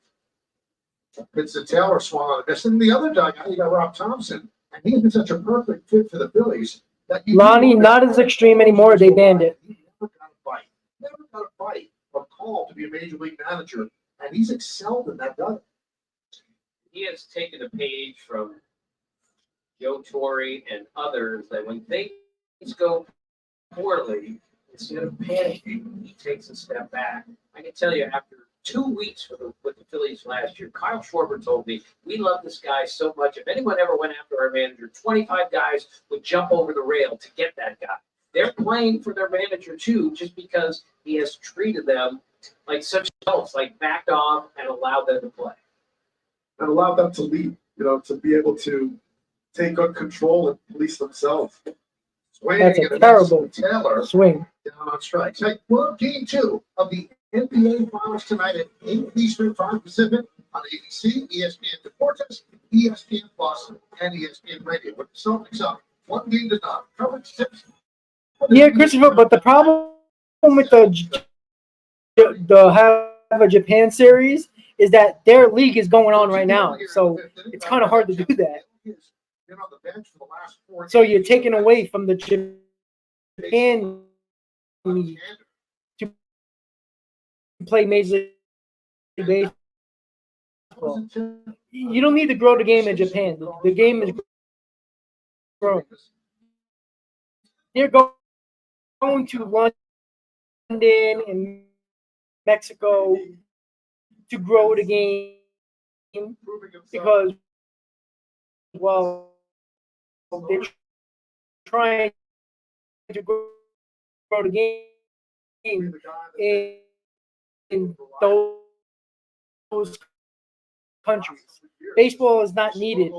Vincent Taylor swung on this. And the other guy, you got Rob Thompson, and he's been such a perfect fit for the Phillies. That Lonnie, not as extreme anymore. They banned it. He never got a bite. Never got a bite or call to be a major league manager, and he's excelled in that done. He has taken a page from Joe Torre and others that when things go poorly, instead of panicking, he takes a step back. I can tell you, after 2 weeks with the Phillies last year, Kyle Schwarber told me, we love this guy so much. If anyone ever went after our manager, 25 guys would jump over the rail to get that guy. They're playing for their manager too, just because he has treated them like such adults, like backed off and allowed them to play. And allow them to lead, to be able to take on control and police themselves. That's a terrible Taylor swing. down on strikes. Hey, well, game 2 of the NBA Finals tonight at 8 Eastern, 5 Pacific on ABC, ESPN Deportes, ESPN Plus, and ESPN Radio. With the Celtics up 1-0. Coverage tips. Yeah, Christopher, but the problem with the have a Japan series is that their league is going on right now. So it's kind of hard to do that. So you're taking away from the Japan league to play Major League Baseball. You don't need to grow the game in Japan. The game is growing. They're going to London and Mexico to grow the game because, well, they're trying to grow the game in those countries. Baseball is not needed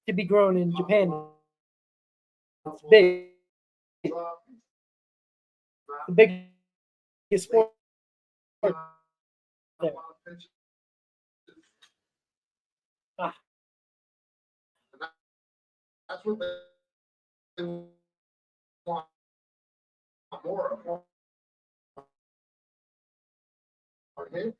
to be grown in Japan. It's big. The biggest sport there. That's what they want more of. Okay.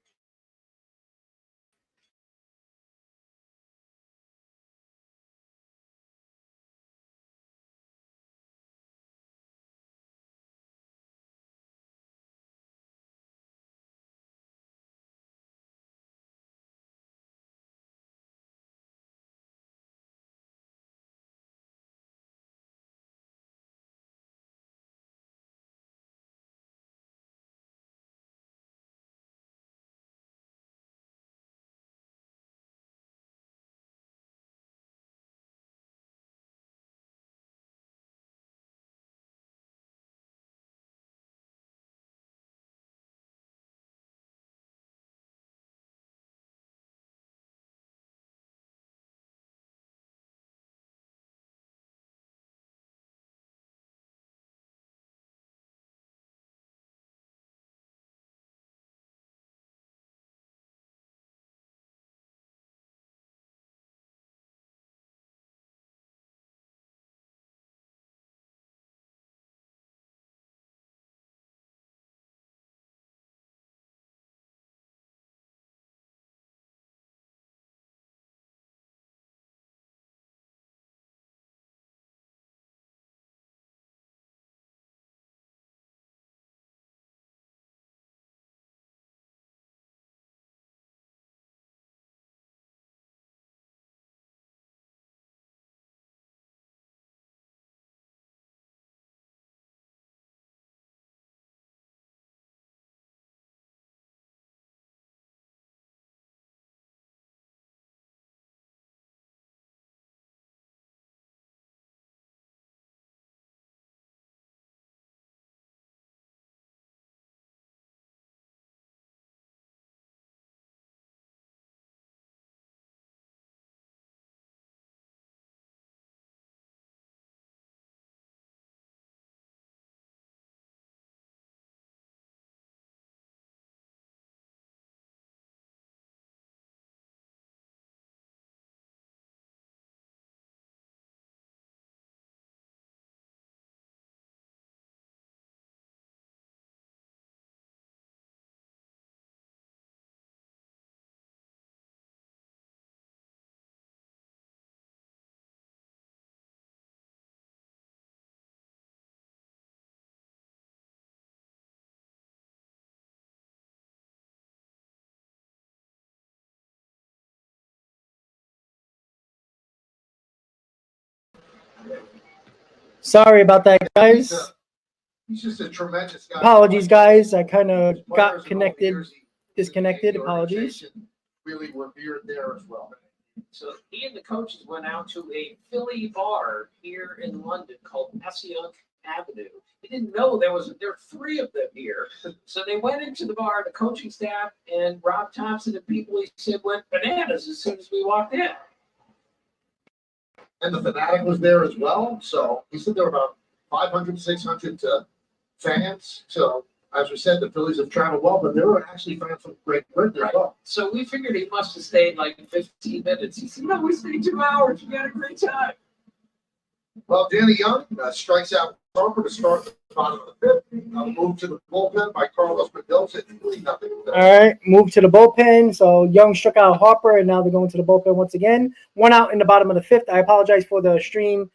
Sorry about that, guys. He's just a tremendous guy. Apologies, guys. I kind of Players got and all the connected, years he- disconnected. the Apologies. organization Really revered there as well. So he and the coaches went out to a Philly bar here in London called Passyunk Avenue. He didn't know there were three of them here. So they went into the bar, the coaching staff, and Rob Thompson and people he said went bananas as soon as we walked in. And the Fanatic was there as well. So he said there were about 500, 600 fans. So as we said, the Phillies have traveled well, but there were actually fans from Great Britain as well. So we figured he must have stayed like 15 minutes. He said, no, we stayed 2 hours. We had a great time. Well, Danny Young strikes out Harper to start the bottom of the fifth. Moved to the bullpen by Carlos Mendoza. Really nothing. All right, move to the bullpen. So Young struck out Harper, and now they're going to the bullpen once again. 1 out in the bottom of the fifth. I apologize for the stream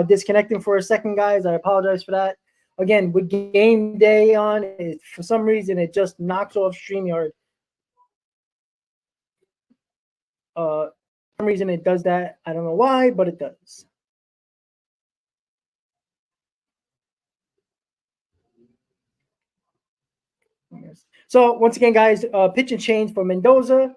disconnecting for a second, guys. I apologize for that. Again, with game day on, for some reason, it just knocks off StreamYard. For some reason, it does that. I don't know why, but it does. So once again, guys, pitch and change for Mendoza.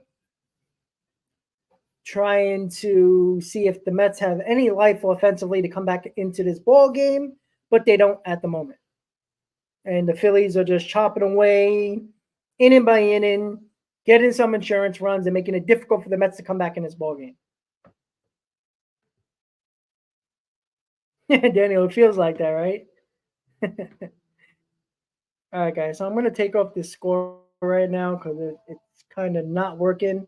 Trying to see if the Mets have any life offensively to come back into this ball game, but they don't at the moment. And the Phillies are just chopping away, inning by inning, getting some insurance runs and making it difficult for the Mets to come back in this ball game. Daniel, it feels like that, right? All right, guys. So I'm going to take off this score right now because it's kind of not working.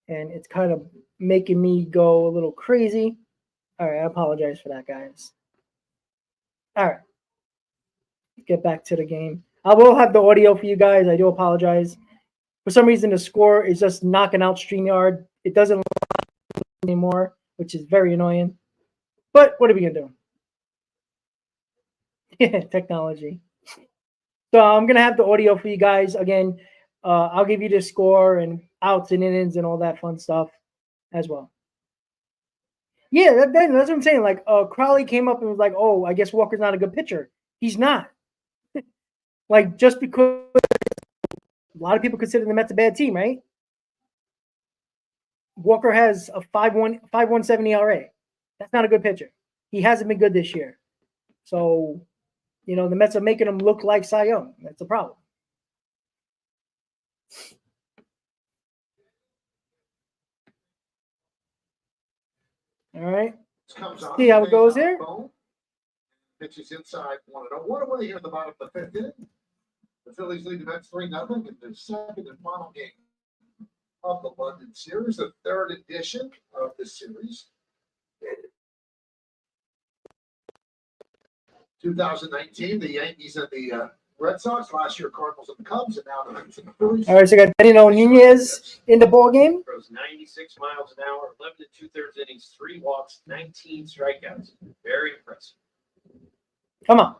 And it's kind of making me go a little crazy. All right, I apologize for that, guys. All right. Get back to the game. I will have the audio for you guys. I do apologize. For some reason, the score is just knocking out StreamYard. It doesn't line anymore, which is very annoying. But what are we going to do? Technology. So I'm going to have the audio for you guys. Again, I'll give you the score and outs and innings and all that fun stuff as well. Yeah, that's what I'm saying. Like, Crowley came up and was like, oh, I guess Walker's not a good pitcher. He's not. Like, just because a lot of people consider the Mets a bad team, right? Walker has a 5.17 ERA. That's not a good pitcher. He hasn't been good this year. So, the Mets are making him look like Cy Young. That's a problem. All right. See how it goes here. Pitches inside 1-0. What away here in the bottom of the fifth inning. The Phillies lead the Mets 3-0 in their second and final game of the London series, the third edition of the series. 2019, the Yankees and the Red Sox. Last year, Cardinals and the Cubs, and now the Mets and the Phillies. All right, so I got Danilo Nunez in the ball game. Throws 96 miles an hour, 11 2/3 innings, 3 walks, 19 strikeouts. Very impressive. Come on.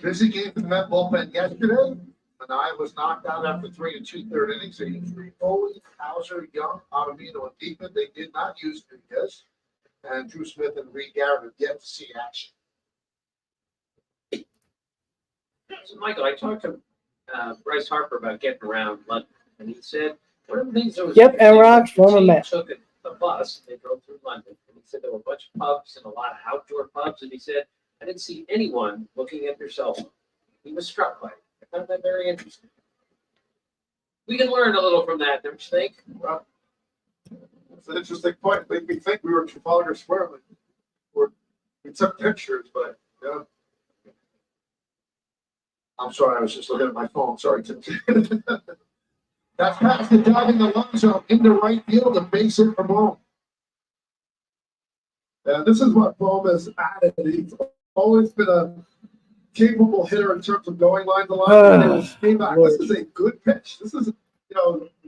Busy game for the Met bullpen yesterday. Manaea was knocked out after 3 2/3 innings. They used Foley, Hauser, Young, Ottavino, and Diekman. They did not use Nunez. And Drew Smith and Reed Garrett have yet to see action. So, Michael, I talked to Bryce Harper about getting around London, and he said one of the things that was Enrock, former Met. Took a bus. They drove through London, and he said there were a bunch of pubs and a lot of outdoor pubs, and he said I didn't see anyone looking at their cell phone. He was struck by it. I found that very interesting. We can learn a little from that, don't you think? Well, it's an interesting point. Made me think we were Trafalgar Square. We took pictures, but yeah. I'm sorry, I was just looking at my phone. Sorry, Tim. That's past the diving the lung zone into right field, a base hit from home. Yeah, this is what Bohm has added. He's always been a capable hitter in terms of going line to line. This is a good pitch. This is,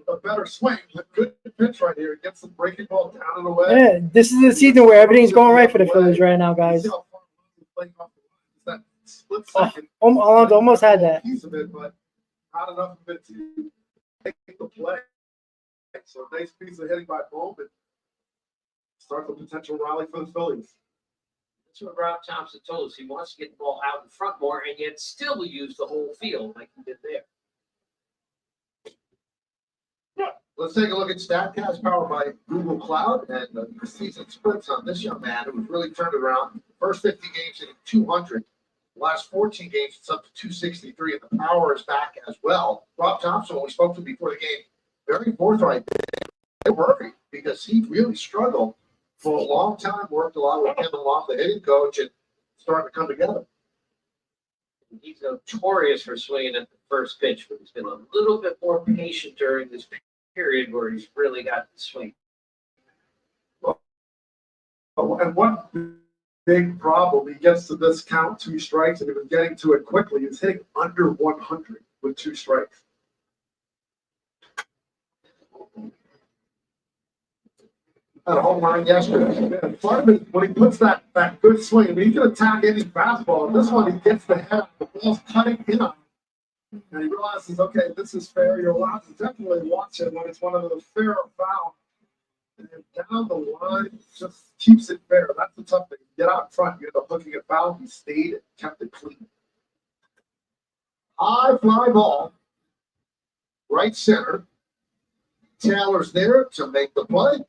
a better swing. A good pitch right here. It gets the breaking ball down and away. Yeah, this is the season where everything's going right for the Phillies right now, guys. That split second. Alonso almost had that. Piece of it, but not enough of it to take the play. So a nice piece of hitting by Bohm and start the potential rally for the Phillies. That's what Rob Thompson told us. He wants to get the ball out in front more and yet still use the whole field like he did there. Let's take a look at StatCast powered by Google Cloud and the season splits on this young man who was really turned around. First 50 games hitting 200. Last 14 games, it's up to 263, and the power is back as well. Rob Thompson, when we spoke to him before the game, very forthright. They worried because he really struggled for a long time, worked a lot with him along the hitting coach, and starting to come together. He's notorious for swinging at the first pitch, but he's been a little bit more patient during this period where he's really got the swing. And one big problem, he gets to this count 2 strikes, and he was getting to it quickly. He's hitting under 100 with 2 strikes. Had a home run yesterday. Part of it, when he puts that good swing, I mean, he can attack any fastball. And this one, he gets the head, the ball's cutting in on him. And he realizes, okay, this is fair. You're allowed to definitely watch it when it's one of those fair or foul. And then down the line, just keeps it fair. That's the tough thing. Get out front, you end up looking at foul. He stayed and kept it clean. High fly ball, right center. Taylor's there to make the play.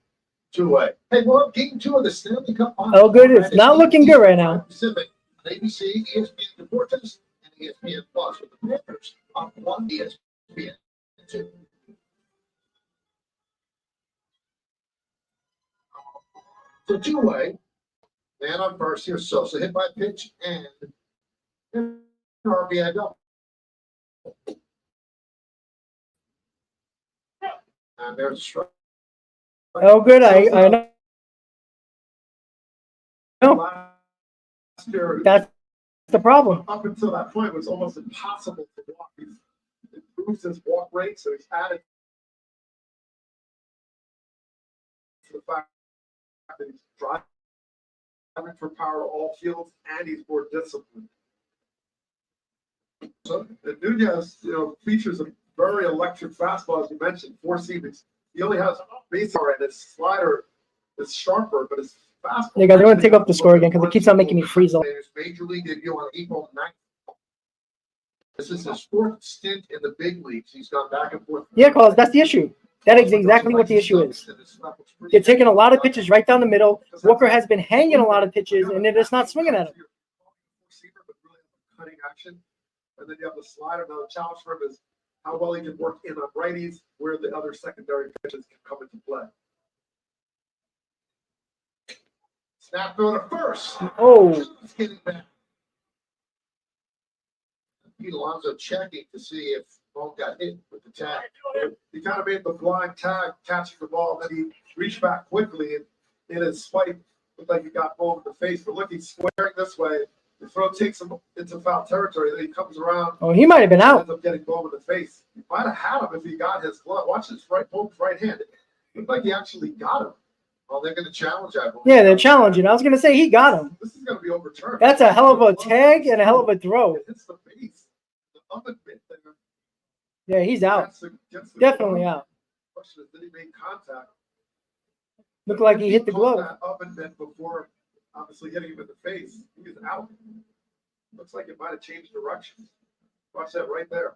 2-way. Hey, well, game 2 of the Stanley Cup. Oh, good. It's not looking good right now. Pacific, ABC, ESPN Deportes, and ESPN Plus with the Panthers on 1 ESPN 2. So 2-way. Man on first here. Sosa hit by pitch and RBI double. And there's a strike. Oh, good. I know. Last year, That's the problem. up until that point, it was almost impossible to walk. He's improved his walk rate, so he's added to the fact that he's driving for power to all fields, and he's more disciplined. So the Nunez, features a very electric fastball, as you mentioned, 4 seamers. He only has base power, and his slider is sharper, but his fastball. Yeah, guys, I want to take up the score again because it keeps on making me freeze up. Major league debut on April 9th. This is his 4th stint in the big leagues. He's gone back and forth. Yeah, Carlos, that's the issue. That is exactly what the issue is. They're taking a lot of pitches right down the middle. Walker has been hanging a lot of pitches, and they're just not swinging at him. Cutting action, and then you have the slider. Now the challenge for him is how well he can work in on righties, where the other secondary pitches can come into play. Snap throw to first. Oh. He's getting back. Pete Alonso checking to see if Bone got hit with the tag. He kind of made the blind tag, catching the ball. Then he reached back quickly, and in his swipe, looked like he got Bone in the face. But looking squaring this way, the throw takes him into foul territory. Then he comes around. Oh, he might have been out. Ends up getting Bone in the face. He might have had him if he got his glove. Watch his Bone's right hand. It looked like he actually got him. Oh, they're going to challenge that. Yeah, they're challenging. I was going to say he got him. This is going to be overturned. That's a hell of a tag and a hell of a throw. It hits the base. The oven bit there. Yeah, he's out. Against the Definitely glove. out. Question is, did he make contact? Looked like he hit the caught glove. That oven bit before, obviously hitting him in the face. He was out. Looks like it might have changed directions. Watch that right there.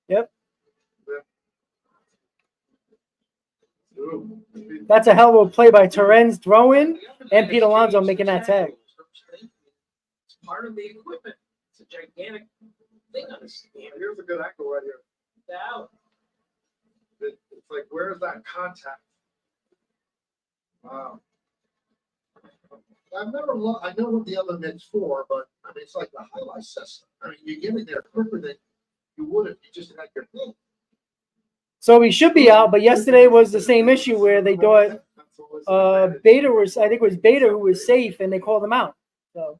Yep. Ooh. That's a hell of a play by Terrence throwing and Pete Alonso making that tag. It's part of the equipment. It's a gigantic thing on this. Here's a good angle right here. Out. It's like, where's that contact? Wow. I've never looked, I know what the other mit's for, but I mean, it's like the highlight system. I mean, you get in there quicker than you would if you just had your hand. So he should be out, but yesterday was the same issue where they thought Beta was, I think it was Beta who was safe, and they called him out. So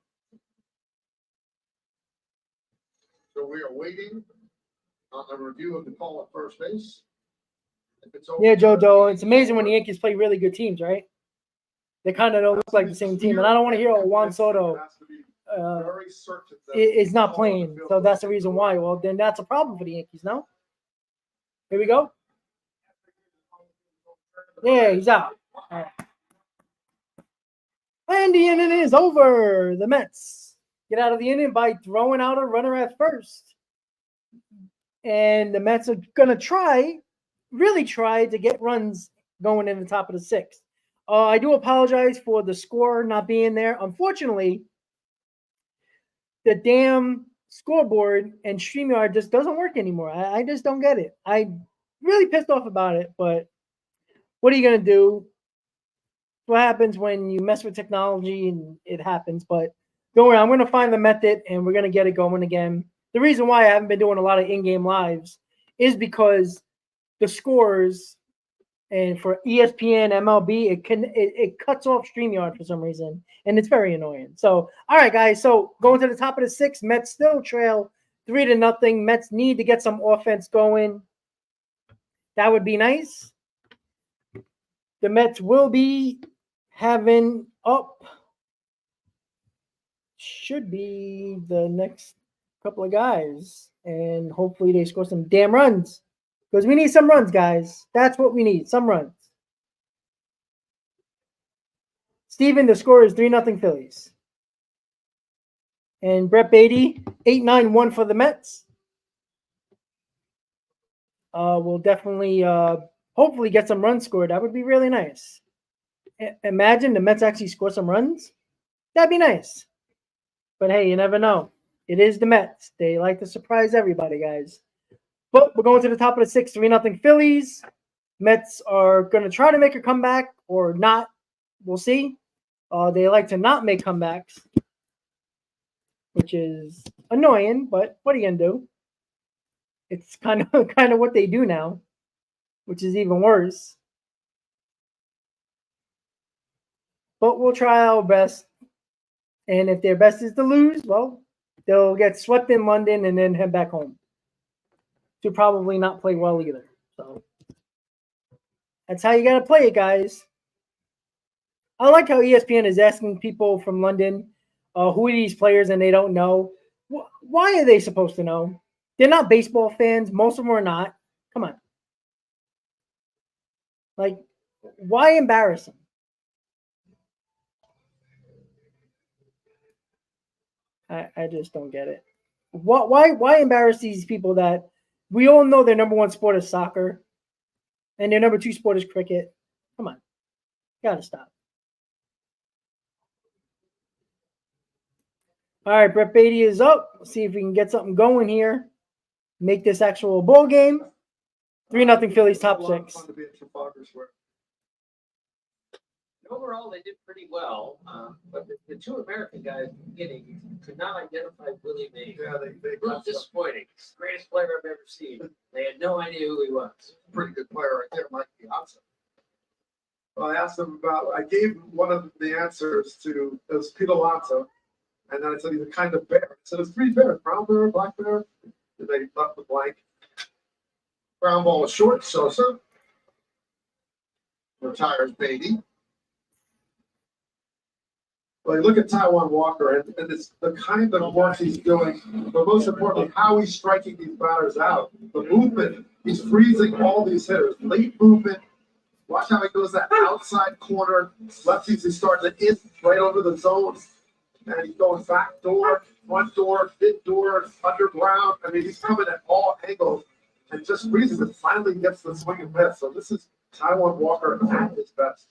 we are waiting on the review of the call at first base. yeah, Jojo, it's amazing when the Yankees play really good teams, right? They kind of don't look like the same team, and I don't want to hear Juan Soto is not playing, so that's the reason why. Well, then that's a problem for the Yankees, no? Here we go. Yeah, he's out. All right. And the inning is over. The Mets get out of the inning by throwing out a runner at first. And the Mets are going to really try to get runs going in the top of the 6th. I do apologize for the score not being there. Unfortunately, the damn scoreboard and StreamYard just doesn't work anymore. I just don't get it. I'm really pissed off about it, but what are you going to do? What happens when you mess with technology, and it happens. But don't worry, I'm going to find the method, and we're going to get it going again. The reason why I haven't been doing a lot of in-game lives is because the scores, and for ESPN, MLB, it cuts off StreamYard for some reason, and it's very annoying. So, all right, guys. So going to the top of the 6th, Mets still trail 3-0. Mets need to get some offense going. That would be nice. The Mets will be having up. Should be the next couple of guys, and hopefully they score some damn runs. Because we need some runs, guys. That's what we need, some runs. Steven, the score is 3-0 Phillies. And Brett Beatty, 8-9-1 for the Mets. We'll definitely, hopefully get some runs scored. That would be really nice. Imagine the Mets actually score some runs. That'd be nice. But hey, you never know. It is the Mets. They like to surprise everybody, guys. But we're going to the top of the sixth, 3-0 Phillies. Mets are going to try to make a comeback or not. We'll see. They like to not make comebacks, which is annoying, but what are you going to do? It's kind of what they do now, which is even worse. But we'll try our best. And if their best is to lose, well, they'll get swept in London and then head back home to probably not play well either. So that's how you got to play it, guys. I like how ESPN is asking people from London, who are these players, and they don't know. Why are they supposed to know? They're not baseball fans. Most of them are not. Come on. Like, why embarrass them? I just don't get it. Why embarrass these people that we all know their number one sport is soccer and their number two sport is cricket? Come on. Gotta stop. All right, Brett Beatty is up. Let's see if we can get something going here. Make this actual bowl game. 3-0 Phillies, top six. Overall, they did pretty well, but the two American guys at the beginning could not identify Willie Mays. Yeah, they A little disappointing. He's the greatest player I've ever seen. They had no idea who he was. pretty good player right there, Mike Piazza. Well, I asked him I gave one of the answers to, it was Peter Lanza, and then I said he's a kind of bear. So there's three bears, brown bear, black bear, and they left the blank. Ground ball is short. Sosa retires Beatty. Well, you look at Taiwan Walker, and it's the kind of work he's doing, but most importantly, how he's striking these batters out. The movement, he's freezing all these hitters. Late movement. Watch how he goes that outside corner. Lefties is starting to in right over the zone. And he's going back door, front door, mid door, underground. I mean, he's coming at all angles and just freezes and finally gets the swing and miss. So this is Taiwan Walker at his best.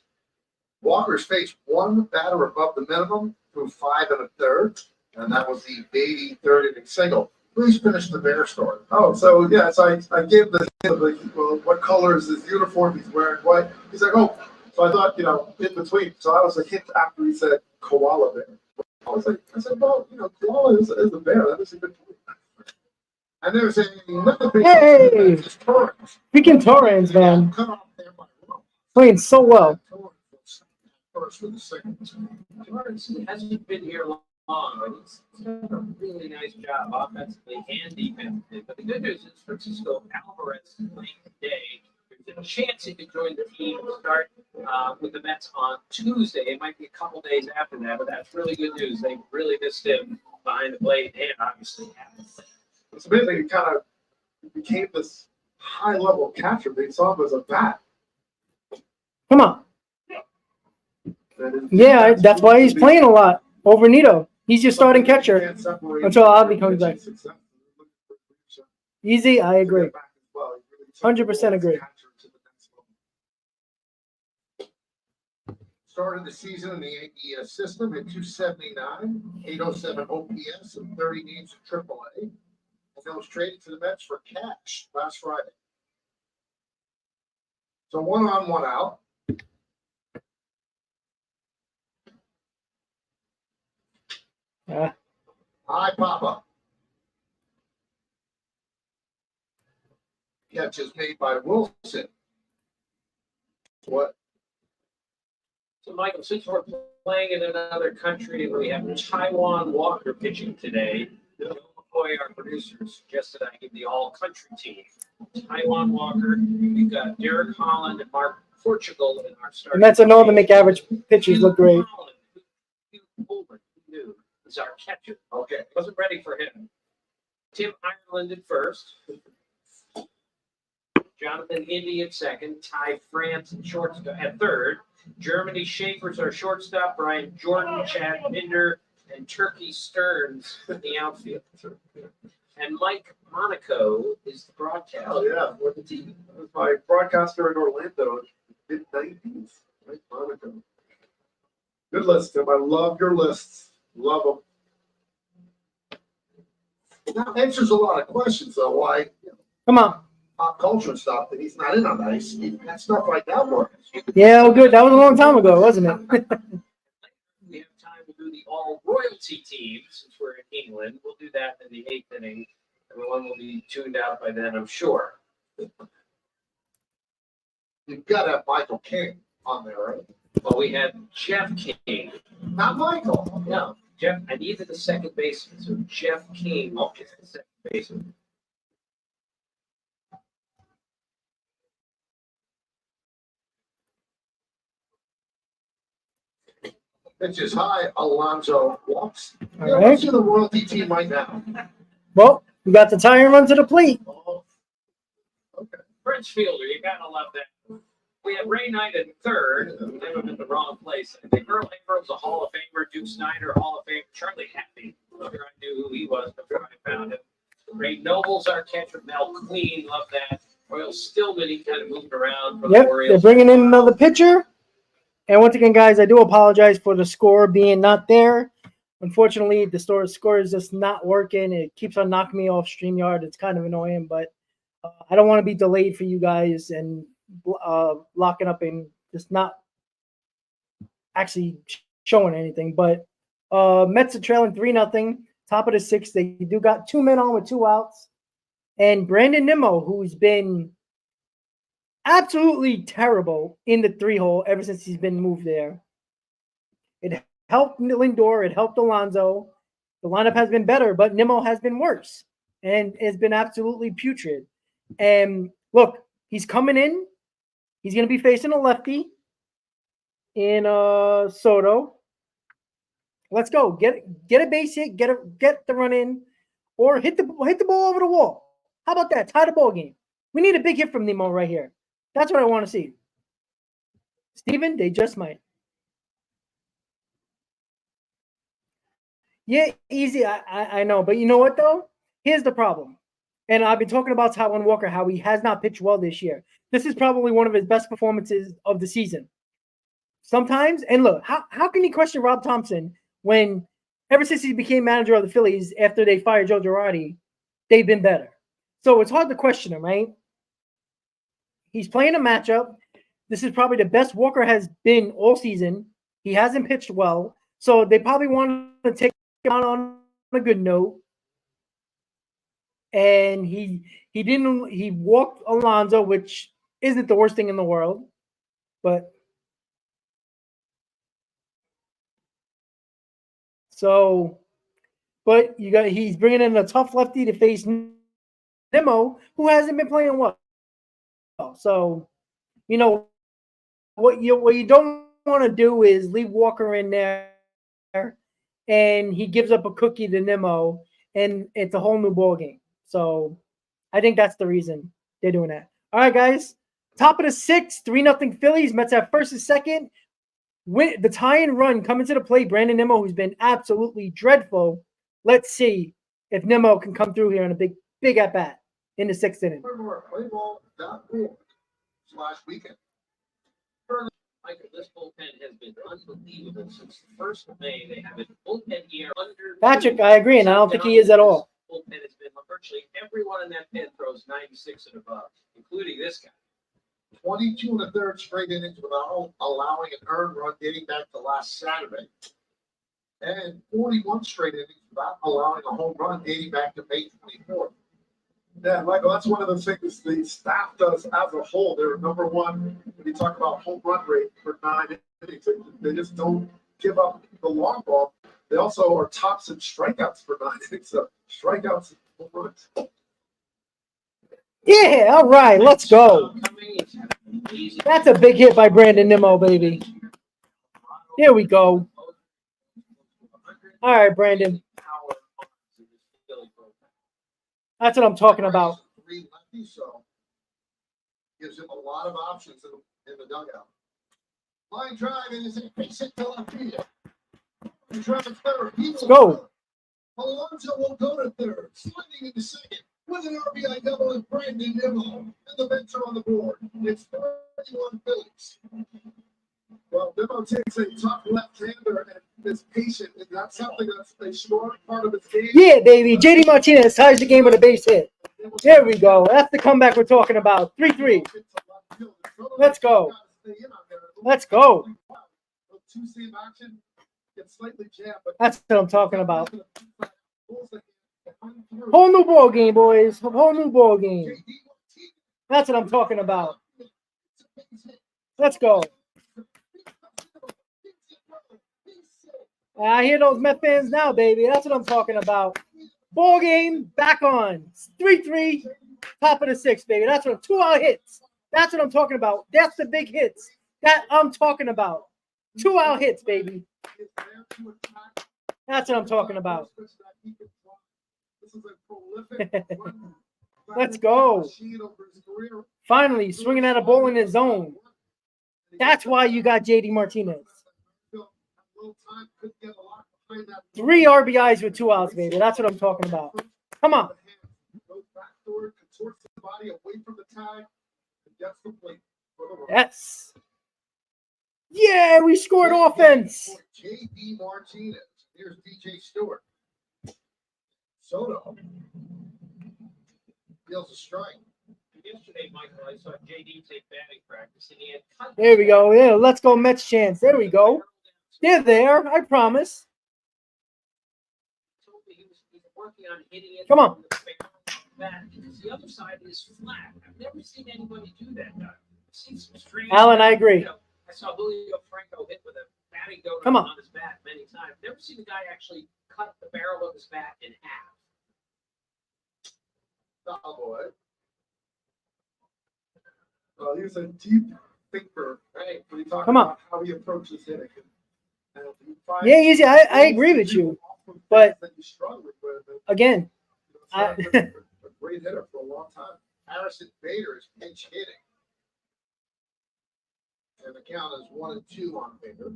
Walker's faced one batter above the minimum through 5 1/3, and that was the Beatty third inning single. Please finish the Bear story. Oh, so yes, I gave the well, what color is his uniform? He's wearing white. He's like, oh, so I thought, in between. So that was a hint after he said koala bear. I said, well, koala is a bear. That is a good point. And there's another big Hey! Freaking Torrens, man. Cut off there by Will. Playing so well. First for the second. Torrance hasn't been here long, but he's done a really nice job offensively and defensively. But the good news is Francisco Alvarez is playing today. There's a chance he could join the team and start with the Mets on Tuesday. It might be a couple days after that, but that's really good news. They really missed him behind the plate and obviously at the plate. It's amazing. He kind of became this high-level catcher. They saw him as a bat. Come on. Yeah, that's why he's playing a lot over Nito. He's your starting catcher until Oddly comes back. Easy, I agree. 100% agree. Started the season in the Yankee system at 279, 807 OPS, and 30 games in AAA. And then was traded to the Mets for cash last Friday. So 1 on, 1 out. Hi, Papa. Catch is made by Wilson. What? So, Michael, since we're playing in another country and we have Taiwan Walker pitching today, Joe McCoy, our producer, suggested I give the all-country team. Taiwan Walker, we've got Derek Holland and Mark Portugal in our starting. The Mets are known to make average pitchers look great. Is our catcher. Okay. Wasn't ready for him. Tim Ireland at first. Jonathan Indy at second. Ty France at third. Germany Schaefer's our shortstop. Brian Jordan, Chad Binder, and Turkey Stearns in the outfield. And Mike Monaco is the broadcaster. Oh, yeah. For the team. That was my broadcaster in Orlando in the mid-90s. Right, Monaco. Good list, Tim. I love your lists. Love them. That answers a lot of questions, though. Why Come on. pop culture stuff that he's not in on ice, that stuff like that works. Yeah, well, good. That was a long time ago, wasn't it? We have time to do the all royalty team since we're in England. We'll do that in the 8th inning. Everyone will be tuned out by then, I'm sure. You've got to have Michael King on there, right? Well, we had Jeff King. Not Michael. No, Jeff. I needed the second baseman, so Jeff King is the second baseman. It's just high. Alonzo walks. All Yeah, right. let's do the royalty team right now. Well, we got the tie and run to the plate. Oh, Prince Fielder, you gotta love that. We have Ray Knight in third. They were in the wrong place. I think Earl Abrams, a Hall of Famer. Duke Snyder, Hall of Famer. Charlie Happy. I'm sure I knew who he was before I found him. Ray Noble's our catcher. Mel Queen, love that. Royal Stillman, he kind of moved around for the Yep, they're Orioles. bringing in another pitcher. And once again, guys, I do apologize for the score being not there. Unfortunately, the score is just not working. It keeps on knocking me off StreamYard. It's kind of annoying, but I don't want to be delayed for you guys and locking up and just not actually showing anything. But Mets are trailing 3-0, top of the 6th. They do got 2 men on with 2 outs. And Brandon Nimmo, who's been absolutely terrible in the 3-hole ever since he's been moved there. It helped Lindor. It helped Alonso. The lineup has been better, but Nimmo has been worse and has been absolutely putrid. And look, he's coming in. He's going to be facing a lefty in Soto. Let's go. Get a base hit. Get the run in, or hit the ball over the wall. How about that? Tie the ball game. We need a big hit from Nimmo right here. That's what I want to see. Steven, they just might. Yeah, easy. I know. But you know what, though? Here's the problem. And I've been talking about Taijuan Walker, how he has not pitched well this year. This is probably one of his best performances of the season. Sometimes, and look, how can he question Rob Thompson when ever since he became manager of the Phillies after they fired Joe Girardi, they've been better. So it's hard to question him, right? He's playing a matchup. This is probably the best Walker has been all season. He hasn't pitched well. So they probably want to take him on a good note. And he walked Alonso, which isn't the worst thing in the world. But he's bringing in a tough lefty to face Nimmo, who hasn't been playing well. So, you know, what you don't want to do is leave Walker in there and he gives up a cookie to Nimmo and it's a whole new ball game. So I think that's the reason they're doing that. All right, guys. Top of the 6th, 3-0 Phillies. Mets have first and second. Win the tie and run coming to the plate. Brandon Nimmo, who's been absolutely dreadful. Let's see if Nimmo can come through here in a big at bat in the 6th inning. Playball.org/weekend. Michael, this bullpen has been unbelievable since the 1st of May. They have a bullpen year under. Patrick, I agree, and I don't think he is at all. Bullpen has been virtually everyone in that pen throws 96 and above, including this guy. 22 1/3 straight innings without allowing an earned run dating back to last Saturday. And 41 straight innings without allowing a home run dating back to May 24th. Yeah, Michael, that's one of the things the staff does as a whole. They're number one when you talk about home run rate for 9 innings. They just don't give up the long ball. They also are tops in strikeouts for 9 innings. So strikeouts and home runs. Yeah, all right, let's go. That's a big hit by Brandon Nimmo, baby. Here we go. All right, Brandon. That's what I'm talking about. 3 lefties, so gives him a lot of options in the dugout. Line drive and is a base hit to left field. Drive to third. Let's go. Alonso will go to third. Sliding into second. With an RBI double is Brandon Nimmo. And the Mets are on the board. It's 31 Phillies. Well, Nimmo takes a tough left-hander and is patient, and that's something that's a strong part of his game. Yeah, baby. JD Martinez ties the game with a base hit. There we go. That's the comeback we're talking about. 3-3. Let's go. Let's go. Two-seam action gets slightly jammed, but That's what I'm talking about. Whole new ball game, boys. Whole new ball game. That's what I'm talking about. Let's go. I hear those Met fans now, baby. That's what I'm talking about. Ball game back on. 3-3, top of the sixth, baby. That's what 2-out hits. That's what I'm talking about. That's the big hits that I'm talking about. 2-out hits, baby. That's what I'm talking about. Let's go. Finally, swinging at a ball in his zone. That's why you got JD Martinez. 3 RBIs with 2 outs, baby. That's what I'm talking about. Come on. Yes. Yeah, we scored offense. JD Martinez. Here's DJ Stewart. Soto feels a strike. Yesterday, Michael, I saw JD take batting practice, and he had cut. There we go. Yeah, let's go Mets chance. There we go. They're there. I promise. He was working on hitting it. Come on. The other side is flat. I've never seen anybody do that. I've seen some strange. Alan, I agree. I saw Julio Franco hit with a batting donut Come on. his bat many times. Never seen a guy actually cut the barrel of his bat in half. Oh, boy. Well, he's a deep thinker, Right. when you talk Come on. about how he approaches hitting. And he finds Yeah, easy. I agree with you. But that he's struggling with. And, again, he's been a great hitter for a long time. Harrison Bader is pinch hitting. And the count is 1-2 on Bader.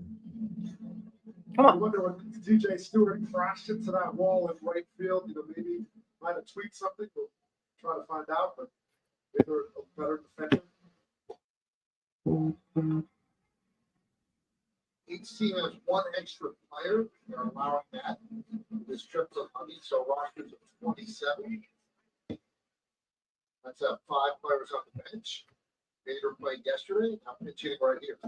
come I on. wonder when DJ Stewart crashed into that wall in right field, maybe might have tweaked something. We'll try to find out, but Bader a better defender. Each team has 1 extra player. They're allowing that. This trip to Honey, so rosters of 27. That's 5 players on the bench. Bader played yesterday. I'm pinch hitting right here.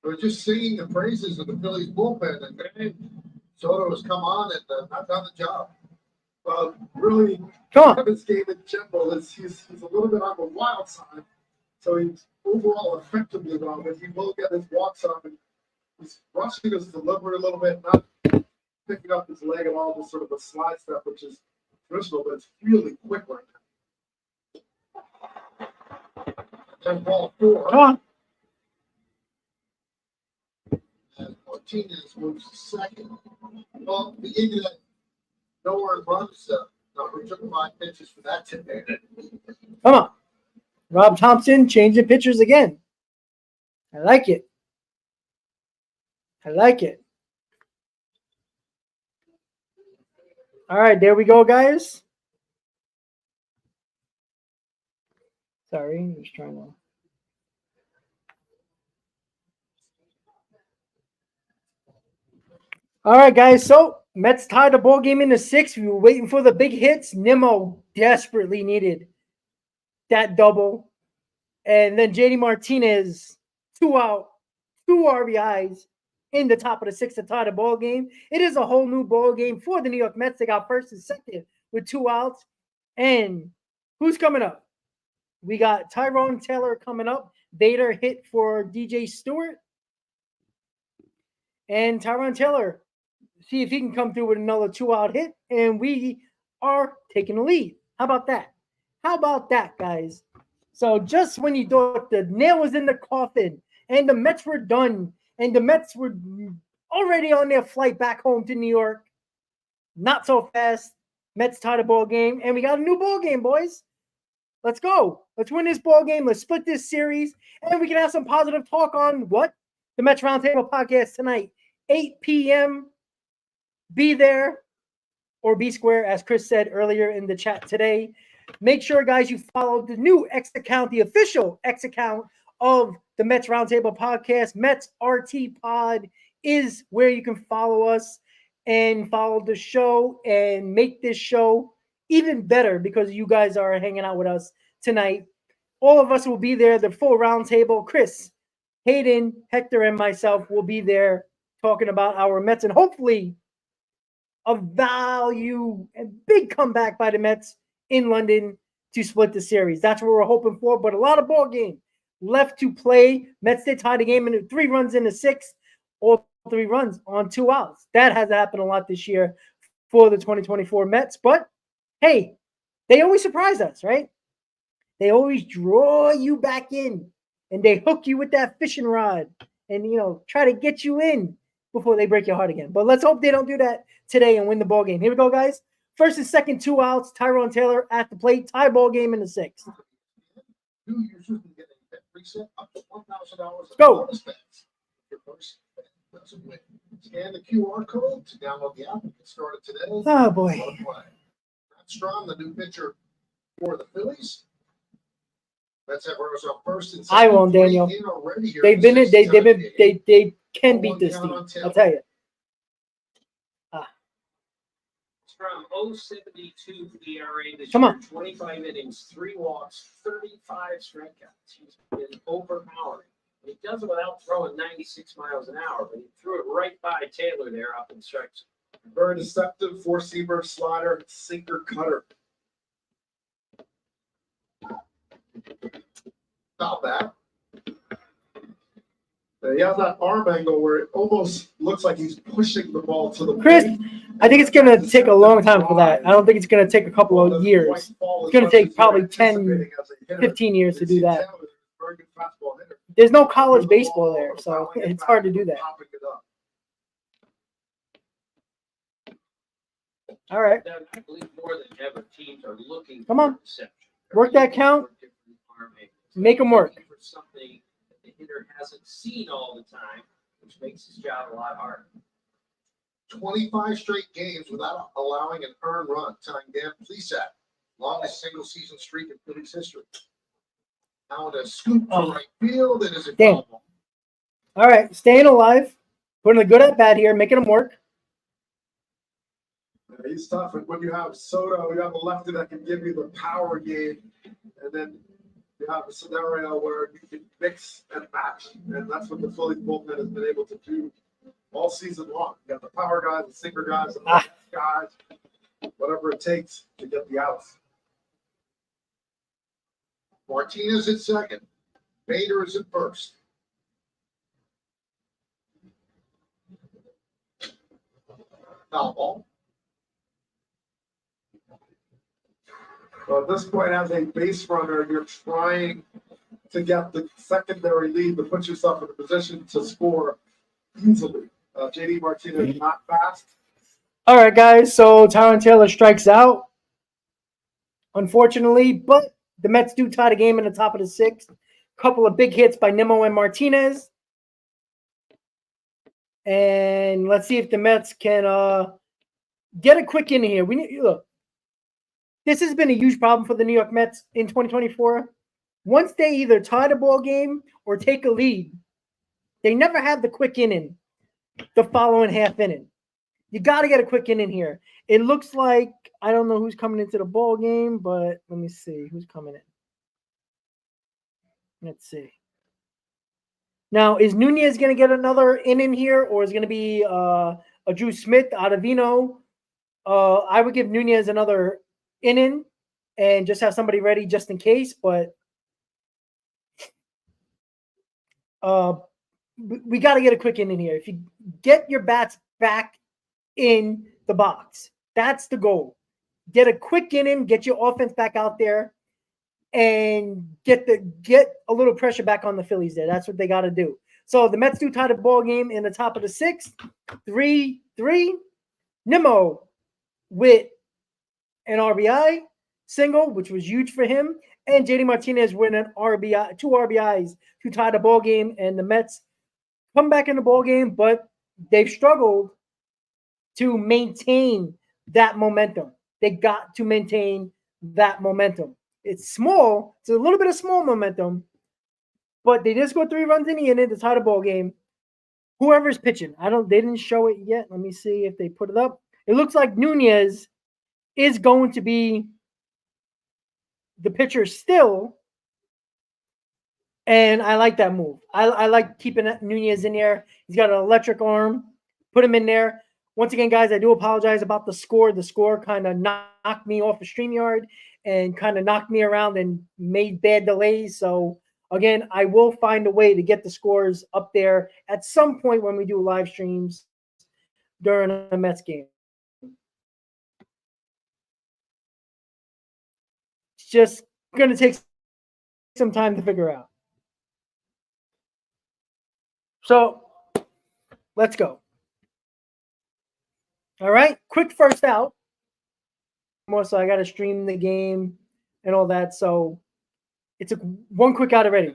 We're just singing the praises of the Phillies bullpen, and Soto has come on and not done the job. Really, Come on. his game in general is he's a little bit on the wild side. So he's overall effectively well, but he will get his walks up, and he's rushing his delivery a little bit, not picking up his leg at all, just sort of a slide step, which is traditional, but it's really quick right now. There's ball 4. Come on. And Martinez moves to second. Well, we gave you that nowhere runs. We took 5 pitches for that today. Come on. Rob Thompson changing pitchers again. I like it. I like it. All right, there we go, guys. Sorry, I'm just trying to. All right, guys. So Mets tied the ball game in the 6th. We were waiting for the big hits. Nimmo desperately needed that double. And then JD Martinez, 2 out, 2 RBIs in the top of the 6th to tie the ball game. It is a whole new ball game for the New York Mets. They got first and second with 2 outs. And who's coming up? We got Tyrone Taylor coming up. Bader hit for DJ Stewart. And Tyrone Taylor, see if he can come through with another 2-out hit. And we are taking the lead. How about that? How about that, guys? So just when you thought the nail was in the coffin and the Mets were done and the Mets were already on their flight back home to New York, not so fast. Mets tied the ball game, and we got a new ball game, boys. Let's go. Let's win this ball game. Let's split this series, and we can have some positive talk on what? The Mets Roundtable podcast tonight, 8 p.m. Be there or be square, as Chris said earlier in the chat today. Make sure, guys, you follow the new X account, the official X account of the Mets Roundtable podcast. Mets RT Pod is where you can follow us and follow the show and make this show even better because you guys are hanging out with us tonight. All of us will be there, the full roundtable. Chris, Hayden, Hector, and myself will be there talking about our Mets and hopefully a value and big comeback by the Mets in London to split the series. That's what we're hoping for, but a lot of ball game left to play. Mets did tie the game in 3 runs in the 6th, all 3 runs on 2 outs. That has happened a lot this year for the 2024 Mets, but hey, they always surprise us, right? They always draw you back in and they hook you with that fishing rod and, try to get you in before they break your heart again. But let's hope they don't do that today and win the ball game. Here we go, guys. First and second, 2 outs. Tyrone Taylor at the plate. Tie ball game in the 6th. New users can get a bet reset up to $1,000. Go. Bonus bets. Your first bet doesn't win. Scan the QR code to download the app and get started today. Oh, boy. Matt Strom, the new pitcher for the Phillies. Let's have runners on first and second. I won't, Daniel. They've been in. They can beat this team. I'll tell you. From 0.72 ERA this Come year, on. 25 innings, 3 walks, 35 strikeouts. He's been overpowering. He does it without throwing 96 miles an hour, but he threw it right by Taylor there up in strikes. Very deceptive, 4-seamer, slider, sinker, cutter. Not bad. He has that arm angle where it almost looks like he's pushing the ball to the Chris, plate. I think it's going to take a long time for that. I don't think it's going to take a couple of years. It's going to take probably 10, 15 years to do that. There's no college baseball there, so it's hard to do that. All right. I believe more than ever, teams are looking Come on. for deception. Work that count. Make 'em work. For something that the hitter hasn't seen all the time, which makes his job a lot harder. 25 straight games without allowing an earned run, tying Dan Plesac, longest single-season streak in Phillies history. Now with a scoop to right field, it is a Damn. foul. All right, staying alive, putting a good at bat here, making them work. He's tough. And when you have Soto, you have a lefty that can give you the power game. And then you have a scenario where you can mix and match. And that's what the Phillies bullpen has been able to do all season long. You got the power guys, the sinker guys, the guys, whatever it takes to get the outs. Martinez at second. Bader is at first. Foul ball. So at this point, as a base runner, you're trying to get the secondary lead to put yourself in a position to score easily. JD Martinez not fast. All right, guys, so Tyrone Taylor strikes out, unfortunately, but the Mets do tie the game in the top of the 6th. Couple of big hits by Nimmo and Martinez. And let's see if the Mets can get a quick in here. Look, this has been a huge problem for the New York Mets in 2024. Once they either tie the ball game or take a lead, they never have the quick inning the following half inning. You got to get a quick inning here. It looks like, I don't know who's coming into the ball game, but let me see who's coming in. Let's see. Now, is Nunez going to get another inning here, or is it going to be a Drew Smith out of Vino? I would give Nunez another inning and just have somebody ready just in case, but we got to get a quick inning here. If you get your bats back in the box, that's the goal. Get a quick inning, get your offense back out there, and get a little pressure back on the Phillies there. That's what they got to do. So the Mets do tie the ball game in the top of the 6th, 3-3. Nimmo with an RBI. single, which was huge for him, and JD Martinez winning RBI, 2 RBIs to tie the ball game, and the Mets come back in the ball game, but they've struggled to maintain that momentum. They got to maintain that momentum. It's small. It's a little bit of small momentum, but they just scored 3 runs in the inning to tie the ball game. Whoever's pitching, they didn't show it yet. Let me see if they put it up. It looks like Nunez is going to be the pitcher still, and I like that move. I like keeping Nunez in there. He's got an electric arm. Put him in there. Once again, guys, I do apologize about the score. The score kind of knocked me off the StreamYard and kind of knocked me around and made bad delays. So, again, I will find a way to get the scores up there at some point when we do live streams during a Mets game. It's just going to take some time to figure out. So, let's go. All right, quick first out. So I got to stream the game and all that. So it's a one quick out already.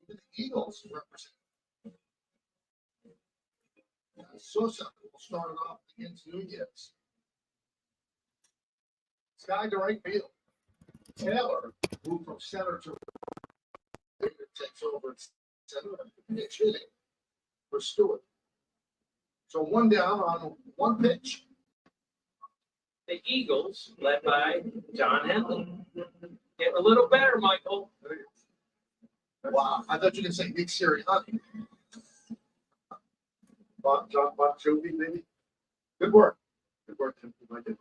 The Eagles represent. Sosa will start it off against Nunez. Sky to right field. Taylor moved from center to right. Takes over at center and pitch hitting for Stewart. So 1 down on 1 pitch. The Eagles, led by John Henley. Getting a little better, Michael. Wow, I thought you were going to say Nick Sirianni. John Bon Jovi, maybe. Good work. Good work, Tim. I like it.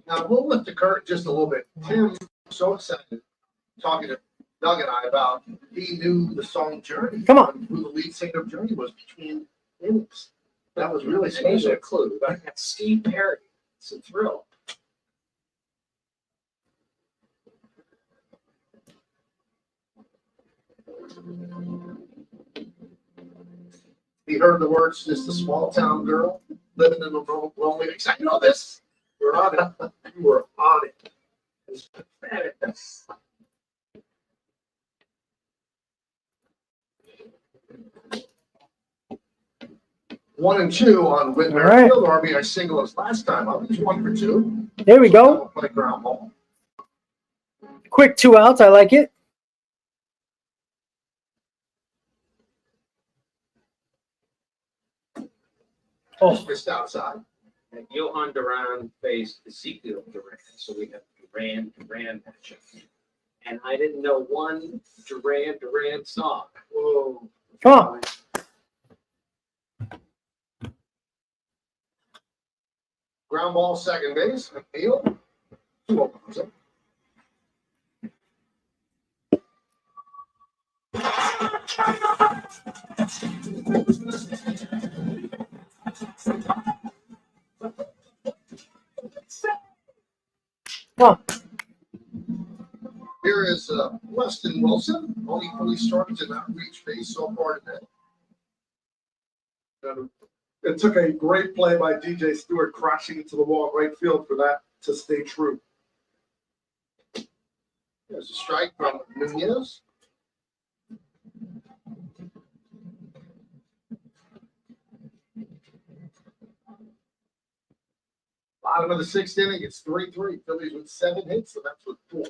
Now we'll lift the curtain just a little bit. Tim, so excited talking to Doug and I about he knew the song Journey. Come on. Who the lead singer of Journey was between innings. That was really I gave you special. a clue. I got Steve Perry. It's a thrill. He heard the words, just a small town girl living in a lonely. I know this. We're on it. You were on it. It's pathetic. 1 and 2 on Whitmer All right. Field. RBI single as last time. I was 1 for 2. There we go. Play ground ball. Quick 2 outs. I like it. Just outside. And Johan Duran faced Ezekiel Duran. So we have Duran matchup. And I didn't know one Duran song. Whoa. Come on. Ground ball, second base. Field. 2 opens up. Come on. Here is Weston Wilson. Only Phillies started to not reach base so far today. It took a great play by DJ Stewart crashing into the wall in right field for that to stay true. There's a strike from Nunez. Bottom of the 6th inning, it's 3-3. Phillies with 7 hits, so that's with 4.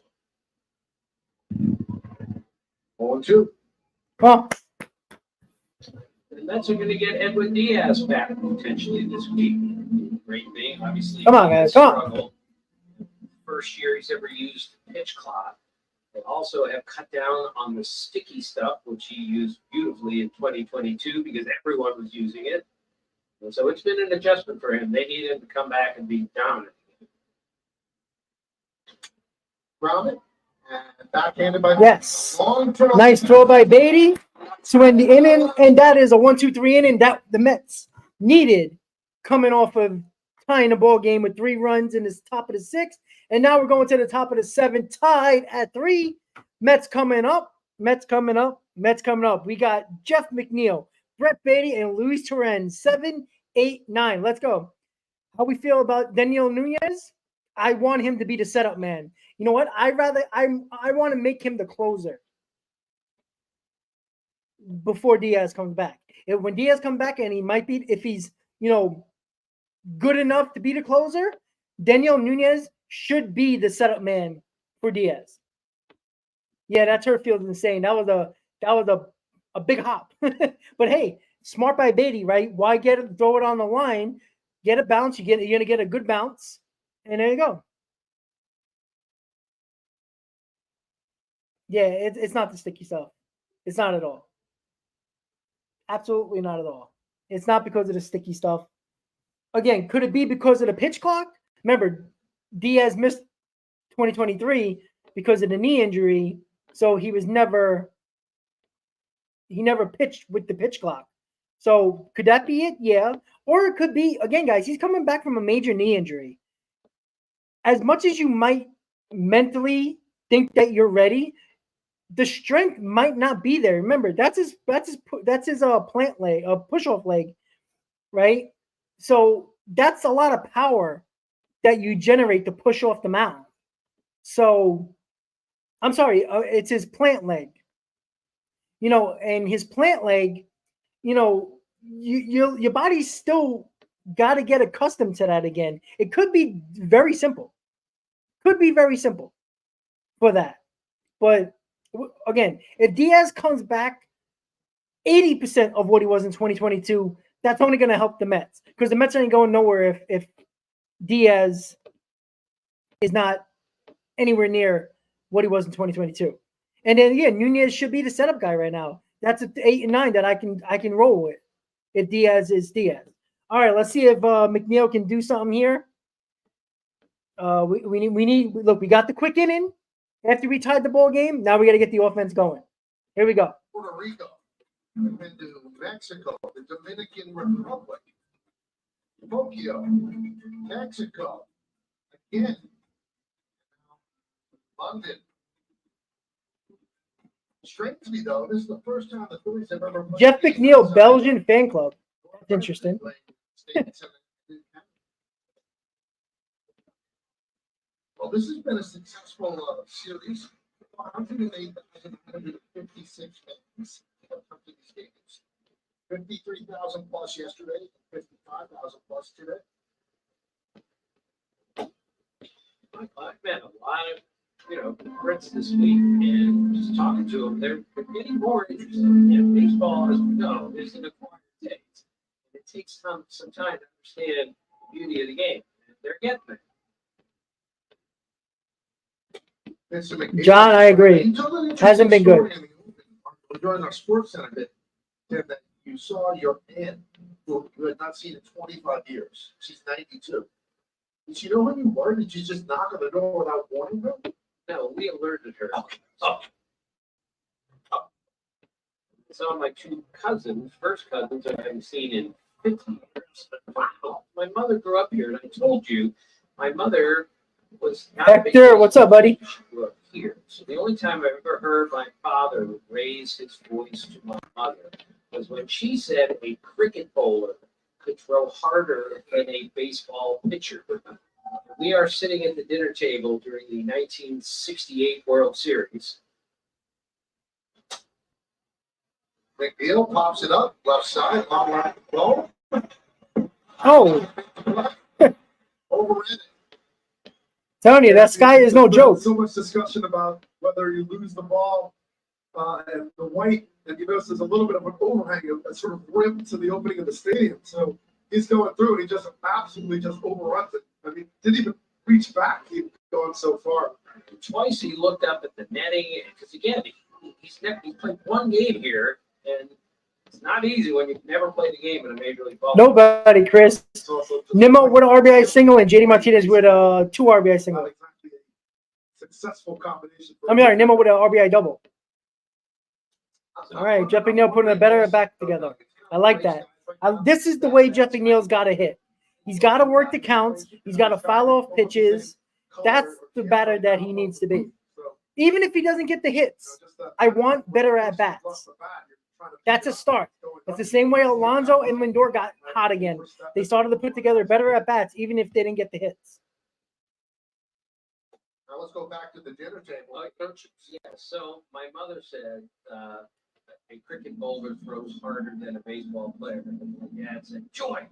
0-2. Come on. The Mets are going to get Edwin Diaz back potentially this week. Great thing, obviously. Come on, guys. Come on. Struggled. First year he's ever used pitch clock. They also have cut down on the sticky stuff, which he used beautifully in 2022 because everyone was using it. And so it's been an adjustment for him. They need him to come back and be dominant. Grounded. And backhanded by Yes. long throw. Nice throw by Beatty to end the inning, and that is a 1-2-3 inning that the Mets needed, coming off of tying the ball game with 3 runs in the top of the 6th, and now we're going to the top of the 7th, tied at 3. Mets coming up. We got Jeff McNeil Brett Beatty, and Luis Torrens. 7, 8, 9. Let's go. How we feel about Daniel Nunez? I want him to be the setup man. You know what? I want to make him the closer before Diaz comes back. When Diaz comes back, and he might be, if he's, good enough to be the closer, Daniel Nunez should be the setup man for Diaz. Yeah, that turf field is insane. That was a big hop. But hey, smart by Beatty, right? Why throw it on the line? Get a bounce. You're gonna get a good bounce, and there you go. Yeah, it's not the sticky stuff. It's not at all. Absolutely not at all. It's not because of the sticky stuff. Again, could it be because of the pitch clock? Remember, Diaz missed 2023 because of the knee injury, so he never pitched with the pitch clock. So could that be it? Yeah. Or it could be, again, guys, he's coming back from a major knee injury. As much as you might mentally think that you're ready, the strength might not be there. Remember, that's his plant leg, a push-off leg, right? So that's a lot of power that you generate to push off the mound. So I'm sorry, it's his plant leg. And his plant leg, your body's still got to get accustomed to that again. It could be very simple. Could be very simple for that. But again, if Diaz comes back 80% of what he was in 2022, that's only going to help the Mets, because the Mets ain't going nowhere if Diaz is not anywhere near what he was in 2022. And then again, Nunez should be the setup guy right now. That's an 8 and 9 that I can roll with if Diaz is Diaz. All right, let's see if McNeil can do something here. We need look. We got the quick inning after we tied the ball game. Now we got to get the offense going. Here we go. Puerto Rico, and to Mexico, the Dominican Republic, Tokyo, Mexico, again, London. Strange to me, though, this is the first time the Phillies have ever played. Jeff McNeil, Belgian fan club. That's interesting. Well, this has been a successful series. 108,156 fans have come to these games. 53,000 plus yesterday, 55,000 plus today. I've met a lot of, Brits this week, and just talking to them, they're getting more interested. Baseball, as we know, is an acquired taste. It takes some time to understand the beauty of the game. And they're getting it. John, I agree. Hasn't been good. During our sports center bit, that you saw your aunt, who you had not seen in 25 years. She's 92. Did you know when you were? Did you just knock on the door without warning her? No, we alerted her. So my two first cousins I haven't seen in 50 years. Wow. My mother grew up here, and I told you, my mother was not Hector, what's up, buddy? She grew up here. So the only time I ever heard my father raise his voice to my mother was when she said a cricket bowler could throw harder than a baseball pitcher. We are sitting at the dinner table during the 1968 World Series. McNeil pops it up, left side, long line, low. Oh, Over it. telling you, that sky is no joke. So much discussion about whether you lose the ball and the white, and you notice there's a little bit of an overhang, a sort of rim to the opening of the stadium. So he's going through, and he just absolutely just overruns it. I mean, didn't even reach back. He's gone so far. Twice he looked up at the netting, because again, he's played one game here, and it's not easy when you've never played a game in a major league ball. Nobody, Chris. Nimmo with an RBI single and JD Martinez with 2 RBI singles. Not exactly a successful combination. I'm sorry, Nimmo with an RBI double. All right, Jeff McNeil putting a better back together. I like that. This is the way Jeff McNeil's got to hit. He's got to work the counts. He's got to follow off pitches. That's the batter that he needs to be. Even if he doesn't get the hits, I want better at bats. That's a start. It's the same way Alonso and Lindor got hot again. They started to put together better at bats, even if they didn't get the hits. Now let's go back to the dinner table. Yeah, so my mother said, a cricket bowler throws harder than a baseball player. And my dad said, Joy,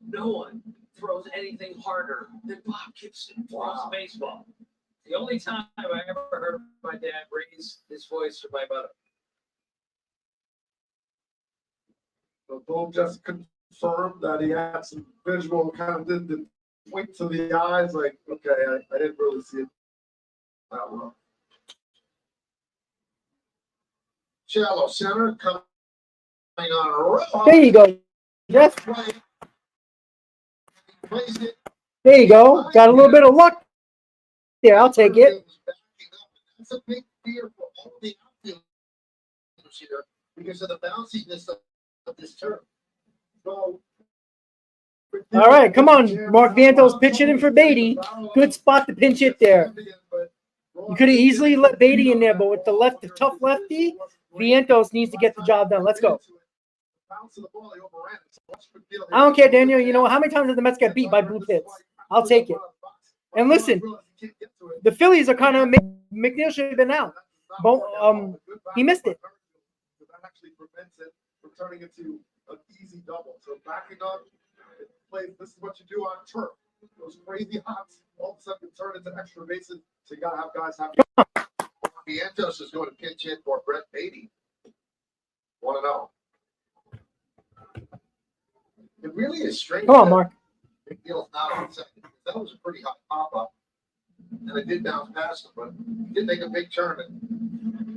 no one throws anything harder than Bob Gibson throws a baseball. The only time I ever heard my dad raise his voice to my mother. So Bo just confirmed that he had some visual, kind of did the point to the eyes, like, okay, I didn't really see it that well. Shallow center coming on a roll. There you go, Jeff. Plays it. There you go. Got a little bit of luck there. I'll take it. That's a big fear for all the outfielders here because of the bounciness of this turf. So, All right, come on. Mark Vientos pitching in for Beatty. Good spot to pinch it there. You could have easily let Beatty in there, but with the tough lefty, Vientos needs to get the job done. Let's go. I don't care, Daniel. You know, how many times did the Mets get beat by blue pits? I'll take it. And listen, the Phillies are kind of McNeil should have been out. But he missed it. That actually prevents it from turning into an easy double. So backing up, it plays. This is what you do on turf. Those crazy hots all of a sudden turn into extra bases. So you gotta have guys have. Vientos is going to pitch in for Brett Beatty. 1-0. It really is strange. Come on, Mark. McNeil's not on second. That was a pretty hot pop-up. And it did bounce past him, but he did make a big turn.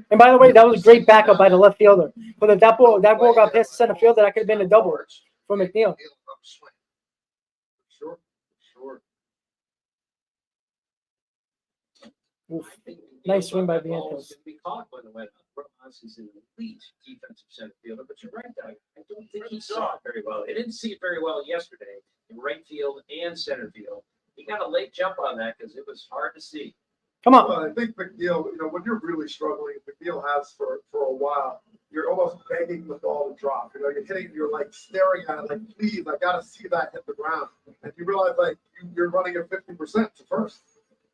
And by the way, that was a great backup by the left fielder. But if that ball got past the center fielder, that could have been a double for McNeil. Sure, sure. Oof. Nice swing by Vientos. Be caught when it went up. He's an elite defensive center fielder, but you're right, Doug. I don't think he saw it very well. He didn't see it very well yesterday in right field and center field. He got a late jump on that because it was hard to see. Come on. Well, I think McNeil, you know, when you're really struggling, McNeil has for a while, you're almost begging the ball to drop. You know, you're hitting, you're like staring at it, like, please, I got to see that hit the ground. And you realize, like, you're running at 50% to first.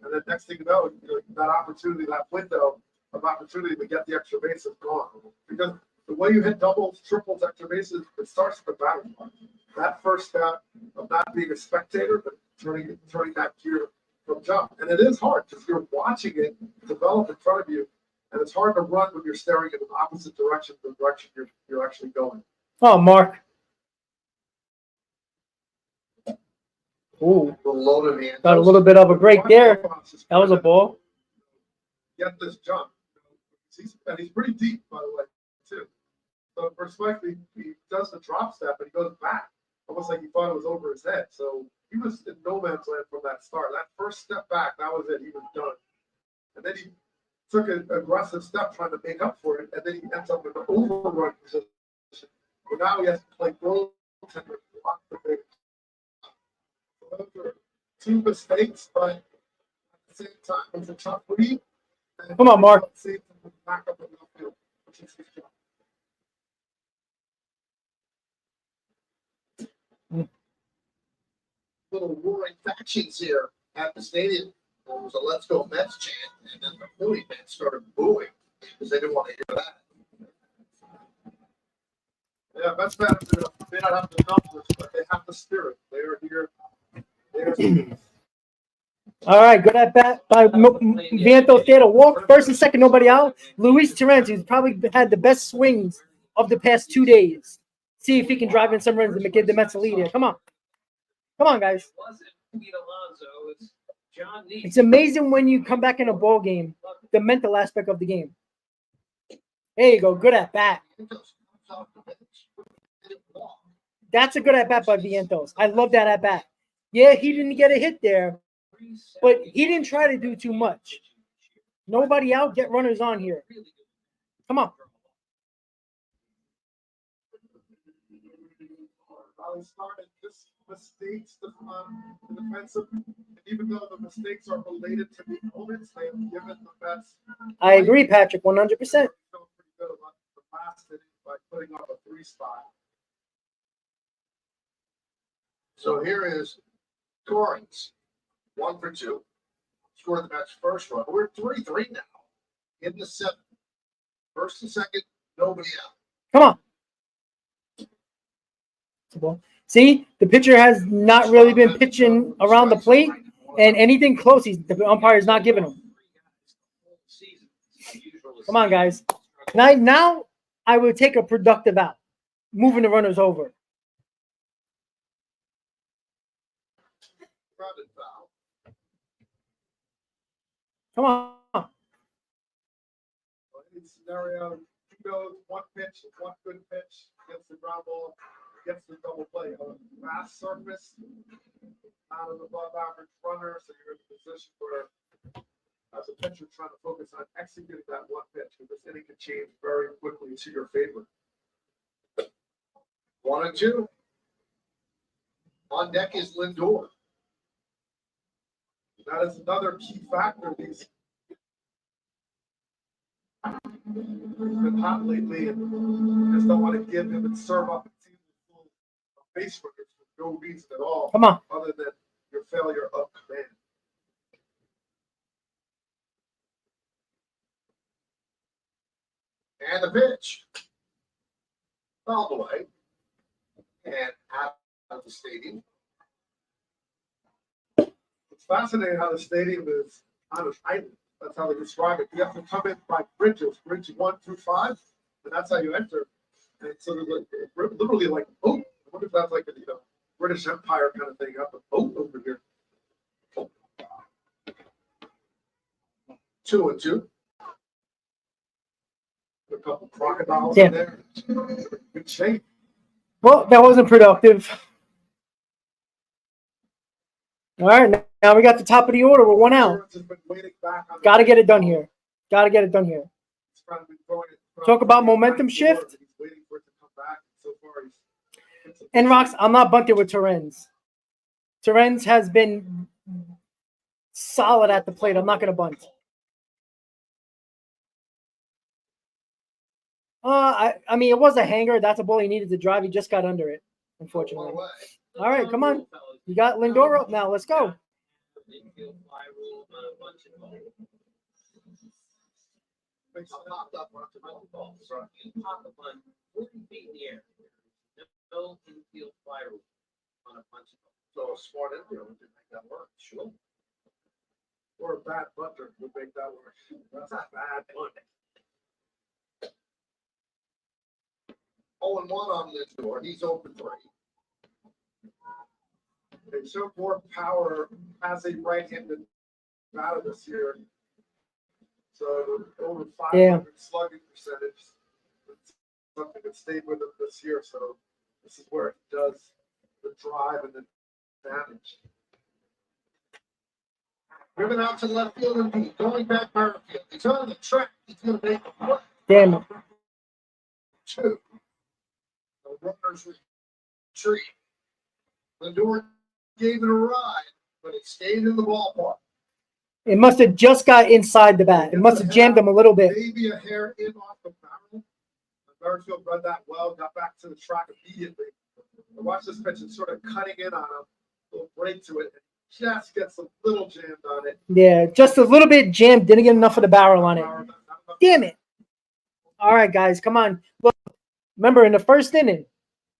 And then next thing you know, that opportunity, that window of opportunity to get the extra base is gone. Because the way you hit doubles, triples, extra bases, it starts at the batting block. That first step of not being a spectator, but turning that gear from jump. And it is hard because you're watching it develop in front of you. And it's hard to run when you're staring in the opposite direction, the direction you're actually going. Oh, Mark. Ooh. Got a little bit of a break there. That was a ball. Get this jump. And he's pretty deep, by the way, too. So perspective, he does the drop step and he goes back, almost like he thought it was over his head. So he was in no man's land from that start. That first step back, that was it. He was done. And then he took an aggressive step trying to make up for it, and then he ends up in an overrun position. But now he has to play goaltender to block the big. So those are two mistakes, but at the same time, it's a tough read. Come on, Mark. Back up in the field, which is his job. Little roaring factions here at the stadium. There was a "Let's Go Mets" chant, and then the Philly fans started booing because they didn't want to hear that. Yeah, Mets fans may not have the numbers, but they have the spirit. They are here. All right, good at bat by Vientos there to walk. First and second, nobody out. Luis Torrens, who's probably had the best swings of the past 2 days. See if he can drive in some runs and give the Mets a lead here. Come on. Come on, guys. It's amazing when you come back in a ball game, the mental aspect of the game. There you go. Good at bat. That's a good at bat by Vientos. I love that at bat. Yeah, he didn't get a hit there, but he didn't try to do too much. Nobody out. Get runners on here. Come on. He started this mistakes the defensive, and even though the mistakes are related to the opponents, they have given the Mets. I agree, Patrick, 100%. Pretty good about the last inning by putting up a 3 spot. So here is Torrance, 1 for 2. Scored the Mets' first run. We're 3-3 now in the 7th. First and second, nobody out. Come on. See, the pitcher has not really been pitching around the plate, and anything close, the umpire is not giving him. Come on, guys. Now I would take a productive out, moving the runners over. Grounded foul. Come on. In scenario, 2 goes, 1 pitch, 1 good pitch, gets the ground ball, gets the double play. On a fast surface, out of the above average runner, so you're in a position where, as a pitcher, trying to focus on executing that 1 pitch, because this inning can change very quickly to your favor. 1 and 2. On deck is Lindor. That is another key factor. He's been hot lately, and just don't want to give him and serve up and see the full base runners for no reason at all. Come on. Other than your failure of command. And the pitch. Fouled away. And out of the stadium. It's fascinating how the stadium is on an island. That's how they describe it. You have to come in by bridges, bridge 1 through 5, and that's how you enter. And so there's like, literally like, oh, I wonder if that's like a British Empire kind of thing. You have to boat over here. 2 and 2. A couple crocodiles in there. Good shape. Well, that wasn't productive. All right, now we got the top of the order. We're 1 out. Got to get it done here. Talk about momentum shift. And Rox, I'm not bunting with Torrens. Torrens has been solid at the plate. I'm not going to bunt. I mean, it was a hanger. That's a ball he needed to drive. He just got under it, unfortunately. All right, come on. You got Lindor up now. Let's go. So a smart infielder would make that work. Sure. Or a bad bunter would make that work. That's not bad bunting. 0-1 on Lindor. He's open 3. They show more power as a right-handed batter this year. So over 500 slugging percentage. It's something that stayed with him this year. So this is where it does the drive and the damage. Driven out to left field and deep. Going back Merrifield. He's on the track. He's going to make a play. Damn it. 2. The runners retreat. Lindor gave it a ride, but it stayed in the ballpark. It must have just got inside the bat. It must have jammed him a little bit. Maybe a hair in off the barrel. Merrifield read that well, got back to the track immediately. I watched this pitch and sort of cutting in on him, a little break to it, and just gets a little jammed on it. Yeah, just a little bit jammed. Didn't get enough of the barrel on it. Damn it. All right, guys, come on. Look, remember, in the first inning,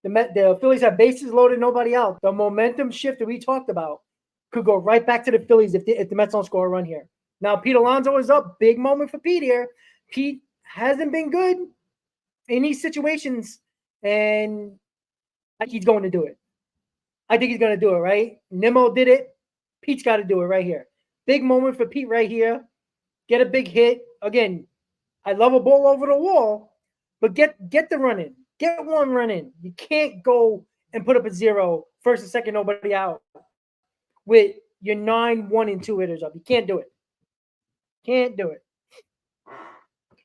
the Phillies have bases loaded, nobody out. The momentum shift that we talked about could go right back to the Phillies if the Mets don't score a run here. Now, Pete Alonso is up. Big moment for Pete here. Pete hasn't been good in these situations, and he's going to do it. I think he's going to do it, right? Nimmo did it. Pete's got to do it right here. Big moment for Pete right here. Get a big hit. Again, I love a ball over the wall, but get the run in. Get 1 run in. You can't go and put up a 0, first and second, nobody out, with your 9, 1, and 2 hitters up. You can't do it. Can't do it.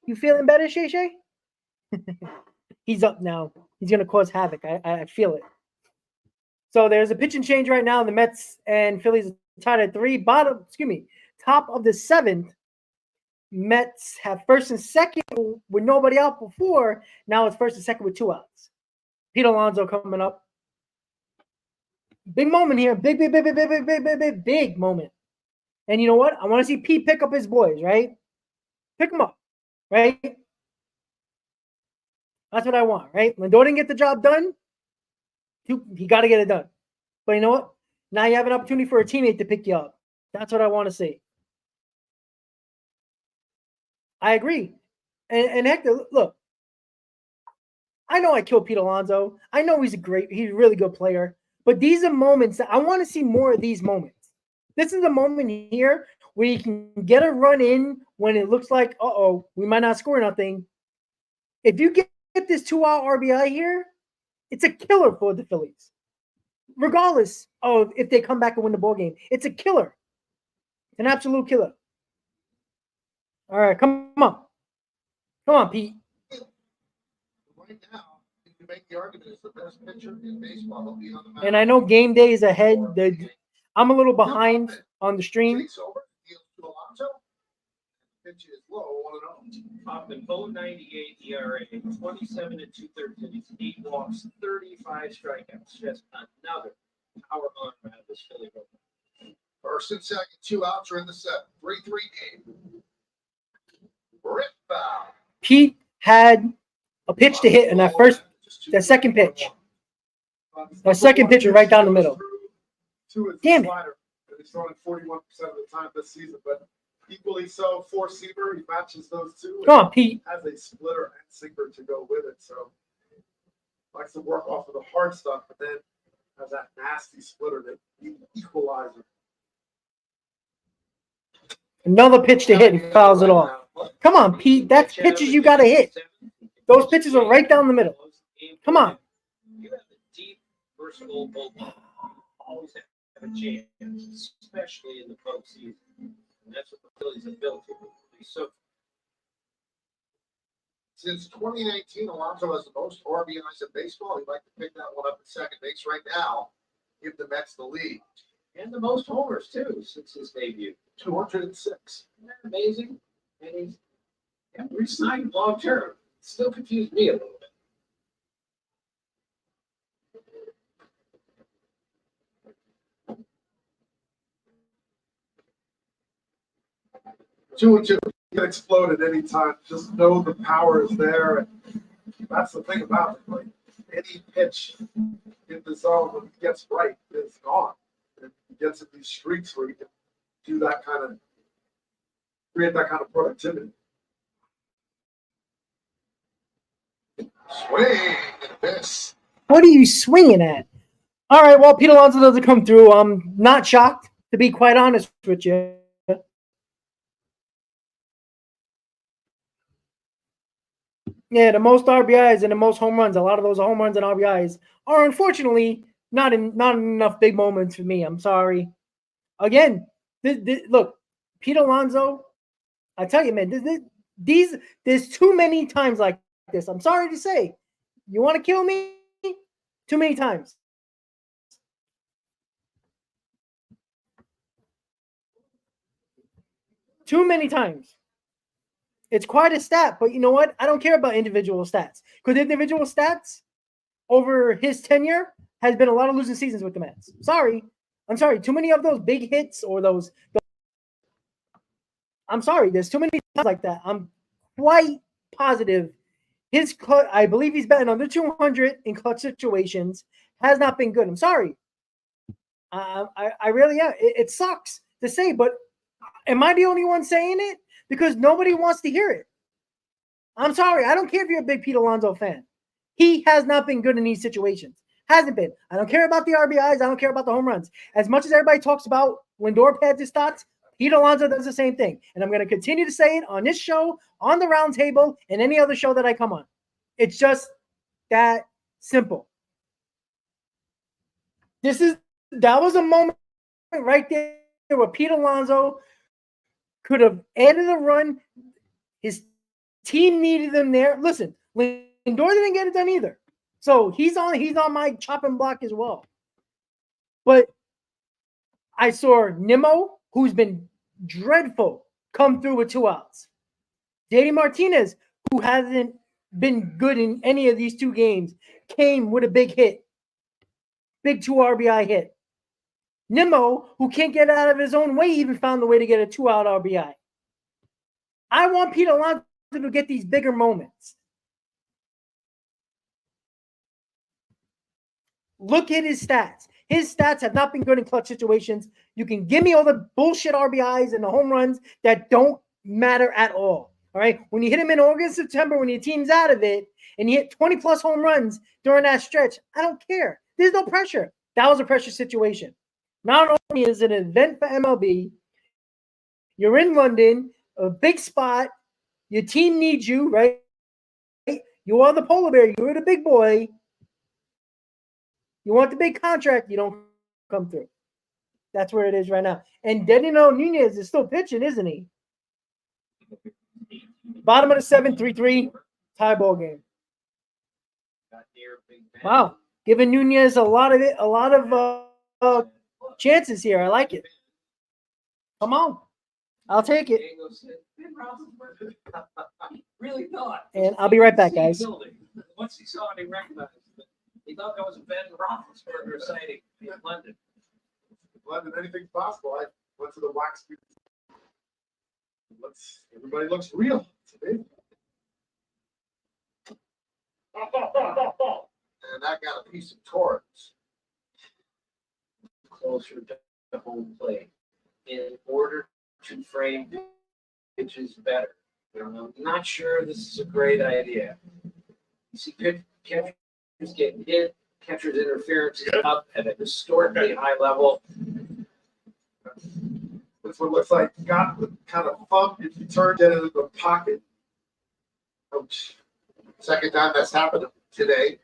You feeling better, Shay Shay? He's up now. He's going to cause havoc. I feel it. So there's a pitching change right now. The Mets and Phillies are tied at 3. Top of the 7th. Mets have first and second with nobody out before. Now it's first and second with 2 outs. Pete Alonso coming up. Big moment here. Big moment. And you know what? I want to see Pete pick up his boys, right? Pick them up, right? That's what I want, right? Lindor didn't get the job done. He got to get it done. But you know what? Now you have an opportunity for a teammate to pick you up. That's what I want to see. I agree. And Hector, look, I know I killed Pete Alonso. I know he's a really good player. But these are moments that I want to see more of these moments. This is a moment here where you can get a run in when it looks like, we might not score nothing. If you get this 2-out RBI here, it's a killer for the Phillies. Regardless of if they come back and win the ball game, it's a killer. An absolute killer. All right, come on, Pete. Right now, you can make the argument it's the best pitcher in baseball. He'll be on the mound. And I know game day is ahead. I'm a little behind on the stream. Chase over, deals to Alonso. Pitch is low, 1-0. Hoffman, 0.98 ERA, 27 and 2/3 innings, 8 walks, 35 strikeouts. Just another power arm out of this Philly rookie. First and second, 2 outs are in the 7th. 3-3 game. Rip foul. Pete had a pitch to hit in that second pitch. That second pitch is right down the middle. Damn it. He's throwing 41% of the time this season, but equally so, 4-seamer, he matches those two. Come on, Pete. Has a splitter and sinker to go with it, so likes to work off of the hard stuff, but then has that nasty splitter that equalizer. Another pitch to hit. He fouls it off. Come on, Pete. That's pitches you got to hit. Those pitches are right down the middle. Come on. You have a deep, versatile bullpen. Always have a chance, especially in the postseason. And that's what the Phillies have built to. So Since 2019, Alonso has the most RBIs in baseball. He'd like to pick that one up at second base right now. Give the Mets the lead. and the most homers too since his debut. 206. Isn't that amazing? And he's re-signed long term. Still confused me a little bit. Two and two. You can explode at any time. Just know the power is there. And that's the thing about it. Like any pitch in the zone when he gets right is gone. And he gets in these streaks where he can do that kind of create that kind of productivity. Swing and miss. What are you swinging at? All right, well, Pete Alonso doesn't come through. I'm not shocked, to be quite honest with you. Yeah, the most RBIs and the most home runs, a lot of those home runs and RBIs are unfortunately not enough big moments for me. I'm sorry. Again, look, Pete Alonso, I tell you, man, there's too many times like this. I'm sorry to say. You want to kill me? Too many times. Too many times. It's quite a stat, but you know what? I don't care about individual stats. Because individual stats over his tenure has been a lot of losing seasons with the Mets. I'm sorry. Too many of those big hits or those I'm sorry. There's too many times like that. I'm quite positive I believe he's batting under 200 in clutch situations. Has not been good. I'm sorry. I really am. It sucks to say, but am I the only one saying it? Because nobody wants to hear it. I'm sorry. I don't care if you're a big Pete Alonso fan. He has not been good in these situations. Hasn't been. I don't care about the RBIs. I don't care about the home runs. As much as everybody talks about Lindor pads his stats, Pete Alonso does the same thing. And I'm going to continue to say it on this show, on the round table, and any other show that I come on. It's just that simple. That was a moment right there where Pete Alonso could have added a run. His team needed him there. Listen, Lindor didn't get it done either. So he's on my chopping block as well. But I saw Nimmo, who's been dreadful, come through with 2 outs. JD Martinez, who hasn't been good in any of these 2 games, came with a big hit. big 2 RBI hit. Nimmo, who can't get out of his own way, even found the way to get a 2-out RBI. I want Pete Alonso to get these bigger moments. Look at his stats. His stats have not been good in clutch situations. You can give me all the bullshit RBIs and the home runs that don't matter at all. All right. When you hit him in August, September, when your team's out of it, and you hit 20 plus home runs during that stretch, I don't care. There's no pressure. That was a pressure situation. Not only is it an event for MLB, you're in London, a big spot. Your team needs you, right? You are the polar bear. You're the big boy. You want the big contract, you don't come through. That's where it is right now. And Danilo Nunez is still pitching, isn't he? Bottom of the 7th, 3-3, tie ball game. Wow, giving Nunez a lot of chances here. I like it. Come on, I'll take it. Really thought. And I'll be right back, guys. Once he saw it, he recognized it. He thought that was a Ben Roethlisberger sighting in London. London, anything's possible. I went to the wax. Everybody looks real. And that got a piece of Torrance. Closer to home plate in order to frame pitches better. I'm not sure this is a great idea. You see catchers getting hit, catcher's interference is up at a historically high level. This one looks like got the kind of thump if you turned it into the pocket. Ouch. Second time that's happened today.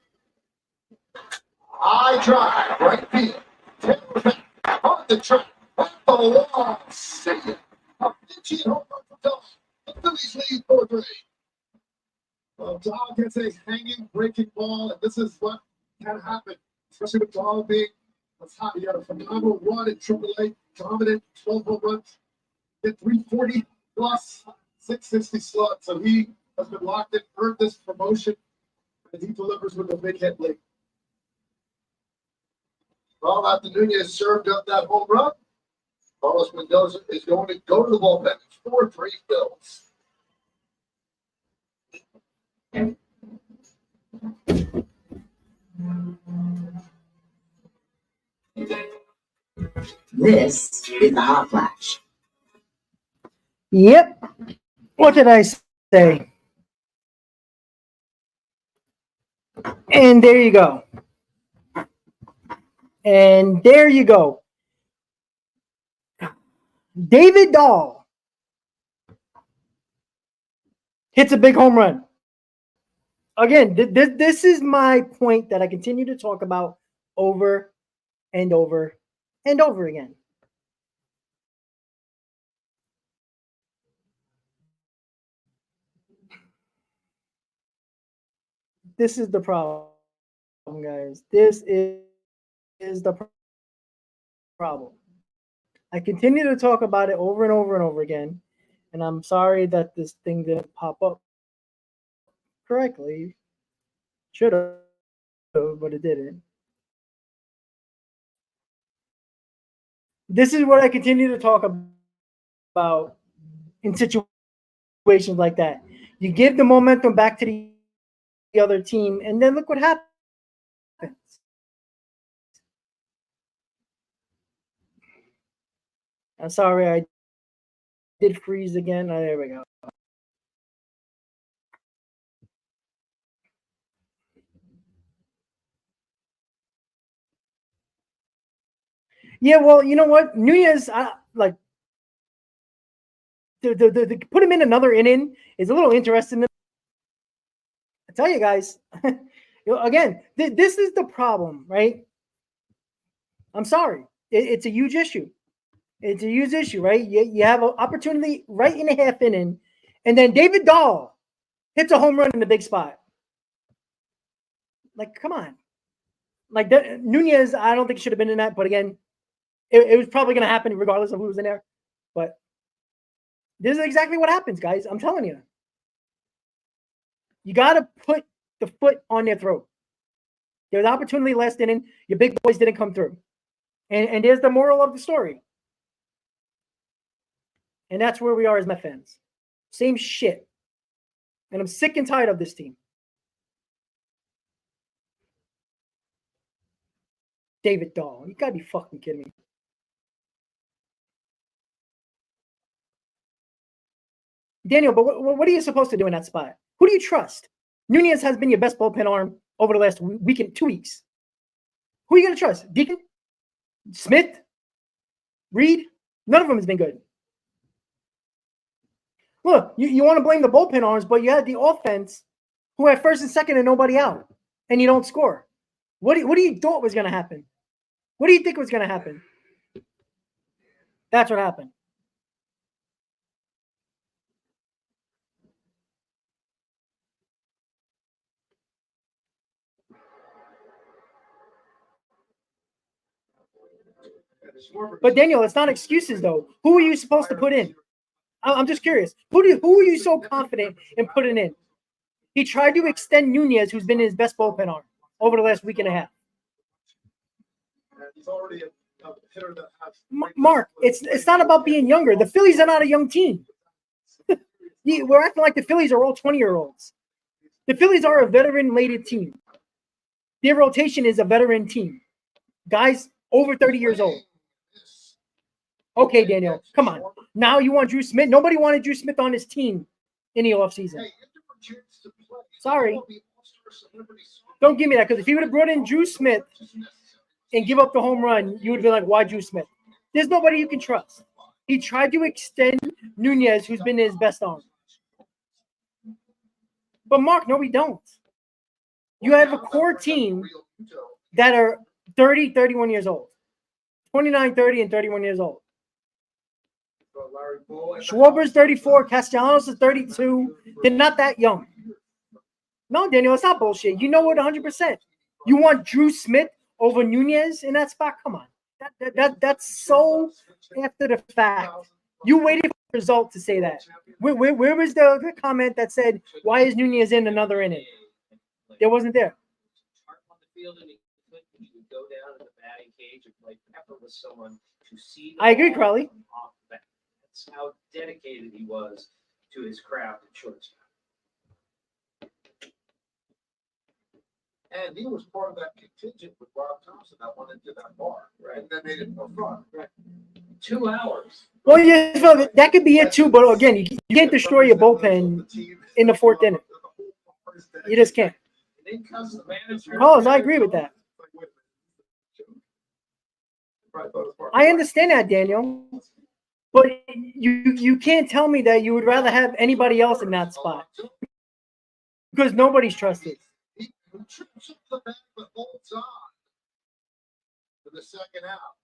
I try right field. Taylor back on the track. Off the wall. See it. A pitching home run for Dom. The Phillies lead 4-3. Well, Dom gets a hanging, breaking ball, and this is what can happen, especially with Dom being that's hot. He had a phenomenal run in AAA, dominant 12 home runs, hit 340 plus 660 slug. So he has been locked in, earned this promotion, and he delivers with a big hit late. Well, after Nunez served up that home run, Carlos Mendoza is going to go to the bullpen. It's 4-3 Bills. This is the Hot Flash. Yep. What did I say? And there you go. And there you go. David Dahl hits a big home run. Again, this is my point that I continue to talk about over and over and over again. This is the problem, guys. This is the problem. I continue to talk about it over and over and over again, and I'm sorry that this thing didn't pop up correctly. Should have, but it didn't. This is what I continue to talk about in situations like that. You give the momentum back to the other team, and then look what happens. I'm sorry, I did freeze again. Oh, there we go. Yeah, well, you know what? Nunez, like, to put him in another inning is a little interesting. I tell you guys, again, this is the problem, right? I'm sorry. It's a huge issue. It's a huge issue, right? You have an opportunity right in a half inning, and then David Dahl hits a home run in the big spot. Like, come on. Like, Nunez, I don't think should have been in that, but again, it was probably going to happen regardless of who was in there. But this is exactly what happens, guys. I'm telling you. You got to put the foot on their throat. There was opportunity last inning. Your big boys didn't come through. And there's the moral of the story. And that's where we are as Met fans. Same shit. And I'm sick and tired of this team. David Dahl. You gotta be fucking kidding me. Daniel, but what are you supposed to do in that spot? Who do you trust? Nunez has been your best bullpen arm over the last week and 2 weeks. Who are you going to trust? Deacon? Smith? Reed? None of them has been good. Look, you want to blame the bullpen arms, but you had the offense who had first and second and nobody out, and you don't score. What do you thought was going to happen? What do you think was going to happen? That's what happened. But Daniel, it's not excuses though. Who are you supposed to put in? I'm just curious. Who are you so confident in putting in? He tried to extend Nunez, who's been his best bullpen arm over the last week and a half. He's already a hitter that has Mark, it's not about being younger. The Phillies are not a young team. We're acting like the Phillies are all 20-year-olds. The Phillies are a veteran-laden team. Their rotation is a veteran team. Guys over 30 years old. Okay, Daniel, come on. Now you want Drew Smith? Nobody wanted Drew Smith on his team in the offseason. Sorry. Don't give me that, because if he would have brought in Drew Smith and give up the home run, you would be like, why Drew Smith? There's nobody you can trust. He tried to extend Nunez, who's been his best arm. But, Mark, no, we don't. You have a core team that are 30, 31 years old. 29, 30, and 31 years old. Schwarber's 34. Castellanos is 32. They're not that young. No, Daniel, it's not bullshit. You know it 100%. You want Drew Smith over Nunez in that spot? Come on. That's so after the fact. You waited for the result to say that. Where was the comment that said, why is Nunez in another inning? It wasn't there. I agree, Crowley. That's how dedicated he was to his craft at shortstop. And he was part of that contingent with Rob Thompson that went into that bar, right? And then made it more fun, right? 2 hours. Well, yeah, so that could be it too. But again, you can't destroy your bullpen in the fourth inning. You just can't. Carlos, I agree with that. I understand that, Daniel. But you can't tell me that you would rather have anybody else in that spot. Because nobody's trusted. He trips up the back but holds on for the second out.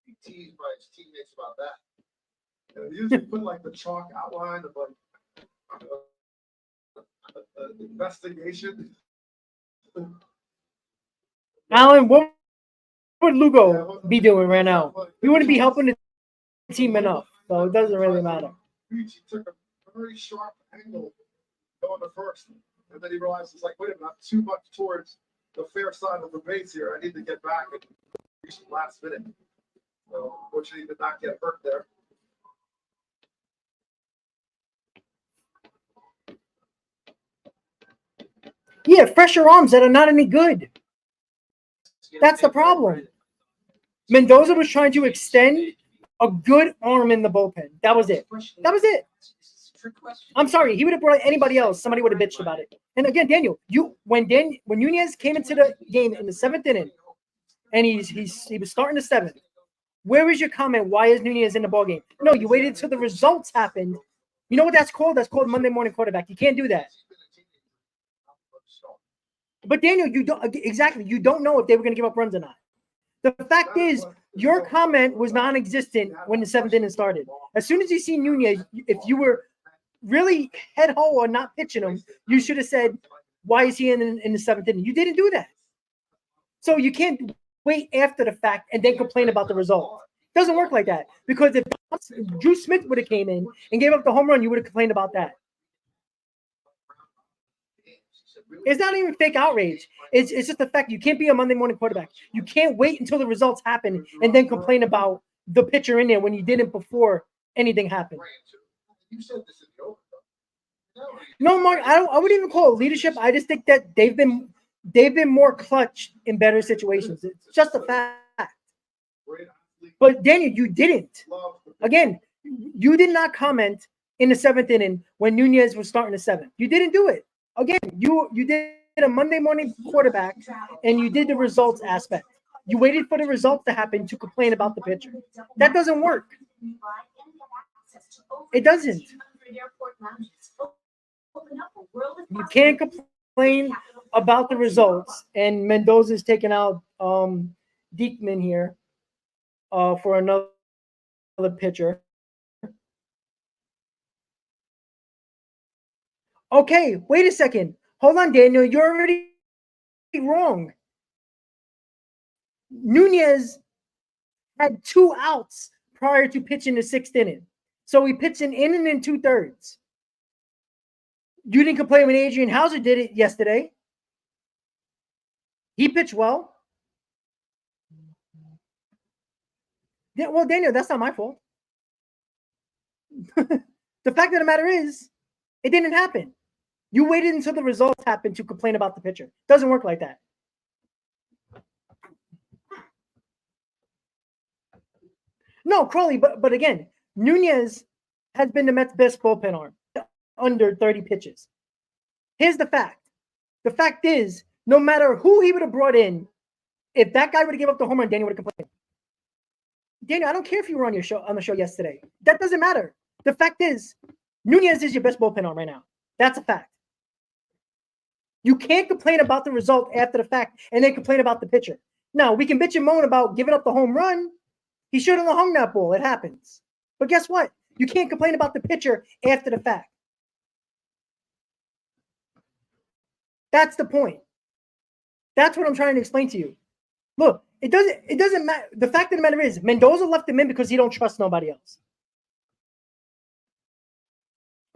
He teased by his teammates about that. And they usually put like the chalk outline of like investigation. Alan, what would Lugo be doing right now? He wouldn't be helping the team enough, so it doesn't really matter. He took a very sharp angle going to first, and then he realized it's like, wait a minute, I'm too much towards the fair side of the base here. I need to get back and reach the last minute. So unfortunately, he did not get hurt there. Yeah, fresher arms that are not any good. That's the problem. Mendoza was trying to extend a good arm in the bullpen. That was it. That was it. I'm sorry. He would have brought anybody else. Somebody would have bitched about it. And again, Daniel, when Nunez came into the game in the seventh inning, and he was starting the seventh, where is your comment? Why is Nunez in the ballgame? No, you waited until the results happened. You know what that's called? That's called Monday morning quarterback. You can't do that. But Daniel, you don't know if they were going to give up runs or not. The fact is, your comment was non-existent when the seventh inning started. As soon as you see Nunez, if you were really head whole or not pitching him, you should have said, why is he in the seventh inning? You didn't do that. So you can't wait after the fact and then complain about the result. It doesn't work like that. Because if Drew Smith would have came in and gave up the home run, you would have complained about that. It's not even fake outrage. It's just the fact you can't be a Monday morning quarterback. You can't wait until the results happen and then complain about the pitcher in there when you didn't before anything happened. You said this in the open. No, Mark, I wouldn't even call it leadership. I just think that they've been more clutch in better situations. It's just a fact. But Daniel, you didn't. Again, you did not comment in the 7th inning when Nunez was starting the 7th. You didn't do it. Again, you did a Monday morning quarterback, and you did the results aspect. You waited for the results to happen to complain about the pitcher. That doesn't work. It doesn't. You can't complain about the results. And Mendoza's taking out Diekman here for another pitcher. Okay, wait a second. Hold on, Daniel. You're already wrong. Nunez had 2 outs prior to pitching the 6th inning. So he pitched an inning and 2/3. You didn't complain when Adrian Hauser did it yesterday. He pitched well. Yeah, well, Daniel, that's not my fault. The fact of the matter is, it didn't happen. You waited until the results happened to complain about the pitcher. Doesn't work like that. No, Crowley, but again, Nunez has been the Mets' best bullpen arm, under 30 pitches. Here's the fact. The fact is, no matter who he would have brought in, if that guy would have given up the home run, Daniel would have complained. Daniel, I don't care if you were on the show yesterday. That doesn't matter. The fact is, Nunez is your best bullpen arm right now. That's a fact. You can't complain about the result after the fact and then complain about the pitcher. Now, we can bitch and moan about giving up the home run. He shouldn't have hung that ball. It happens. But guess what? You can't complain about the pitcher after the fact. That's the point. That's what I'm trying to explain to you. Look, it doesn't matter. The fact of the matter is, Mendoza left him in because he don't trust nobody else.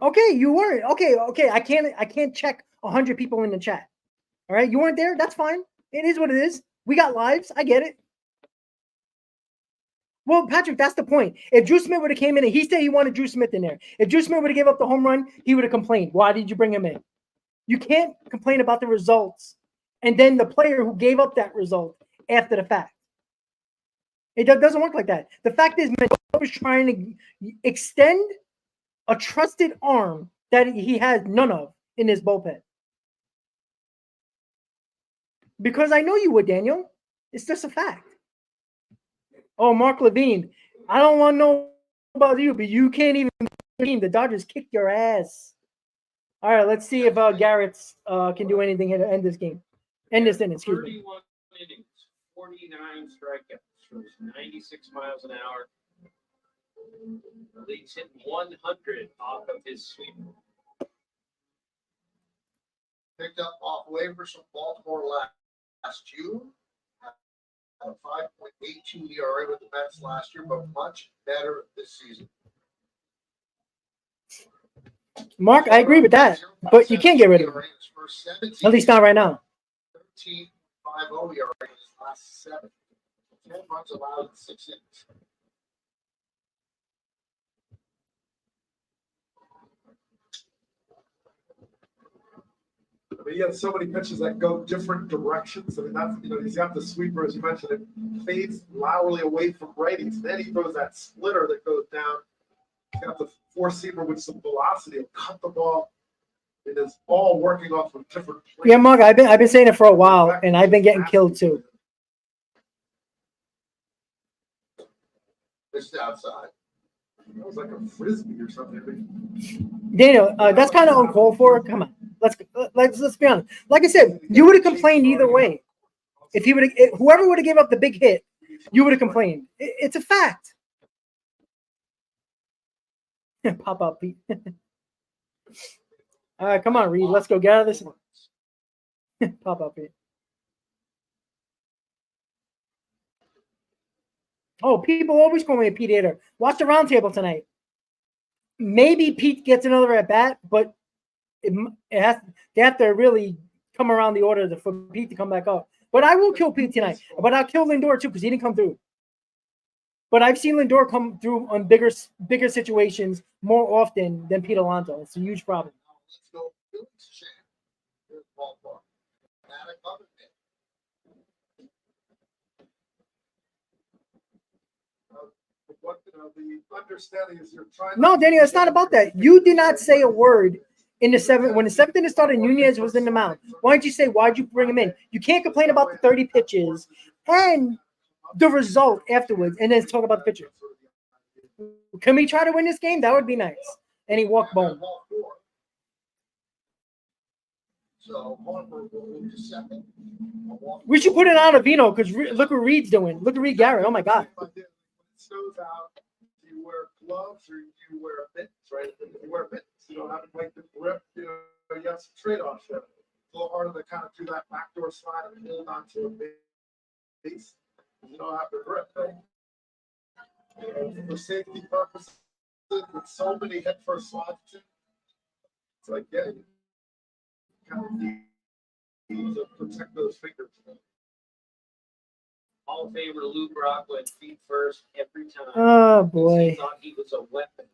Okay, you weren't. Okay. I can't check 100 people in the chat. All right, you weren't there. That's fine. It is what it is. We got lives. I get it. Well, Patrick, that's the point. If Drew Smith would have came in and he said he wanted Drew Smith in there, if Drew Smith would have gave up the home run, he would have complained. Why did you bring him in? You can't complain about the results and then the player who gave up that result after the fact. It doesn't work like that. The fact is, Mendoza was trying to extend a trusted arm that he has none of in his bullpen. Because I know you would, Daniel. It's just a fact. Oh, Mark Levine. I don't want to know about you, but you can't even. The Dodgers kicked your ass. All right, let's see if Garrett's can do anything here to end this game. End this inning, excuse me. 31 innings, 49 strikeouts, throws 96 miles an hour. The league's hit 100 off of his sweeper. Picked up off waivers from Baltimore last June. A 5.82 ERA with the Mets last year, but much better this season. Mark, I agree with that, but you can't get rid of him. At least not right now. 13.50 ERA in his last 7. 10 runs allowed in 6 innings. I mean, he has so many pitches that go different directions. I mean, that's, he's got the sweeper, as you mentioned, it fades laterally away from righties. Then he throws that splitter that goes down. He's got the four-seamer with some velocity. He'll cut the ball. It is all working off of different places. Yeah, Mark, I've been saying it for a while, and I've been getting killed too. Just outside. It was like a frisbee or something. Daniel, that's kind of uncalled for. Come on, let's be honest. Like I said, you would have complained either way. If he would have, whoever would have given up the big hit, you would have complained. It's a fact. Pop up, Pete. All right, come on, Reed. Let's go get out of this one. Pop up, Pete. Oh, people always call me a Pete hater. Watch the roundtable tonight. Maybe Pete gets another at bat, but they have to really come around the order for Pete to come back up. But I will kill Pete tonight. But I'll kill Lindor too because he didn't come through. But I've seen Lindor come through on bigger situations more often than Pete Alonso. It's a huge problem. Let's go Phillies chant. Here's the ballpark. Fanatic of it. What the understanding is you're trying. No, Daniel, it's not about that. You did not say a word in the seventh. When the seventh inning started, Nunez was in the mound. Why didn't you say, why'd you bring him in? You can't complain about the 30 pitches and the result afterwards and then talk about the pitcher. Can we try to win this game? That would be nice. And he walked bone. So Harper will move to second. We should put it on Avino because look what Reed's doing. Look at Reed Garrett. Oh, my God. When it snows out, do you wear gloves or do you wear mittens, right? If you wear mittens, you don't have to make the grip. You have some trade-offs there. It's a little harder to kind of do that backdoor slide and hold onto a base. You don't have to grip. For safety purposes, with so many head first slides, it's like getting kind of need to protect those fingers. Hall of Famer Lou Brock went feet first every time. Oh, He boy. thought he was a weapon.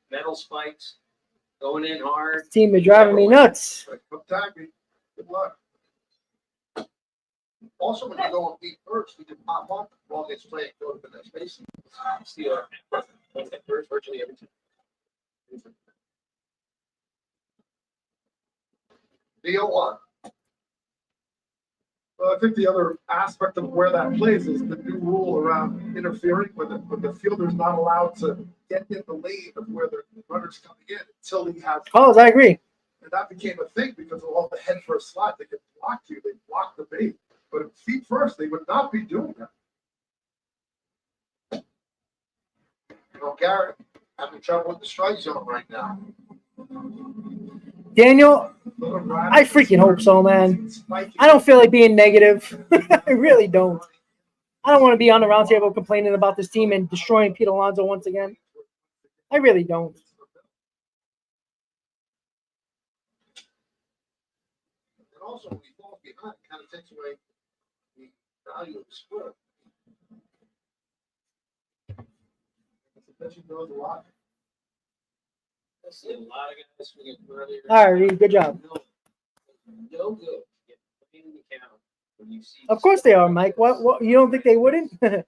Metal spikes, going in hard. This team is driving me nuts. Like, come tag me. Good luck. Also, when you go on beat first, you can pop up. The ball gets played, go to the next base. Steal at first virtually every time. DO1. Well, I think the other aspect of where that plays is the new rule around interfering with the fielder's not allowed to get in the lane of where the runner's coming in until he has. Oh, I agree. And that became a thing because of all the head first slide. They could block you, they block the bait. But at feet first, they would not be doing that. You know, Garrett having trouble with the strike zone right now. Daniel, I freaking hope so, man. I don't feel like being negative. I really don't. I don't want to be on the roundtable complaining about this team and destroying Pete Alonso once again. I really don't. And also, when he falls behind, it kind of takes away the value of the sport. The pitching goes a lot. I see a lot of guys swinging earlier. All right, Reed, good job. No good. Get in the count when you see. Of course they are, Mike. What? You don't think they wouldn't? 2-2.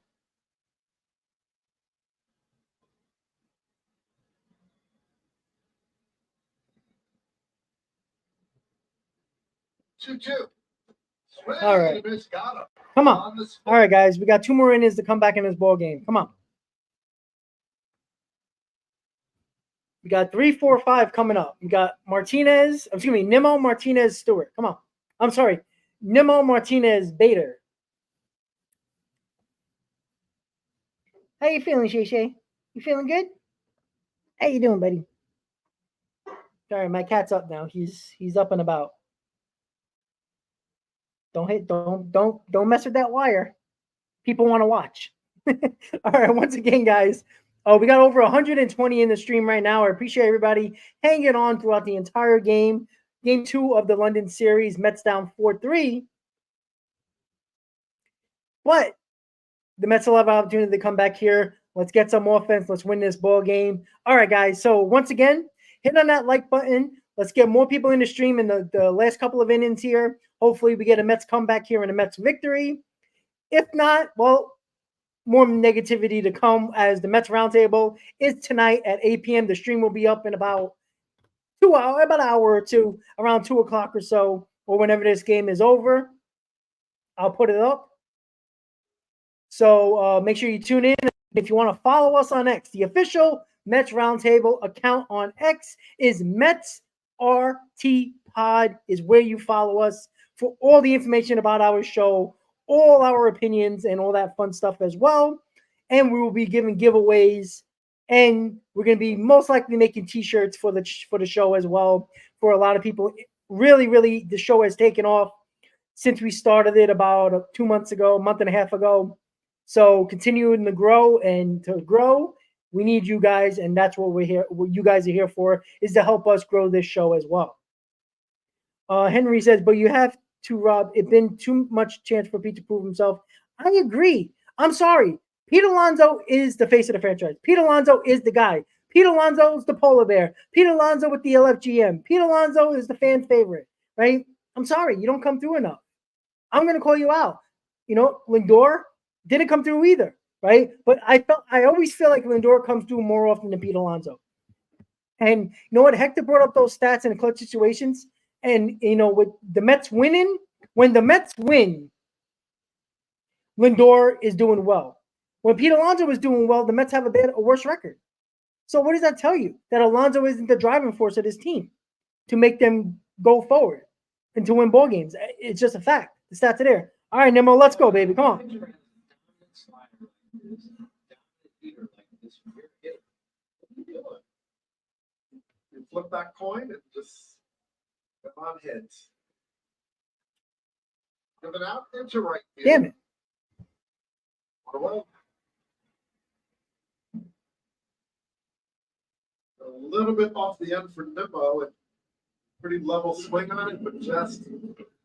All right. Got him. Come on. All right, guys. We got 2 more innings to come back in this ball game. Come on. We got 3, 4, 5 coming up. We got Nimmo Martinez Stewart. Come on. I'm sorry. Nimmo Martinez Bader. How you feeling, Shay Shay? You feeling good? How you doing, buddy? Sorry, my cat's up now. He's up and about. Don't mess with that wire. People want to watch. All right, once again, guys. Oh, we got over 120 in the stream right now. I appreciate everybody hanging on throughout the entire game. Game 2 of the London series. Mets down 4-3. But the Mets will have an opportunity to come back here. Let's get some offense. Let's win this ball game. All right, guys. So once again, hit on that like button. Let's get more people in the stream in the last couple of innings here. Hopefully we get a Mets comeback here and a Mets victory. If not, well, more negativity to come as the Mets Roundtable is tonight at 8 p.m. The stream will be up in about an hour or two, around 2 o'clock or so, or whenever this game is over. I'll put it up. So make sure you tune in. If you want to follow us on X, the official Mets Roundtable account on X is Mets RT Pod is where you follow us for all the information about our show, all our opinions, and all that fun stuff as well. And we will be giving giveaways, and we're going to be most likely making T-shirts for the show as well. For a lot of people, really, the show has taken off since we started it about 2 months ago, a month and a half ago. So continuing to grow, we need you guys, and that's what we're here. What you guys are here for is to help us grow this show as well. Henry says, but you have to, Rob. It's been too much chance for Pete to prove himself. I agree. I'm sorry. Pete Alonso is the face of the franchise. Pete Alonso is the guy. Pete Alonso is the polar bear. Pete Alonso with the LFGM. Pete Alonso is the fan favorite, right? I'm sorry. You don't come through enough. I'm going to call you out. Lindor didn't come through either, right? But I always feel like Lindor comes through more often than Pete Alonso. And you know what? Hector brought up those stats in the clutch situations. And, with the Mets winning, when the Mets win, Lindor is doing well. When Pete Alonso is doing well, the Mets have a worse record. So what does that tell you? That Alonso isn't the driving force of this team to make them go forward and to win ball games. It's just a fact. The stats are there. All right, Nemo, let's go, baby. Come on. You flip that coin and just come on heads. Give it out into right field. Damn it. Away. A little bit off the end for Nemo and pretty level swing on it, but just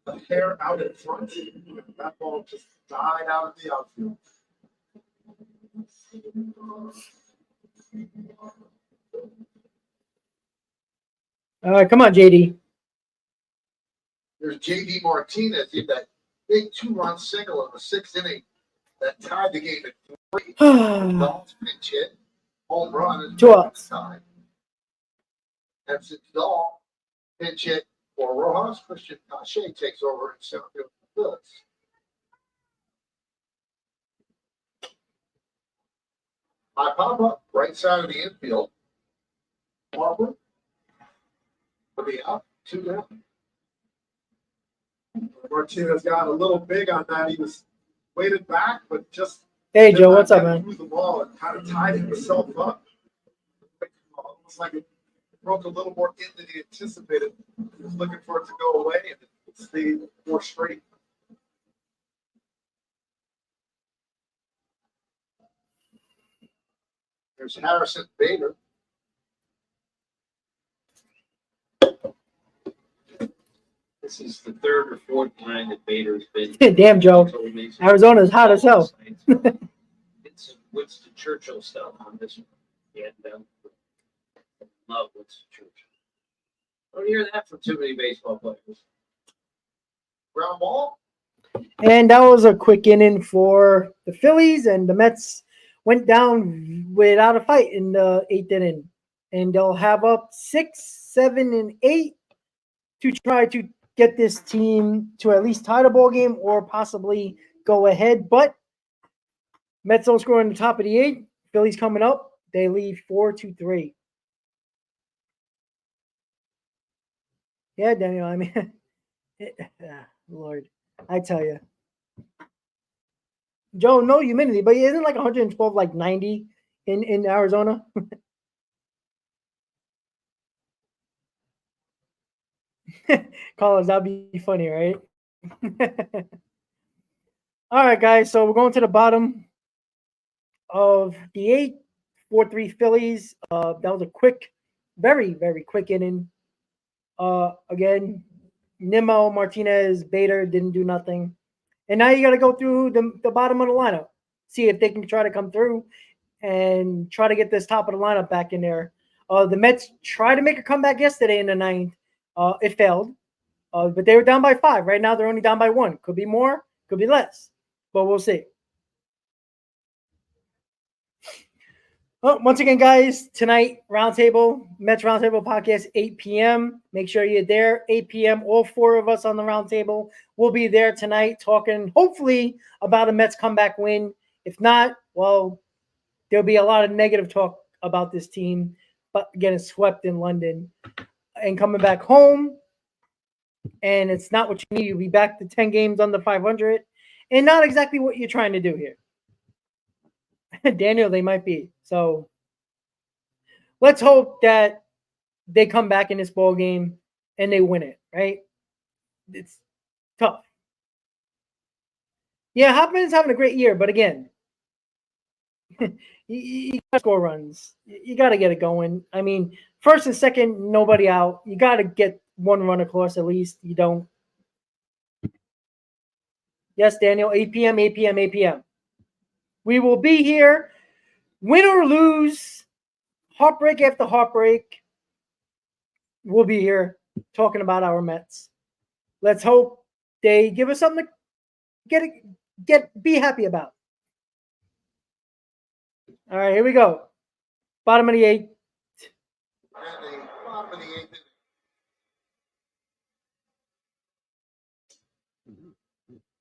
a hair out in front. That ball just died out in the outfield. All right, come on, JD. There's JD Martinez in that big 2-run single in the 6th inning that tied the game at 3. Dahl's pinch hit, home run. 2 outs. Time. That's it. Dahl pinch hit for Rojas. Christian Pache takes over in center field for the Phillies. High pop up, right side of the infield. Harper will be up, 2 down. Martinez got a little big on that. He was weighted back, but just Hey, Joe, what's up, man? threw the ball and kind of tied himself up. Almost like it broke a little more in than he anticipated. He was looking for it to go away, and it stayed more straight. There's Harrison Bader. This is the 3rd or 4th time that Bader's been. Damn, Joe. Arizona's hot as hell. It's Winston Churchill stuff on this one. Yeah, love Winston Churchill. Don't hear that from too many baseball players. Ground ball. And that was a quick inning for the Phillies, and the Mets went down without a fight in the 8th inning. And they'll have up 6, 7, and 8 to try to get this team to at least tie the ball game or possibly go ahead. But Mets don't score in the top of the 8th. Phillies coming up. They lead 4-3. Yeah, Daniel, I mean, Lord, I tell you. Joe, no humidity, but isn't like 112 like 90 in Arizona? Collins, that'd be funny, right? All right, guys. So we're going to the bottom of the 8th, 4-3 Phillies. That was a quick, very, very quick inning. Again, Nimmo, Martinez, Bader didn't do nothing. And now you got to go through the bottom of the lineup, see if they can try to come through and try to get this top of the lineup back in there. The Mets tried to make a comeback yesterday in the 9th. It failed, but they were down by 5. Right now, they're only down by 1. Could be more, could be less, but we'll see. Well, once again, guys, tonight, Roundtable, Mets Roundtable podcast, 8 p.m. Make sure you're there, 8 p.m. All 4 of us on the Roundtable will be there tonight talking, hopefully, about a Mets comeback win. If not, well, there'll be a lot of negative talk about this team, but getting swept in London and coming back home, and it's not what you need. You'll be back to 10 games under 500, and not exactly what you're trying to do here. Daniel, they might be. So let's hope that they come back in this ball game and they win it, right? It's tough. Yeah, Hopman's having a great year, but again, you got to score runs. You got to get it going. I mean, first and second, nobody out. You got to get one run across at least. You don't. Yes, Daniel, 8 p.m., 8 p.m., 8 p.m. We will be here, win or lose, heartbreak after heartbreak. We'll be here talking about our Mets. Let's hope they give us something to be happy about. All right, here we go. Bottom of the 8th. And the bottom of the 8th.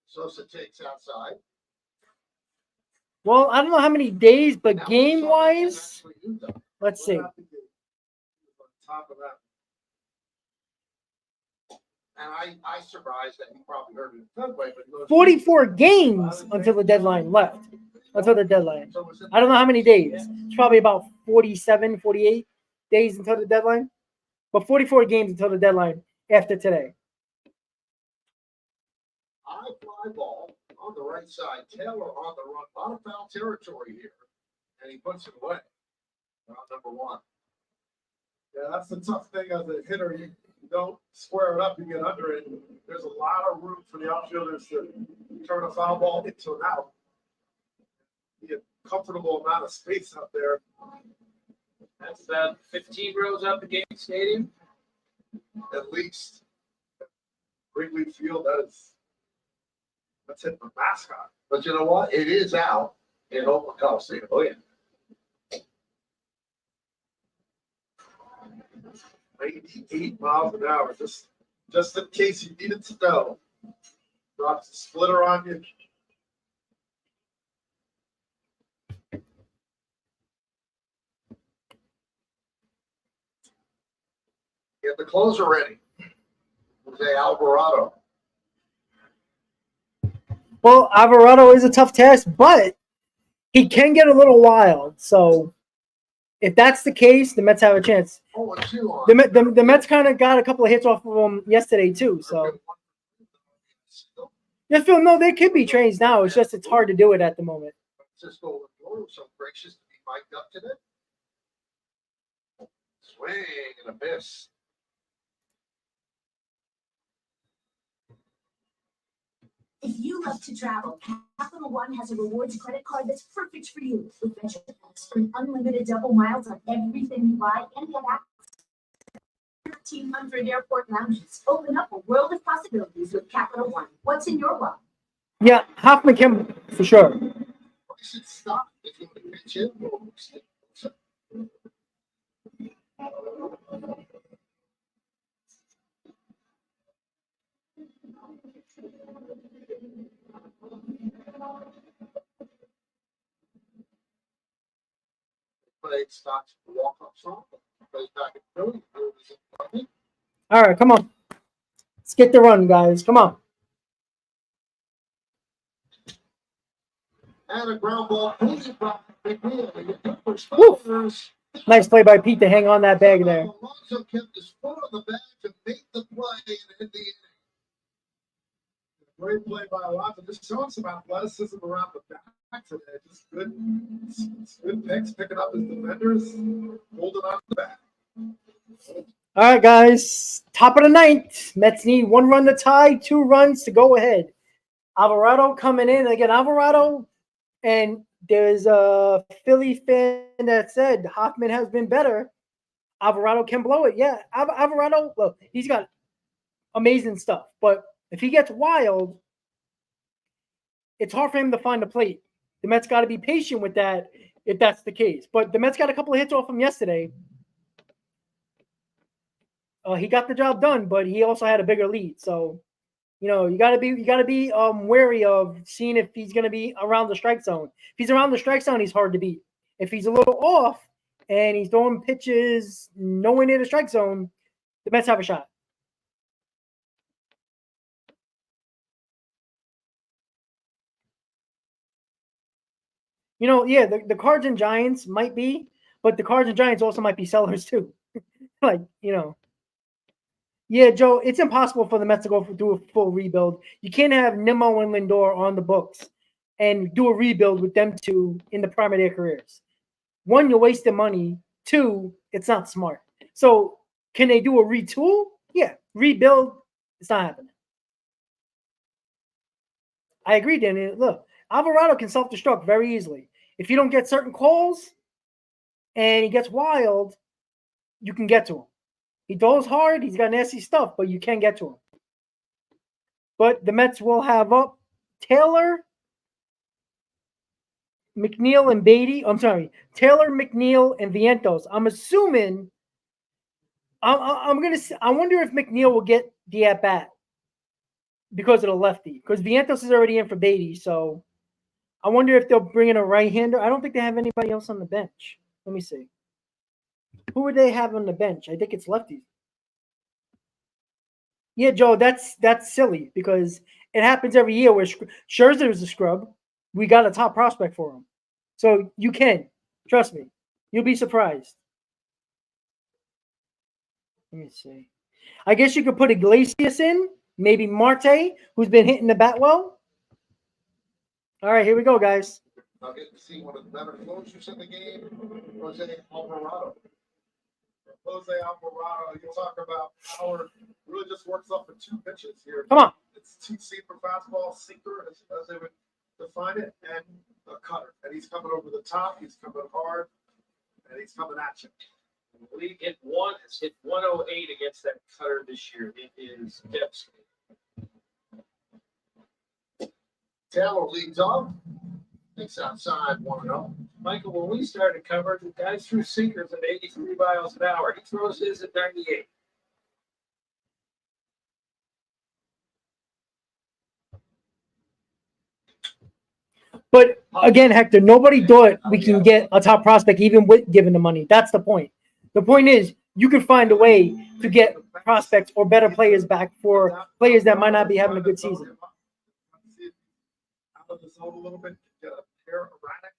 Sosa takes outside. Well, I don't know how many days, but game-wise, let's see. Top of that. And I surmised that you probably heard it that way, but 44 games until the deadline left. Until the deadline. I don't know how many days. It's probably about 47, 48 days until the deadline. But 44 games until the deadline after today. High fly ball on the right side. Taylor on the run. A lot of foul territory here. And he puts it away. Round number 1. Yeah, that's the tough thing as a hitter. You don't square it up, you get under it. There's a lot of room for the outfielders to turn a foul ball into an out. Be a comfortable amount of space out there. That's about 15 rows up at Game Stadium. At least. Wrigley Field, that's it for mascot. But you know what? It is out in Oakland Coliseum. Oh, yeah. 98 miles an hour, just in case you needed to know. Drops a splitter on you. Get the closer ready. Jose Alvarado. Well, Alvarado is a tough test, but he can get a little wild. So if that's the case, the Mets have a chance. 0-2 on. The Mets kind of got a couple of hits off of him yesterday, too. So, yes, Phil, no, there could be trains now. It's just it's hard to do it at the moment. Francisco Lindor was so gracious to be mic'd up today. Swing and a miss. If you love to travel, Capital One has a rewards credit card that's perfect for you. With Venture X, earn unlimited double miles on everything you buy and get access to 1,300 airport lounges. Open up a world of possibilities with Capital One. What's in your wallet? Yeah, Hoffman can for sure. I should stop if you want to pitch in. Play stocks walk up song. Plays back in Philly. All right, come on. Let's get the run, guys. Come on. And a ground ball. Nice play by Pete to hang on that bag there. Alonso kept his foot on the bag to make the play and hit the inning. Great play by Alonso. Just showing some athleticism around the back today. Just good picks, picking up his defenders, holding on to the back. All right, guys. Top of the 9th. Mets need 1 run to tie, 2 runs to go ahead. Alvarado coming in. Again, Alvarado, and there's a Philly fan that said Hoffman has been better. Alvarado can blow it. Yeah, Alvarado, well, he's got amazing stuff. But if he gets wild, it's hard for him to find a plate. The Mets got to be patient with that if that's the case. But the Mets got a couple of hits off him yesterday. He got the job done, but he also had a bigger lead. So, you got to be wary of seeing if he's going to be around the strike zone. If he's around the strike zone, he's hard to beat. If he's a little off and he's throwing pitches nowhere near the strike zone, the Mets have a shot. The Cards and Giants might be, but the Cards and Giants also might be sellers too. Yeah, Joe, it's impossible for the Mets to go do a full rebuild. You can't have Nimmo and Lindor on the books and do a rebuild with them two in the prime of their careers. 1, you're wasting money. 2, it's not smart. So can they do a retool? Yeah, rebuild. It's not happening. I agree, Danny. Look, Alvarado can self-destruct very easily. If you don't get certain calls and he gets wild, you can get to him. He throws hard. He's got nasty stuff, but you can get to him. But the Mets will have up Taylor, McNeil, and Beatty. I'm sorry, Taylor, McNeil, and Vientos. I'm assuming. I'm gonna. I wonder if McNeil will get the at bat because of the lefty. Because Vientos is already in for Beatty, so I wonder if they'll bring in a right-hander. I don't think they have anybody else on the bench. Let me see. Who would they have on the bench? I think it's lefties. Yeah, Joe, that's silly because it happens every year where Scherzer is a scrub. We got a top prospect for him. So you can. Trust me. You'll be surprised. Let me see. I guess you could put Iglesias in, maybe Marte, who's been hitting the bat well. All right, here we go, guys. I'll get to see one of the better closers in the game, Jose Alvarado. Jose Alvarado, you talk about power, really just works off of two pitches here. Come on. It's two-seamer fastball, sinker, as they would define it, and a cutter. And he's coming over the top, he's coming hard, and he's coming at you. League hit 108 against that cutter this year. It is devastating. Taylor leads off. Thinks outside 1-0. Michael, when we started covering, the guys threw sinkers at 83 miles an hour. He throws his at 98. But again, Hector, nobody thought we can get a top prospect even with giving the money. That's the point. The point is you can find a way to get prospects or better players back for players that might not be having a good season. Out of the zone a little bit, get a pair erratic.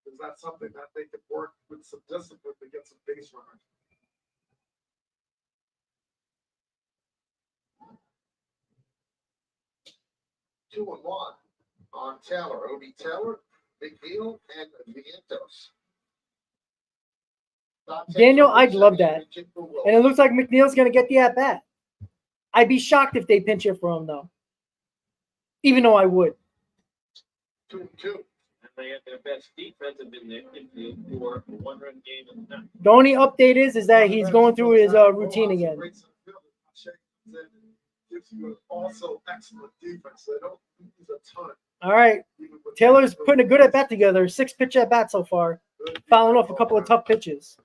Is that something that they could work with some discipline to get some base runners? Two and one on Taylor. It'll be Taylor, McNeil, and Vientos. Daniel, I'd love that. And it looks like McNeil's going to get the at-bat. I'd be shocked if they pinch it for him, though. Even though I would. 2-2. And they had their best defensive in the infield for a one-run game in the night. The only update is that he's going through his routine again. Gives you also excellent defense. They don't use a ton. All right. Taylor's putting a good at-bat together. 6-pitch at-bat so far. Fouling off a couple of tough pitches.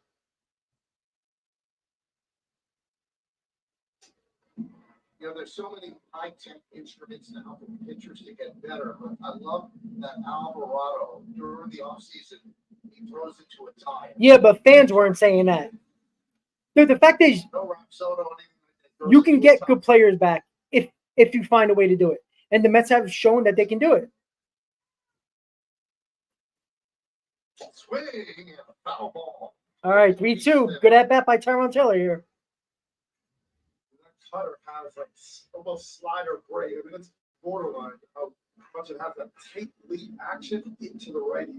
You know, there's so many high-tech instruments now for pitchers to get better. But I love that Alvarado, during the offseason, he throws it to a tie. Yeah, but fans weren't saying that. Dude, the fact is, you can get good players back if you find a way to do it. And the Mets have shown that they can do it. Swing and a foul ball. All right, 3-2. Good at-bat by Tyrone Taylor here. Cutter has like almost slider break. I mean, it's borderline how much it has that take lead action into the righty,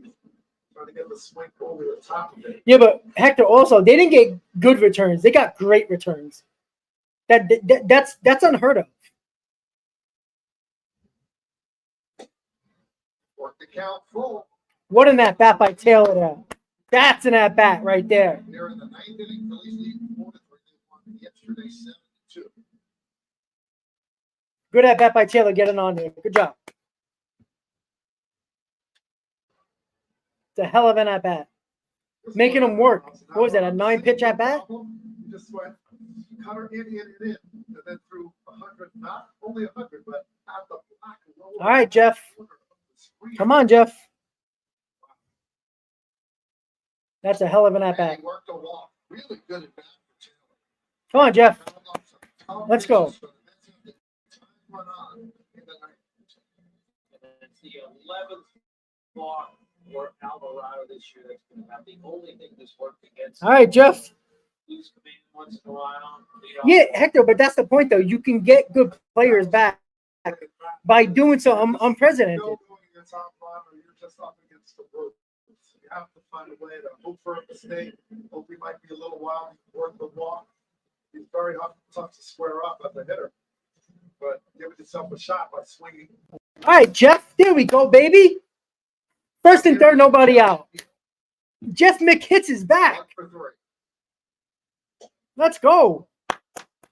trying to get the swing over the top of it. Yeah, but Hector also, they didn't get good returns. They got great returns. That's unheard of. Work the count full. What an at-bat by Taylor there. That's an at-bat right there. They're in the ninth inning. Phillies lead 4-3. They won yesterday 7-2. Good at-bat by Taylor getting on there. Good job. It's a hell of an at-bat. Making him work. What was that, a 9-pitch at-bat? Just went cutter in, and then threw 100, not only 100, but at the black roll. All right, Jeff. Come on, Jeff. That's a hell of an at-bat. He worked a walk. Really good at bat for Taylor. Come on, Jeff. Let's go. It's the 11th walk for Alvarado this year. That's going to have the only thing that's worked against. All right, Jeff. Lose command once in a while. Yeah, Hector, but that's the point, though. You can get good players back by doing so unprecedented. You're just up against the ropes. You have to find a way to hope for a mistake. Hope he might be a little wild, work the walk. He's very tough to square up as a hitter. But give yourself a shot by swinging. All right, Jeff. There we go, baby. First and third, nobody out. Jeff McHitz is back. 1 for 3. Let's go.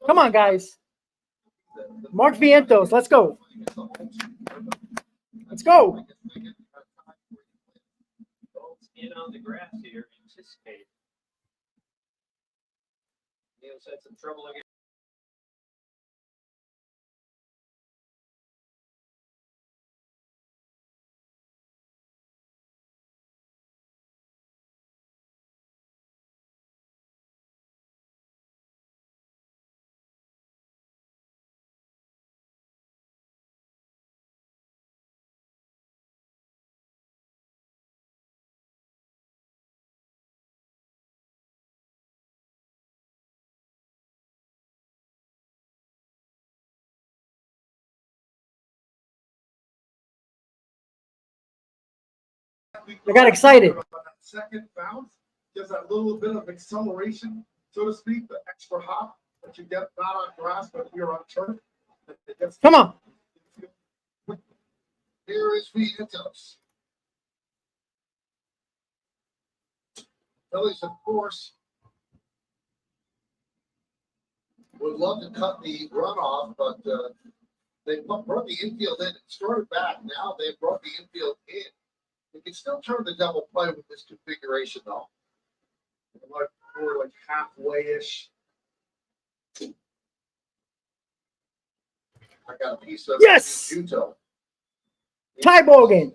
Come on, guys. Mark Vientos, let's go. Let's go. In on the grass here, anticipate. Neil's had some trouble again. I got excited. Second bounce, just that little bit of acceleration, so to speak, the extra hop that you get not on grass, but here on turf. Come on. Here is Vientos. Phillies, of course, would love to cut the runoff, but they brought the infield in. It started back. Now they've brought the infield in. They can still turn the double play with this configuration, though. We're like halfway-ish. I got a piece of Yes! Juto. Tie ball game.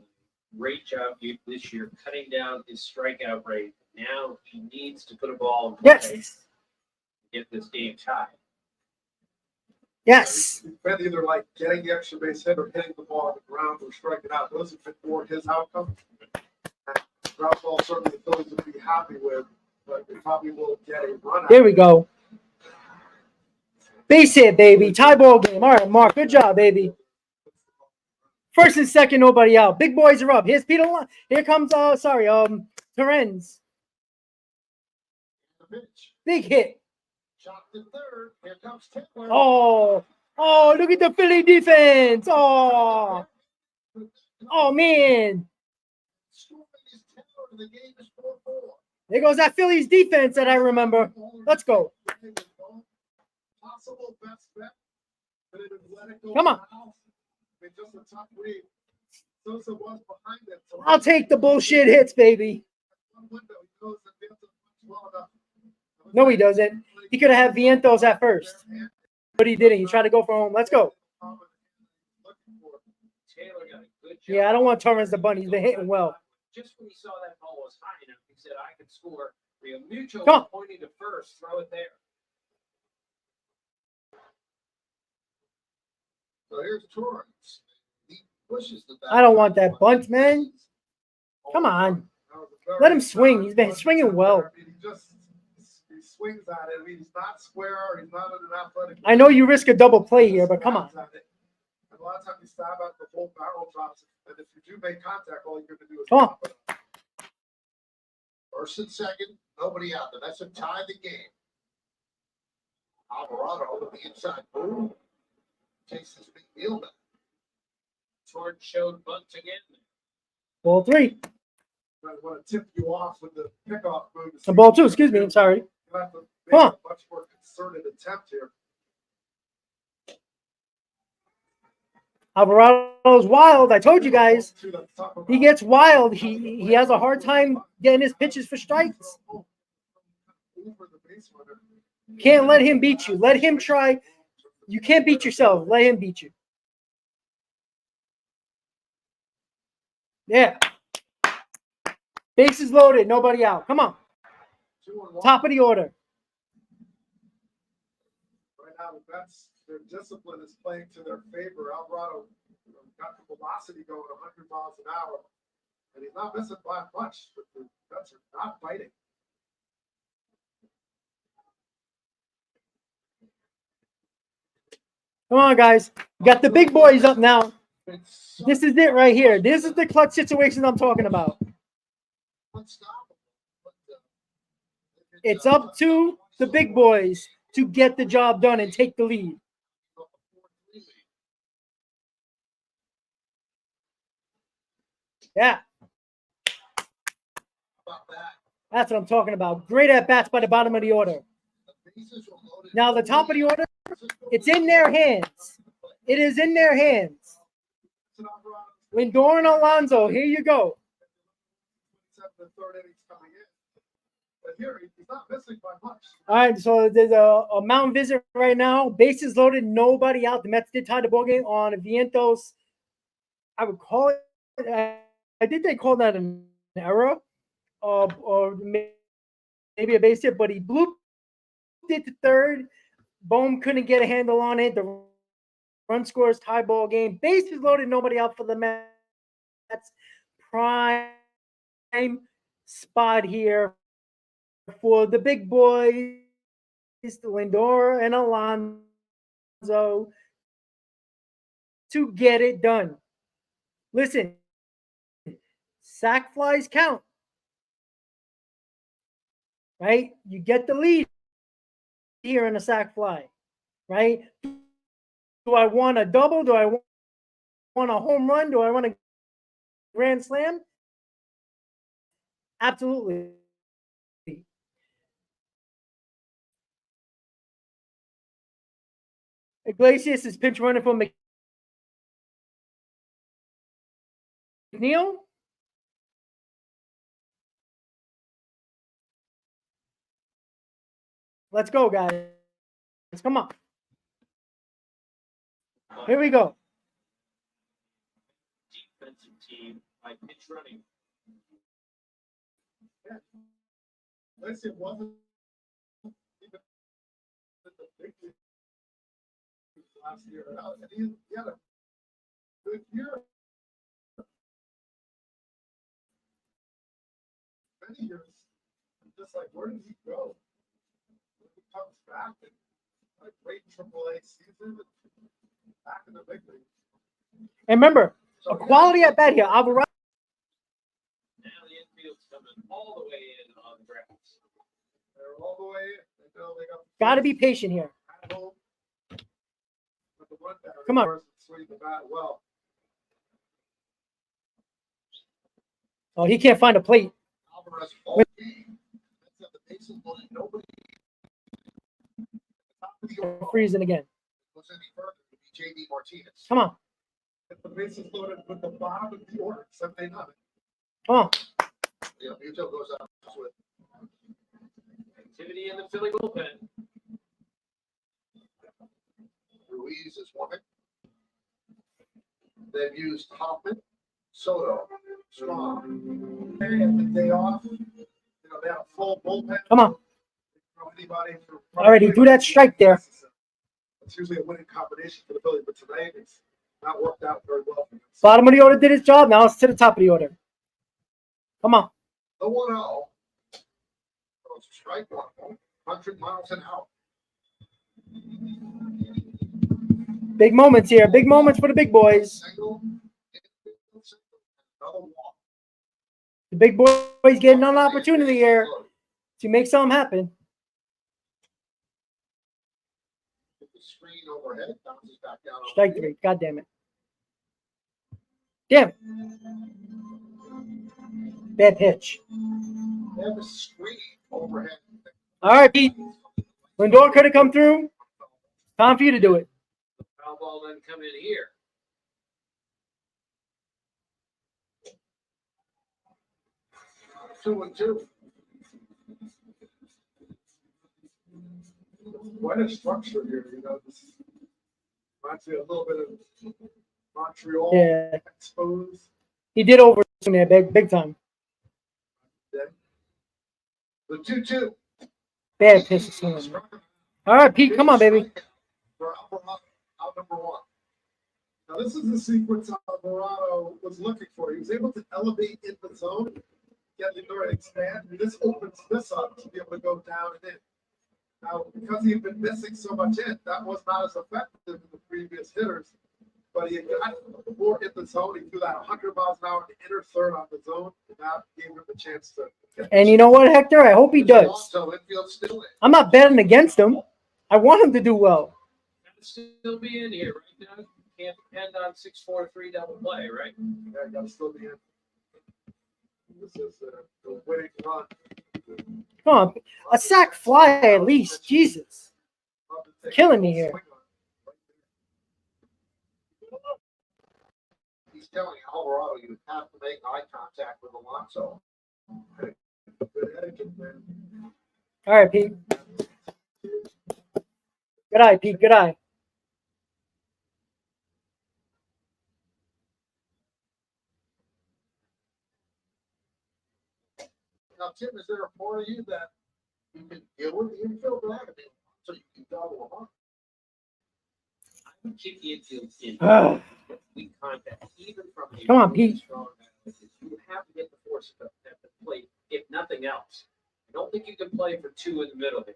Great job this year cutting down his strikeout rate. Now he needs to put a ball in play Yes. to get this game tied. Yes. He's been either like getting the extra base hit or hitting the ball on the ground or striking out. Those have been more his outcome. Ground ball certainly the Phillies would be happy with, but they probably will get a run out. There we go. Base hit, baby. Tie ball game. All right, Mark. Good job, baby. First and second, nobody out. Big boys are up. Here's Peter. Here comes Terens. The pitch. Big hit. Shot to third. Here comes Taylor. Oh, look at the Philly defense. Oh, man. Scoring is Taylor. The game is 4-4. There goes that Phillies defense that I remember. Let's go. Possible best bet. Come on. Just a tough read. Sosa was behind it. So I'll take the bullshit hits, baby. one window. He knows that Vientos well enough. No, he doesn't. He could have had Vientos at first, but he didn't. He tried to go for home. Let's go. Taylor got a good job. Yeah, I don't want Torrens to bunt. He's been hitting well. Just when he saw that ball was high enough, he said, I could score. Rio Mucho Come on. pointing to first. Throw it there. So here's Torrance. He pushes the bat. I don't want that bunt, man. Come on. Let him swing. He's been swinging well. He swings at it. I mean, he's not square. He's not an athletic. I know you risk a double play here, but come on. And a lot of times you stab at the whole barrel drops. And if you do make contact, all you're going to do is Come on. drop it. First and second, nobody out there. That's a tie the game. Alvarado over the inside. Boom. Takes his big deal back. Torrance showed bunt again. Ball three. I want to tip you off with the pickoff move. And ball two. Excuse me. I'm sorry. You have to make Come on. a much more concerted attempt here. Alvarado's wild. I told you guys. He gets wild. He has a hard time getting his pitches for strikes. Can't let him beat you. Let him try. You can't beat yourself. Let him beat you. Yeah. Bases loaded. Nobody out. Come on. Top of the order. Right now, that's their discipline is playing to their favor. Alvarado got the velocity going 100 miles an hour, and he's not missing by much, but the Mets are not biting. Come on, guys. We got the big boys up now. This is it right here. This is the clutch situation I'm talking about. It's up to the big boys to get the job done and take the lead. Yeah. That's what I'm talking about. Great at-bats by the bottom of the order. Now, the top of the order, it's in their hands. It is in their hands. Lindor and Alonso, here you go. All right, so there's a mound visit right now. Bases loaded, nobody out. The Mets did tie the ball game on Vientos. I would call it. I think they called that an error, or maybe a base hit, but he blooped it to third. Bohm couldn't get a handle on it. The run scores, tie ball game. Bases loaded, nobody out for the Mets. Prime spot here for the big boys, Lindor and Alonso, to get it done. Listen, sack flies count, right? You get the lead here in a sack fly, right? Do I want a double? Do I want a home run? Do I want a grand slam? Absolutely. Iglesias is pinch running for McNeil. Let's go, guys. Come on. Here we go. Defensive team by pitch running. Listen, it wasn't even the big league last year. He had a good year. Many years, just like, where did he go? He comes back and a great AAA season, back in the big league. And remember, a quality at bat here. Alvarado. Now the infield's coming all the way in on the grass. They're all the way in. They know they Got to be patient here. Come on. Well, Oh, he can't find a plate. Alvarez all game. That's the bases loaded. Nobody. Freezing again. Goes any further to be JD Martinez. Come on. If the bases loaded with the bottom of the order, except they not. Come on. Yeah, Muto goes out with Activity in the Philly bullpen. Ruiz is one. They've used Hoffman, Soto, Strong. They have the day off. You know, they have a full bullpen. Come on. Anybody Already do that strike there. It's usually a winning combination for the Phillies, but tonight it's not worked out very well for them. Bottom of the order did his job. Now it's to the top of the order. Come on. The 1-0. Strike one. 100 miles an hour. Big moments here. Big moments for the big boys. Single. Another walk. The big boys getting an opportunity here to make something happen. The screen overhead bounces back down. Strike three. God damn it. Damn it. Bad pitch. They have a screen overhead. All right, Pete. Lindor could have come through. Time for you to do it. Foul ball then come in here. Two and two. Quite a structure here, you know. This reminds me a little bit of Montreal. Yeah. Exposed. He did over there big time. The 2-2. Bad pitch. All right, Pete. Come on, baby. For out number one. Now, this is the sequence Alvarado was looking for. He was able to elevate in the zone, get Lindor to expand. And this opens this up to be able to go down and in. Now, because he had been missing so much in, that was not as effective as the previous hitters. But he had got more in the zone. He threw that 100 miles an hour to inner third on the zone, and that gave him a chance to. And you know what, Hector? I hope he does. So infield still in. I'm not betting against him. I want him to do well. Gotta still be in here right now. Can't depend on 6-4-3 double play, right? Yeah, gotta still be in. This is the winning run. Come on, a sack fly at least. Jesus. Killing me here. He's telling Alvarado you have to make eye contact with Alonso. Good etiquette, man. All right, Pete. Good eye, Pete. Good eye. Now, Tim, is there a part of you that you can deal with the infield back so you can double them up? I would keep the infield in. Ugh. Weak contact, even from a Come on, really Pete. strong man. You would have to get the force at the plate, if nothing else. I don't think you can play for two in the middle here.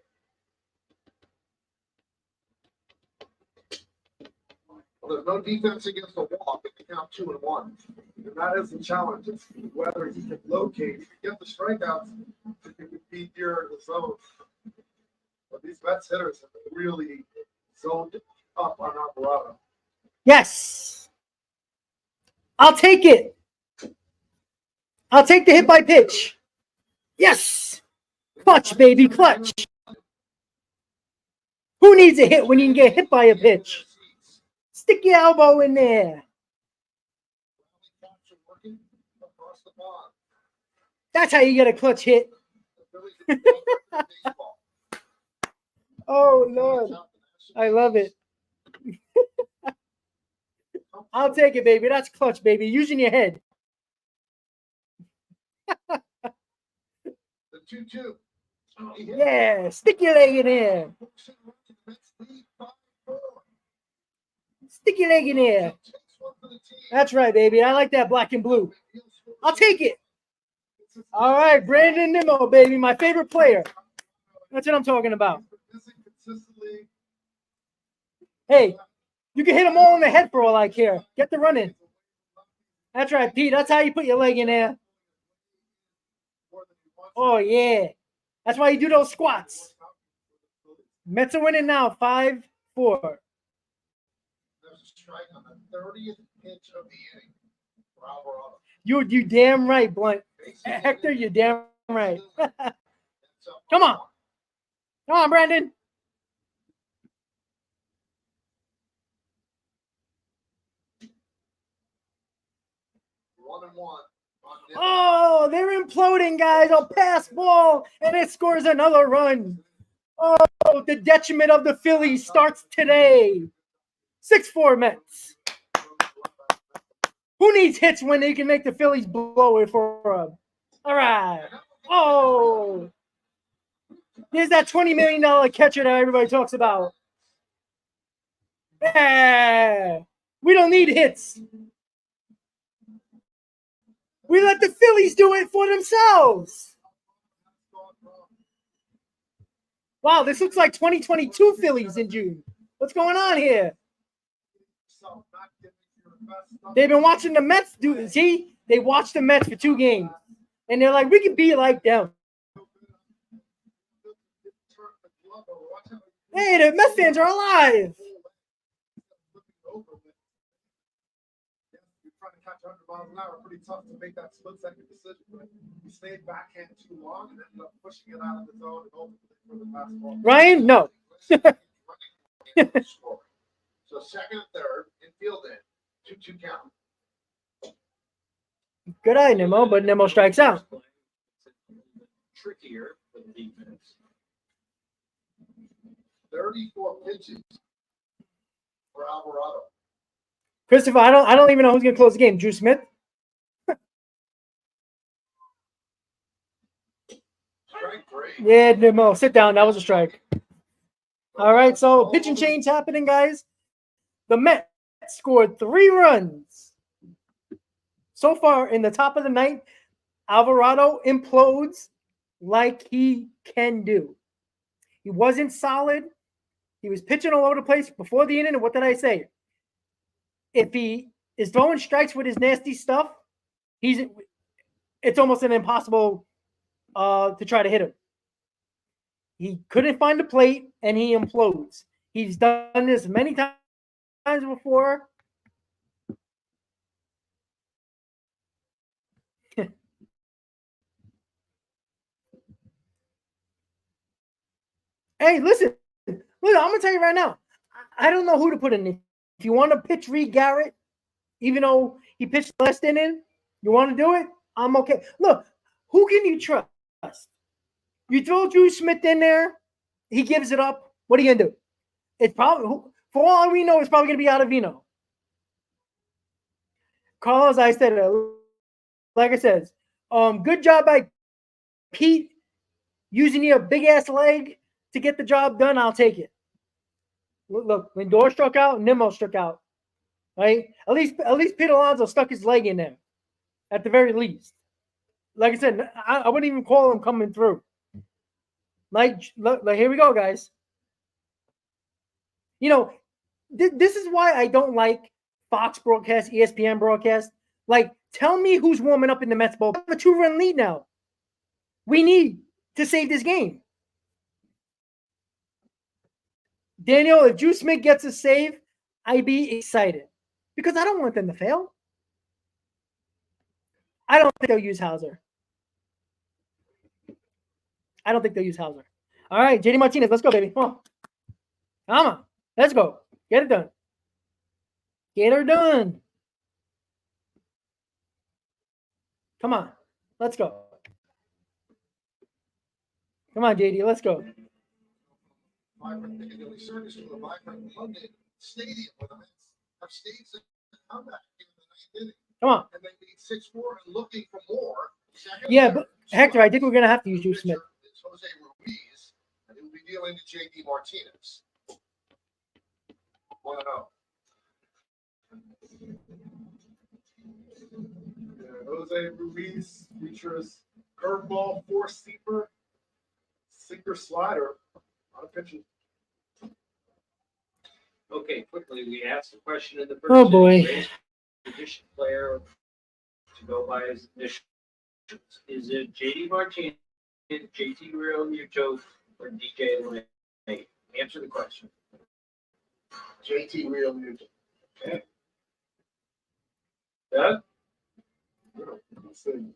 Well, there's no defense against the walk if you count 2-1. And that is the challenge. It's whether he can locate, get the strikeouts, to beat your zone. But these Mets hitters have really zoned up on Alvarado. Yes. I'll take it. I'll take the hit by pitch. Yes. Clutch, baby, clutch. Who needs a hit when you can get hit by a pitch? Stick your elbow in there. That's how you get a clutch hit. Oh, Lord. I love it. I'll take it, baby. That's clutch, baby. Using your head. The 2-2. Yeah. Stick your leg in there. Stick your leg in there. That's right, baby. I like that black and blue. I'll take it. All right, Brandon Nimmo, baby. My favorite player. That's what I'm talking about. Hey, you can hit them all in the head for all I care. Get the run in. That's right, Pete. That's how you put your leg in there. Oh, yeah. That's why you do those squats. Mets are winning now, 5-4. There's a strike on the 30th pitch of the inning for Alvarado. You damn right, Blunt. Hector, you're damn right. Come on. Come on, Brandon. Oh, they're imploding, guys. A pass ball, and it scores another run. Oh, the detriment of the Phillies starts today. 6-4 Mets. Who needs hits when they can make the Phillies blow it for them? All right. Oh. There's that $20 million catcher that everybody talks about. Yeah. We don't need hits. We let the Phillies do it for themselves. Wow, this looks like 2022 Phillies in June. What's going on here? They've been watching the Mets do it. See? They watched the Mets for 2 games. And they're like, we can be like them. Hey, the Mets fans are alive. Trying to catch 100 miles an hour, pretty tough to make that split-second decision. But he stayed backhand too long and ended up pushing it out of the zone and ultimately for the fastball. Ryan, no. So second and third, infield in, 2-2 count. Good eye, Nimmo, but Nimmo strikes out. Trickier for the defense. 34 pitches for Alvarado. Christopher, I don't even know who's gonna close the game. Drew Smith? Strike 3. Yeah, Nimmo. Sit down. That was a strike. All right, so pitching change happening, guys. The Mets scored 3 runs. So far in the top of the ninth, Alvarado implodes like he can do. He wasn't solid. He was pitching all over the place before the inning. And what did I say? If he is throwing strikes with his nasty stuff, it's almost an impossible to try to hit him. He couldn't find the plate, and he implodes. He's done this many times before. Hey, listen, I'm gonna tell you right now. I don't know who to put in. If you want to pitch Reed Garrett, even though he pitched the last inning, you want to do it? I'm okay. Look, who can you trust? You throw Drew Smith in there, he gives it up. What are you gonna do? It's probably, for all we know, it's probably gonna be Ottavino. Carlos, I said, like I said, good job by Pete using your big ass leg to get the job done. I'll take it. Look, Lindor struck out, Nimmo struck out. Right? At least Pete Alonso stuck his leg in there, at the very least. Like I said, I wouldn't even call him coming through. Like here we go, guys. You know, this is why I don't like Fox broadcast, ESPN broadcast. Like, tell me who's warming up in the Mets ball. We have a 2-run lead now. We need to save this game. Daniel, if Drew Smith gets a save, I'd be excited. Because I don't want them to fail. I don't think they'll use Hauser. All right, JD Martinez, let's go, baby. Come on. Let's go. Get it done. Get her done. Come on. Let's go. Come on, JD. Let's go. Vibrant Piccadilly Circus to a vibrant London Stadium where the Mets have staged a comeback in the 9th inning. Come on. And they lead 6-4 and looking for more. Yeah, but Hector, I think we're going to have to use Drew Smith. It's Jose Ruiz, and he will be dealing to J.D. Martinez. 1-0. Jose Ruiz features curveball, four-seamer, sinker, slider on a pitching. Okay, quickly, we asked the question in the first. Oh, boy. Position player to go by his initials. Is it JD Martinez, JT Realmuto, or DJ LeMay? Answer the question. JT Realmuto. Okay. Doug? Let's see.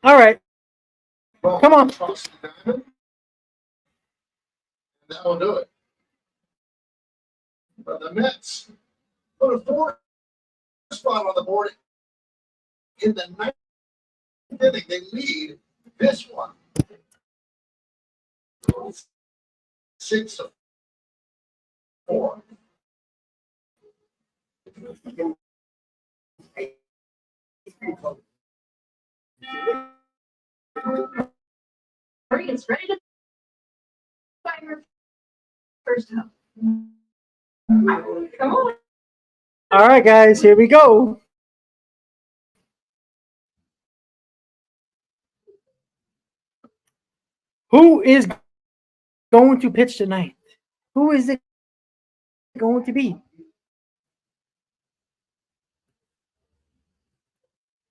All right. Come on. And that'll do it. But the Mets put a 4 spot on the board in the 9th inning. They lead this one 6-4. It's ready to fire first up. Come on. All right, guys, here we go. Who is going to pitch tonight? Who is it going to be?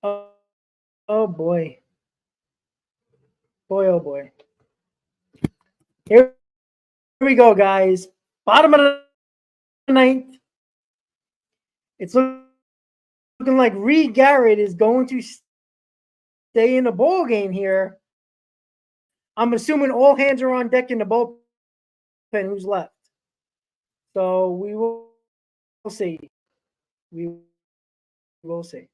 Oh boy. Oh boy. Here we go, guys. Bottom of the ninth. It's looking like Reed Garrett is going to stay in the ball game here. I'm assuming all hands are on deck in the bullpen. Who's left? So we will see. We will see.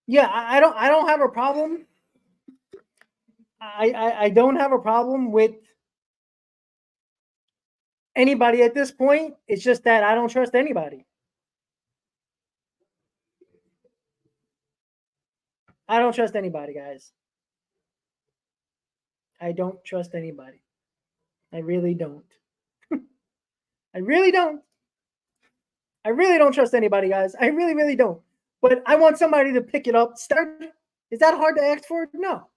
Yeah, I don't have a problem. I don't have a problem with anybody at this point. It's just that I don't trust anybody. I don't trust anybody, guys. I don't trust anybody. I really don't. I really don't. I really don't trust anybody, guys. I really, really don't. But I want somebody to pick it up. Start. Is that hard to ask for? No.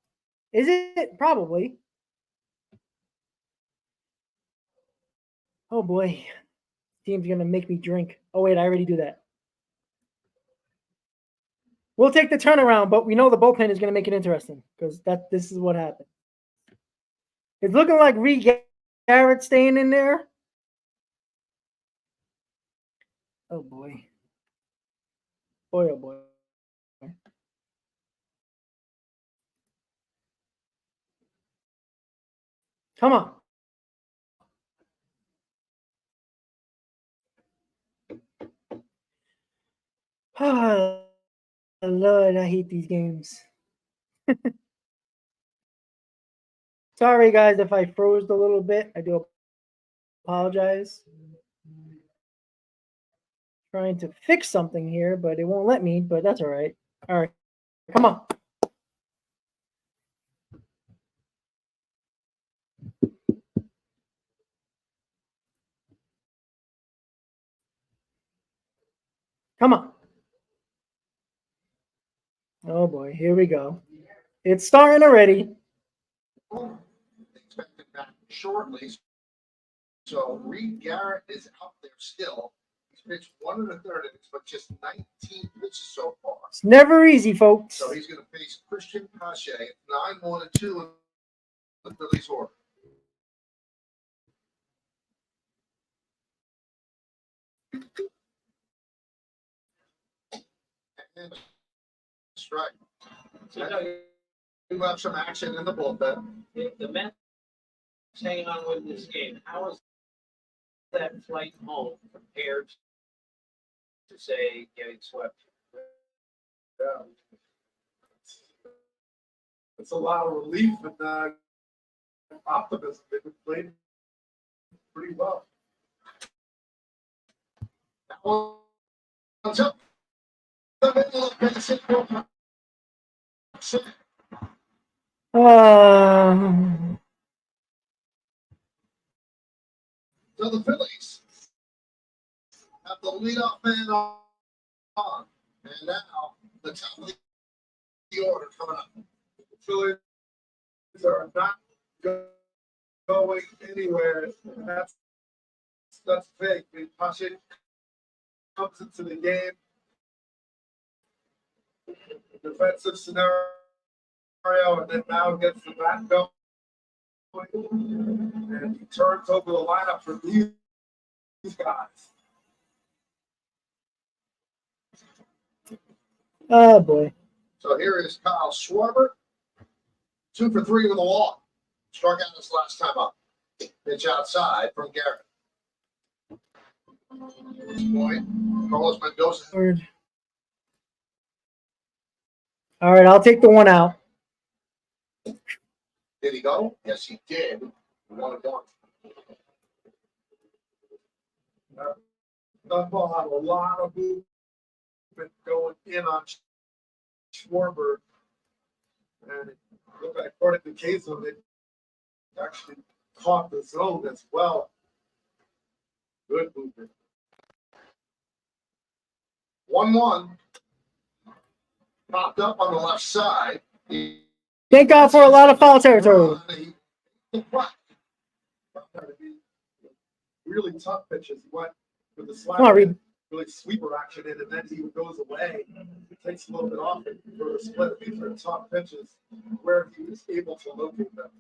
Is it? Probably. Oh boy. Team's gonna make me drink. Oh wait, I already do that. We'll take the turnaround, but we know the bullpen is gonna make it interesting because this is what happened. It's looking like Reed Garrett staying in there. Oh boy. Boy, oh boy. Come on. Oh, Lord, I hate these games. Sorry, guys, if I froze a little bit. I do apologize. Trying to fix something here, but it won't let me, but that's all right. All right, come on. Come on. Oh boy, here we go. It's starting already. Expected back shortly. So Reed Garrett is out there still. He's pitched 1 1/3 innings, but just 19 pitches so far. It's never easy, folks. So he's going to face Christian Pache at 9-1-2 in the Phillies order. And strike. So you have some action in the bullpen. If the Mets hanging on with this game, how is that flight home compared to, say, getting swept? Yeah. It's a lot of relief and optimism. They've been playing pretty well. That one's up. The middle of base hit. So the Phillies have the leadoff man on. And now the top of the order coming up. The Phillies are not going anywhere. And that's big. I mean, Pache comes into the game. Defensive scenario, and then now gets the bat going. And he turns over the lineup for these guys. Oh boy. So here is Kyle Schwarber. 2 for 3 with a walk. Struck out his last time up. Pitch outside from Garrett. Point. Carlos Mendoza. Lord. All right, I'll take the one out. Did he go? Yes, he did. 1-1. That ball had a lot of movement going in on Schwarber. And it looked like, according to Kazan, they actually caught the zone as well. Good movement. 1-1. Popped up on the left side. Thank God for a lot of foul territory. Really tough pitches. He went with the Come on, Reed. slider, really sweeper action in, and then he goes away. It takes a little bit off it for the split. These are tough pitches where he was able to locate them.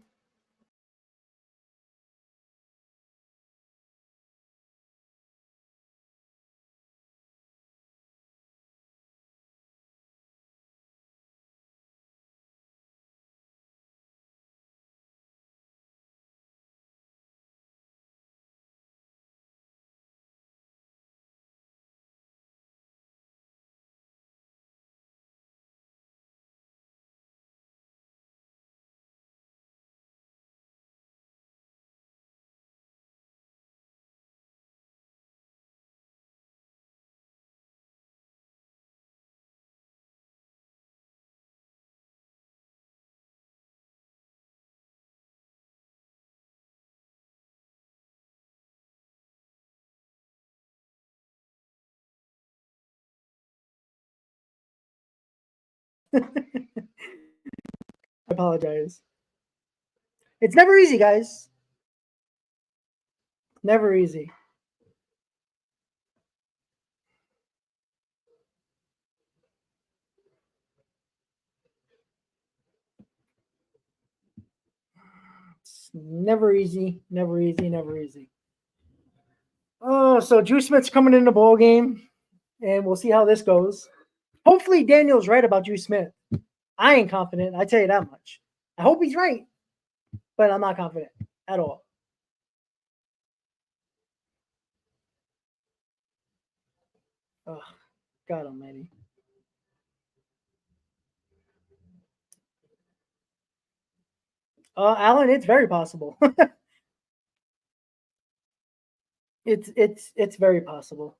I apologize. It's never easy, guys. Never easy. It's never easy. Never easy. Never easy. Oh, so Drew Smith's coming in the ball game, and we'll see how this goes. Hopefully, Daniel's right about Drew Smith. I ain't confident. I tell you that much. I hope he's right, but I'm not confident at all. Oh, God almighty. Alan, it's very possible. It's very possible.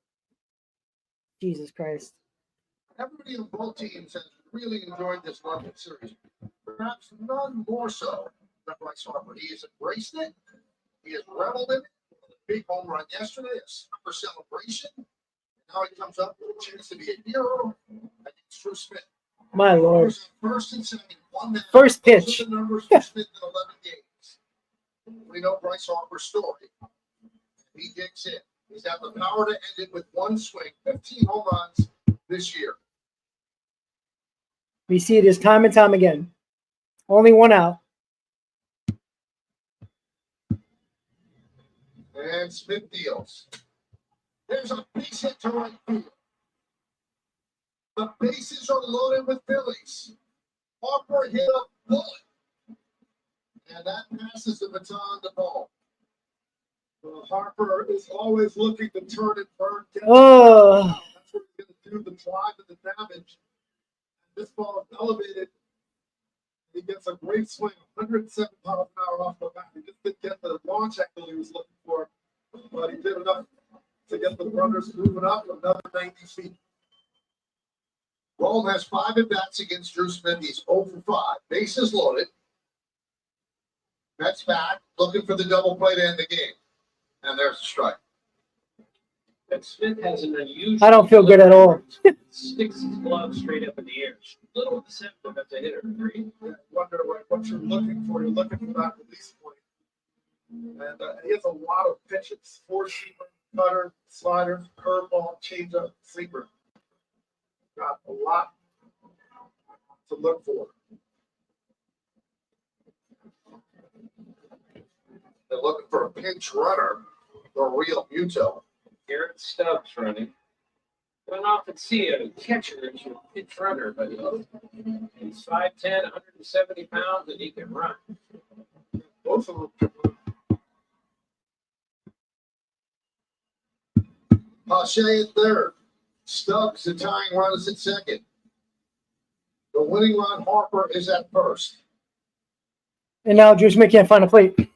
Jesus Christ. Everybody on both teams has really enjoyed this London series. Perhaps none more so than Bryce Harper. He has embraced it. He has reveled in it. Big home run yesterday, a super celebration. Now he comes up with a chance to be a hero against Drew Smith. My Lord. First and second, First pitch. The numbers for Smith in 11 games. We know Bryce Harper's story. He digs in. He's got the power to end it with one swing. 15 home runs this year. We see this time and time again. Only one out. And Smith deals. There's a base hit to right field. The bases are loaded with Phillies. Harper hit a bullet. And that passes the baton to Ball. Harper is always looking to turn and burn. Oh. That's what he's going to do, the drive and the damage. This ball is elevated. He gets a great swing, 107 miles an hour off the bat. He just didn't get the launch angle he was looking for, but he did enough to get the runners moving up another 90 feet. Ball has 5 at-bats against Drew Smith. He's 0 for 5. Bases loaded. Mets back, looking for the double play to end the game. And there's a strike. But Smith has an unusual. I don't feel good at all. Sticks his glove straight up in the air. A little deceptive as a hitter. You wonder what you're looking for. You're looking for that release point. And he has a lot of pitches: four-seamer, cutter, slider, curveball, changeup, sleeper. Got a lot to look for. They're looking for a pinch runner, the real Muto. Garrett Stubbs running. Don't often see a catcher as your pitch runner, but he's 5'10", 170 pounds, and he can run. Both of them. Pache at third. Stubbs, the tying run, is at second. The winning run, Harper, is at first. And now Drew Smith can't find a plate.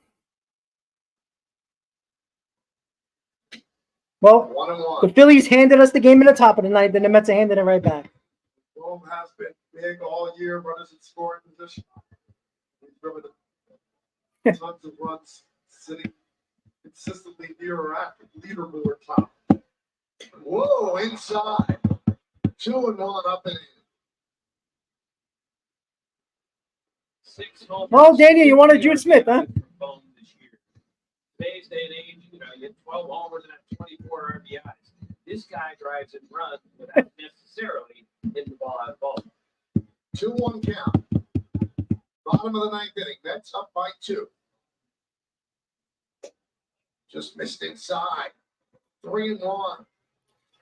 Well, 1-1. the Phillies handed us the game in the top of the ninth, and the Mets are handing it right back. Rome has been big all year, runners in scoring position. He's driven tons of runs, sitting consistently near or at the leaderboard top. Whoa, inside. 2-1 up and in. 6 home Well, runs. Daniel, you wanted Drew Smith, huh? This year. Today's day and age, you get 12 homers and have 24 RBIs. This guy drives and runs without necessarily hitting the ball out of the ball. 2-1 count. Bottom of the ninth inning. Mets up by 2. Just missed inside. 3-1.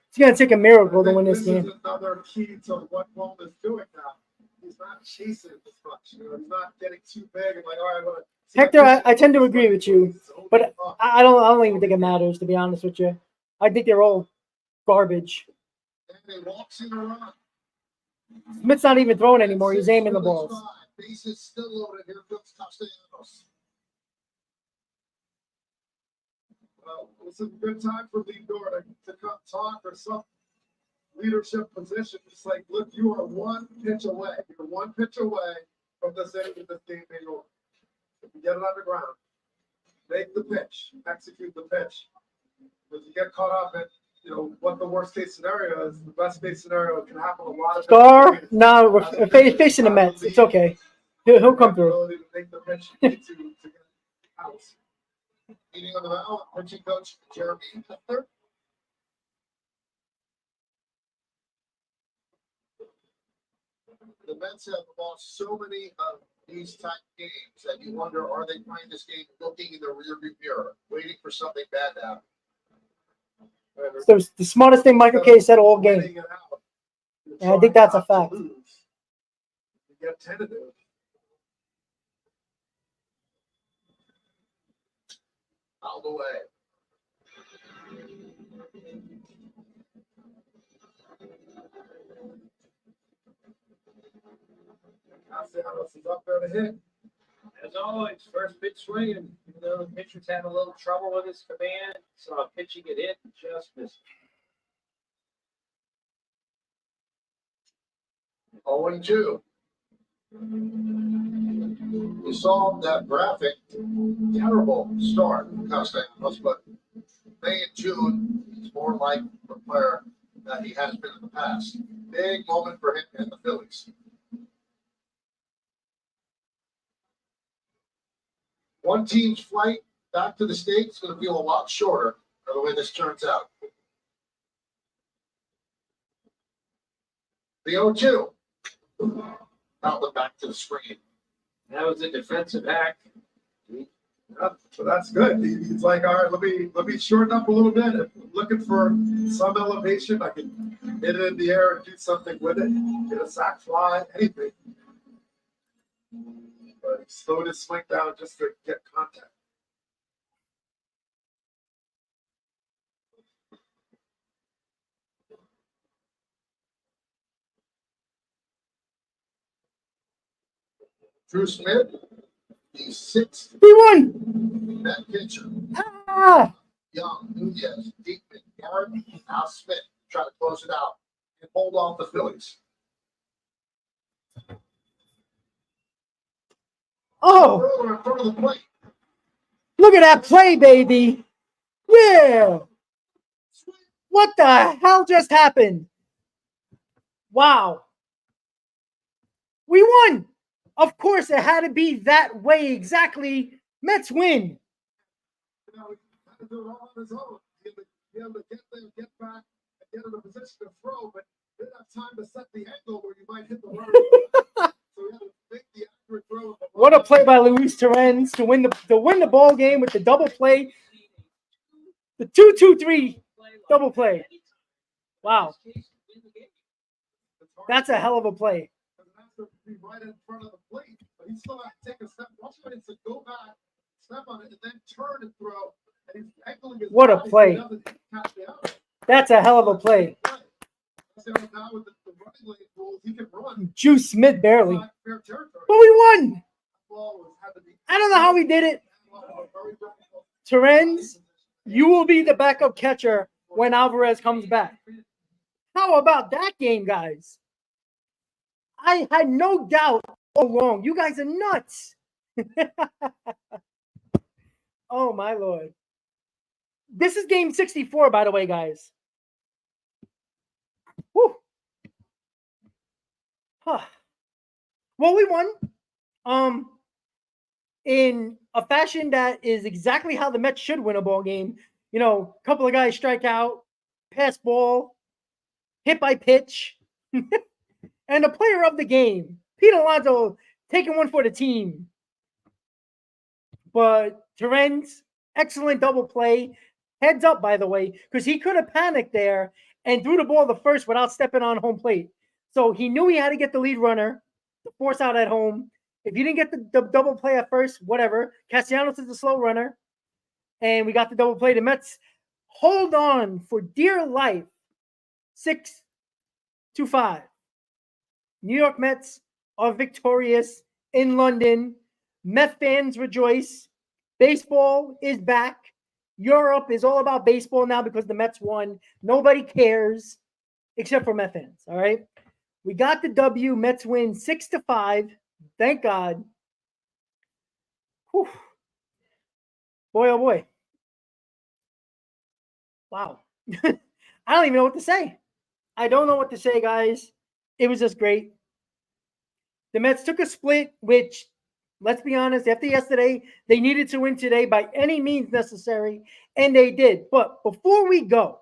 It's going to take a miracle to win this This game. is another key to what Rome is doing now. He's not chasing as much. He's not getting too big and like, all right, I want to. Hector, I tend to agree with you, but I don't even think it matters, to be honest with you. I think they're all garbage. And he walks in a run. Smith's not even throwing anymore. He's aiming the balls. Bases still loaded. Here comes Castellanos. Well, it's a good time for Lindor to come talk or some leadership position. It's like, look, you are one pitch away. You're one pitch away from this end of this game being over. If you get it on the ground, make the pitch, execute the pitch. If you get caught up in, what the worst case scenario is, the best case scenario can happen a lot of Star? No, we're facing the Mets. It's okay. He'll come through. To make the pitch to get out. Meeting on the mound, pitching coach Jeremy Hefner. The Mets have lost so many of these type games that you wonder, are they playing this game looking in the rearview mirror, waiting for something bad to happen? It's the smartest thing Michael K said all game. And I think that's a fact. You get tentative. Out of the way. Castellanos is up there to hit. As always, first pitch swinging. Even though the pitcher's had a little trouble with his command, saw a pitch he get hit, just missed. 0-2. You saw that graphic. Terrible start from Castellanos, but May and June, he's more like the player that he has been in the past. Big moment for him and the Phillies. One team's flight back to the States is going to feel a lot shorter by the way this turns out. The 0-2. Outlet back to the screen. That was a defensive act. Yeah, so that's good. He's like, all right, let me shorten up a little bit. If I'm looking for some elevation, I can hit it in the air and do something with it. Get a sack fly, anything. But he slowed his swing down just to get contact. Drew Smith, the sixth We won. net pitcher. Ah, Young, Nunez, Diekman, Garrett, now Smith try to close it out and hold off the Phillies. oh, Earlier in front of the plate. look at that play, baby. Yeah. What the hell just happened? Wow. We won. Of course, it had to be that way exactly. Mets win. You know, he had to do it all on his own. He had to be able to get there, get back, and get in a position to throw, but didn't have time to set the angle where you might hit the runner. So he had to make the accurate throw. What a play by Luis Torrens to win the ball game with the double play. The 2-2-3 double play. Wow. That's a hell of a play. To be right in front of the plate, but he still had to take a step. Watch him to go back, step on it, and then turn and throw. And he's angling his What a body play. so he doesn't catch the out. That's a hell of a play. So now with the running lane rules, he can run. Juice Smith barely. Not fair territory. But we won. Ball was, had to be I don't know how we did it. very difficult. Torrens, you will be the backup catcher when Alvarez comes back. How about that game, guys? I had no doubt all along. You guys are nuts. Oh, my Lord. This is game 64, by the way, guys. Whew. Huh. Well, we won. In a fashion that is exactly how the Mets should win a ball game. You know, a couple of guys strike out, pass ball, hit by pitch. And the player of the game, Pete Alonso, taking one for the team. But Torrens, excellent double play. Heads up, by the way, because he could have panicked there and threw the ball the first without stepping on home plate. So he knew he had to get the lead runner, to force out at home. If you didn't get the double play at first, whatever. Castellanos is the slow runner. And we got the double play. The Mets hold on for dear life. 6-5. New York Mets are victorious in London. Met fans rejoice. Baseball is back. Europe is all about baseball now because the Mets won. Nobody cares except for Met fans. All right. We got the W. Mets win 6-5. Thank God. Whew. Boy, oh boy. Wow. I don't even know what to say. I don't know what to say, guys. It was just great. The Mets took a split, which Let's be honest. After yesterday, they needed to win today by any means necessary, and they did. But before we go,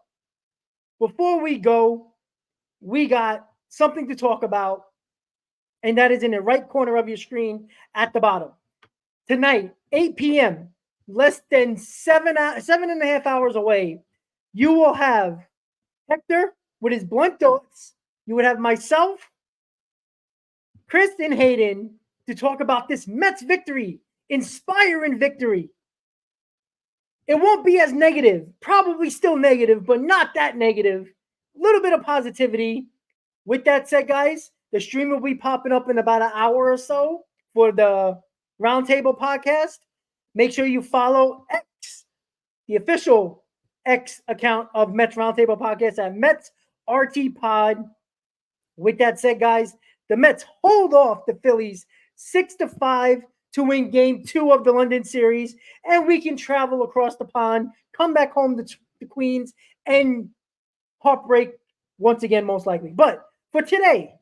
we got something to talk about, and that is in the right corner of your screen at the bottom. Tonight, 8 p.m., less than 7.5 hours away, you will have Hector with his blunt thoughts. You would have myself, Chris, and Hayden to talk about this Mets victory, inspiring victory. It won't be as negative, probably still negative, but not that negative. A little bit of positivity. With that said, guys, the stream will be popping up in about an hour or so for the Roundtable podcast. Make sure you follow X, the official X account of Mets Roundtable podcast at Mets RT Pod. With that said, guys, the Mets hold off the Phillies 6-5 to win Game 2 of the London series, and we can travel across the pond, come back home to Queens, and heartbreak once again, most likely. But for today,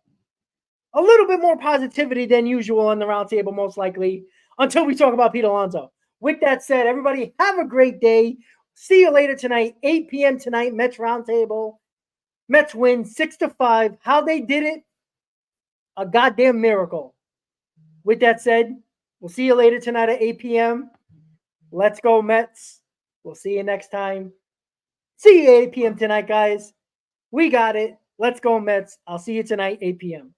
a little bit more positivity than usual on the Roundtable, most likely, until we talk about Pete Alonso. With that said, everybody have a great day. See you later tonight, 8 p.m. tonight, Mets Roundtable. Mets win 6-5. How they did it, a goddamn miracle. With that said, we'll see you later tonight at 8 p.m. Let's go, Mets. We'll see you next time. See you at 8 p.m. tonight, guys. We got it. Let's go, Mets. I'll see you tonight, 8 p.m.